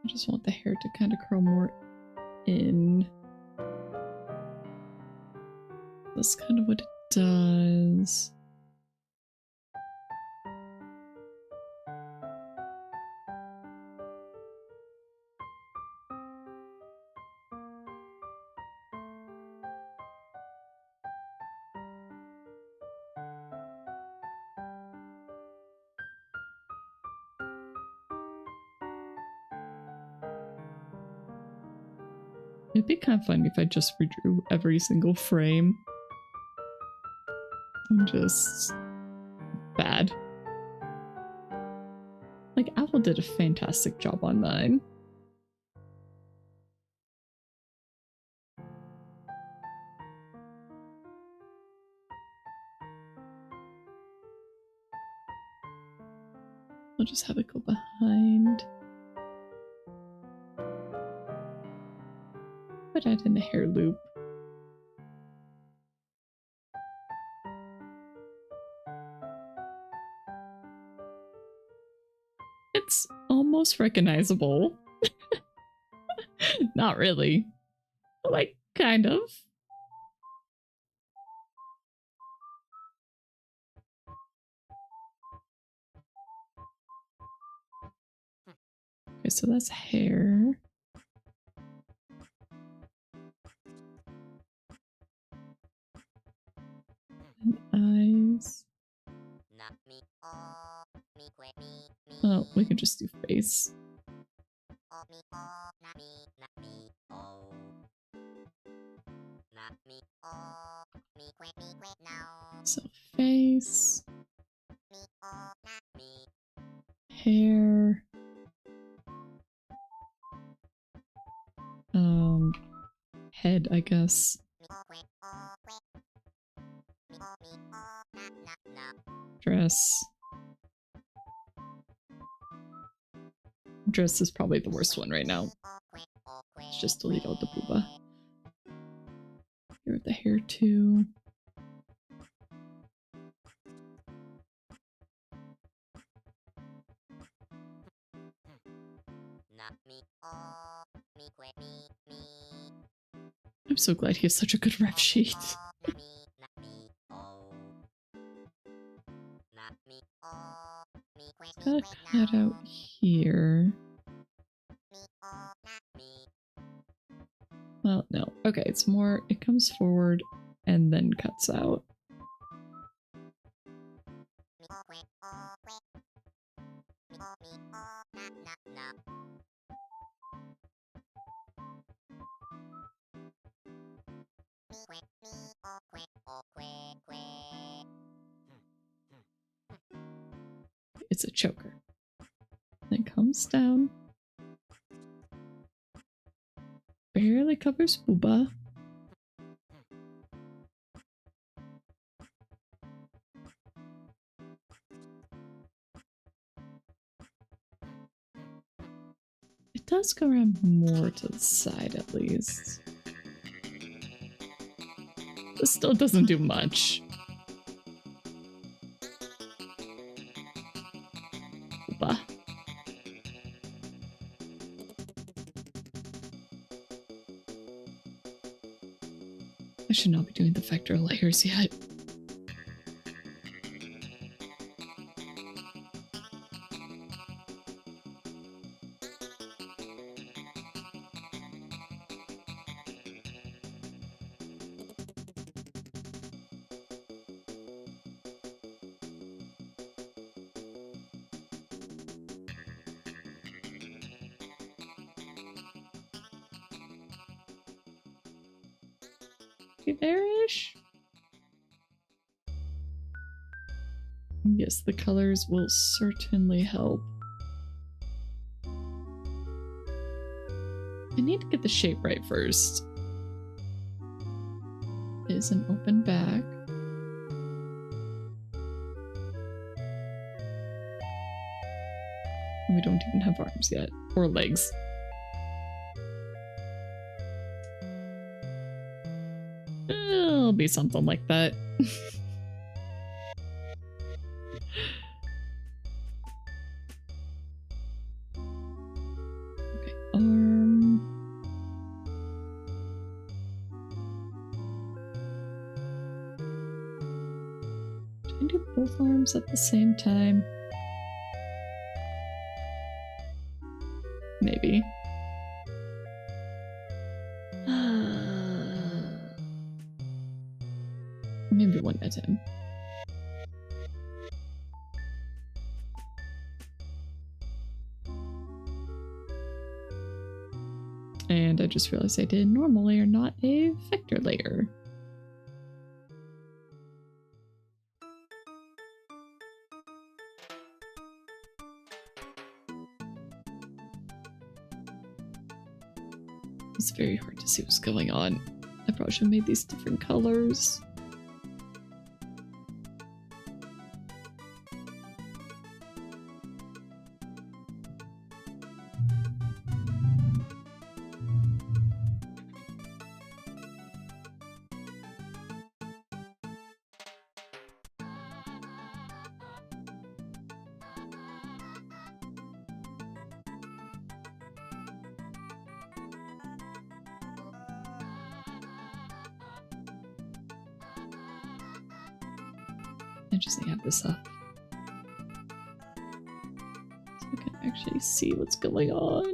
I just want the hair to kind of curl more in. That's kind of what it does. It'd be kind of fun if I just redrew every single frame. I'm just bad. Like, Apple did a fantastic job on mine. I'll just have it go behind. Put that in a hair loop. It's almost recognizable. Not really. Like, kind of. Okay, so that's hair. And eyes. Oh, we can just do face. So face. Hair. Head, I guess. Dress. Dress is probably the worst one right now. Let's just delete out the booba. Here with the hair too. I'm so glad he has such a good rep sheet. Gotta cut out here. Well, no. Okay, it's more, it comes forward and then cuts out. It's a choker. Then comes down. Barely covers Booba. It does go around more to the side at least. This still doesn't do much. Booba. I should not be doing the vector layers yet. There-ish. Yes, the colors will certainly help. I need to get the shape right first. It is an open back. And we don't even have arms yet. Or legs. It'll be something like that. Okay, arm. Should I do both arms at the same time? Maybe. Maybe one at a time. And I just realized I did a normal layer, not a vector layer. It's very hard to see what's going on. I probably should have made these different colors. I just need to have this up so I can actually see what's going on.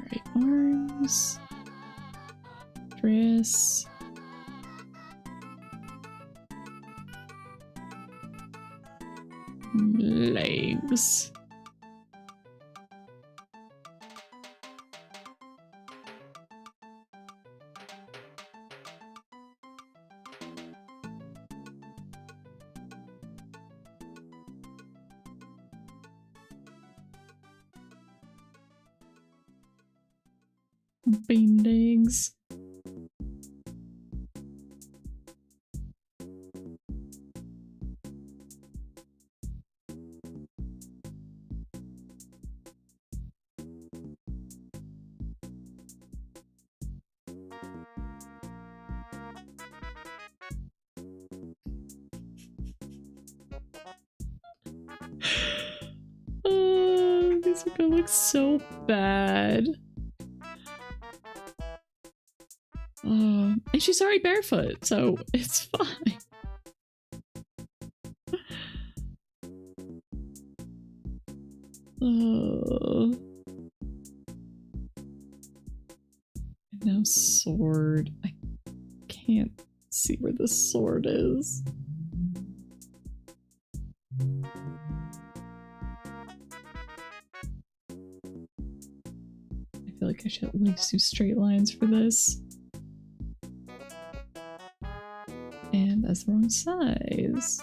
Alright, arms, dress, legs. Bean digs. Oh, these are gonna look so bad. Oh, and she's already barefoot, so it's fine. Oh. And now sword. I can't see where the sword is. I feel like I should at least do straight lines for this. And that's the wrong size.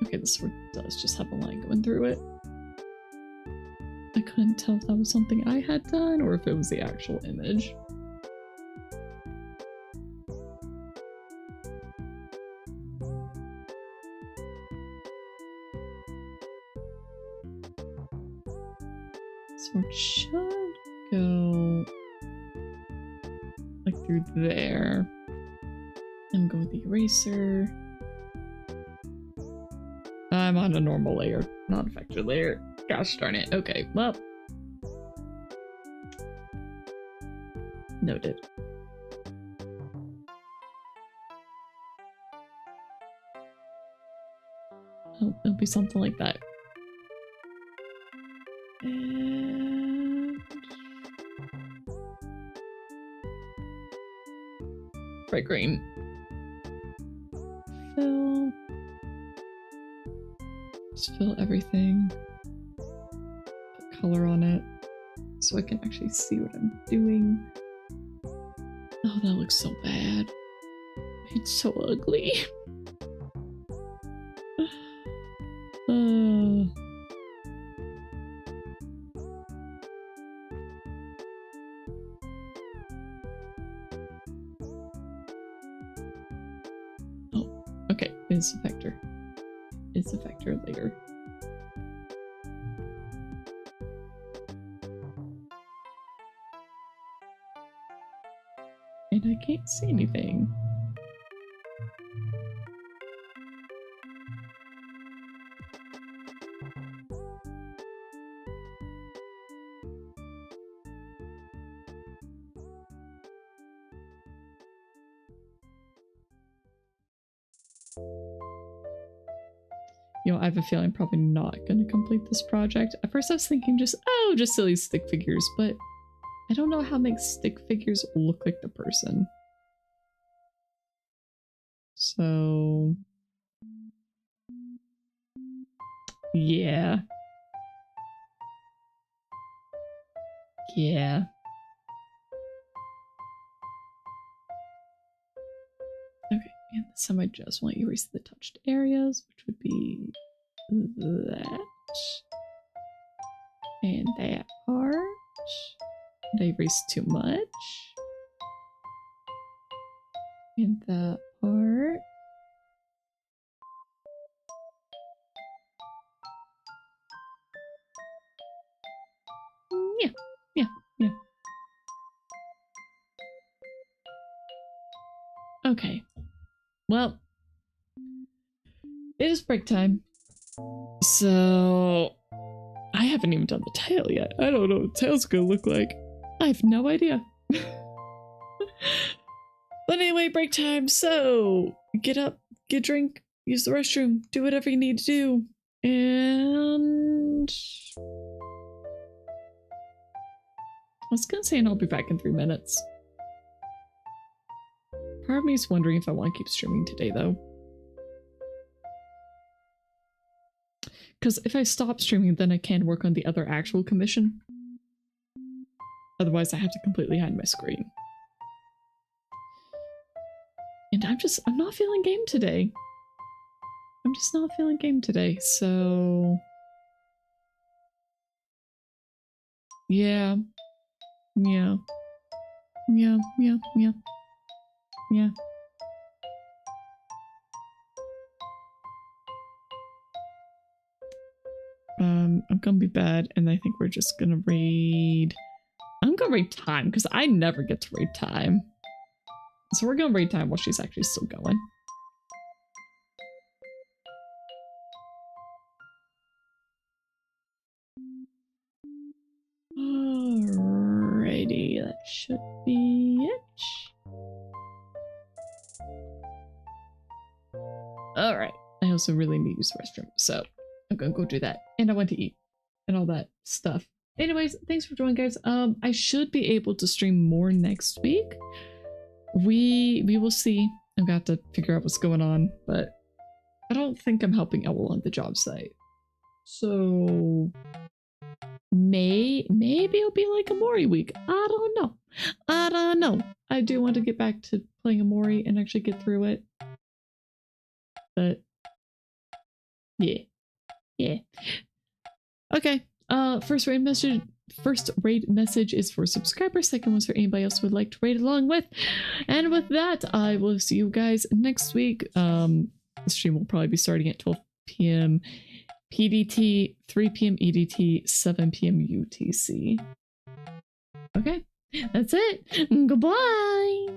Okay, this sword does just have a line going through it. I couldn't tell if that was something I had done or if it was the actual image. Sword should go like through there. And go with the eraser. I'm on a normal layer, not a vector layer. Gosh darn it. Okay, well. Noted. Oh, it'll be something like that. And... bright green. Fill. Just fill everything. Put color on it so I can actually see what I'm doing. Oh, that looks so bad. It's so ugly. Oh, okay. It's a vector. It's a vector layer. And I can't see anything. You know, I have a feeling I'm probably not going to complete this project. At first I was thinking just silly stick figures, but I don't know how to make stick figures look like the person. So... yeah. Yeah. Okay, and this time I just want to erase the touched areas, which would be that. And that part. And I erased too much. And that part. Yeah, yeah, yeah. Okay. Well, it is break time. So, I haven't even done the tail yet. I don't know what the tail's gonna look like. I have no idea. But anyway, break time. So, get up, get a drink, use the restroom, do whatever you need to do. And... I was gonna say, and I'll be back in 3 minutes. Part of me is wondering if I want to keep streaming today, though. Because if I stop streaming, then I can work on the other actual commission. Otherwise, I have to completely hide my screen. And I'm not feeling game today. I'm just not feeling game today, so... Yeah. Yeah. Yeah. I'm gonna be bad, and I think we're just gonna read... I'm gonna read time, because I never get to read time. So we're gonna read time while she's actually still going. Alrighty, that should be it. Alright, I also really need to use the restroom, so I'm gonna go do that. And I went to eat and all that stuff. Anyways, thanks for joining, guys. I should be able to stream more next week. We will see. I've got to figure out what's going on, but I don't think I'm helping Owl on the job site. So maybe it'll be like a Mori week. I don't know. I do want to get back to playing a Mori and actually get through it. But yeah. Okay. First raid message is for subscribers. Second one's for anybody else who would like to raid along with. And with that, I will see you guys next week. The stream will probably be starting at 12 p.m. PDT, 3 p.m. EDT, 7 p.m. UTC. Okay, that's it. Goodbye.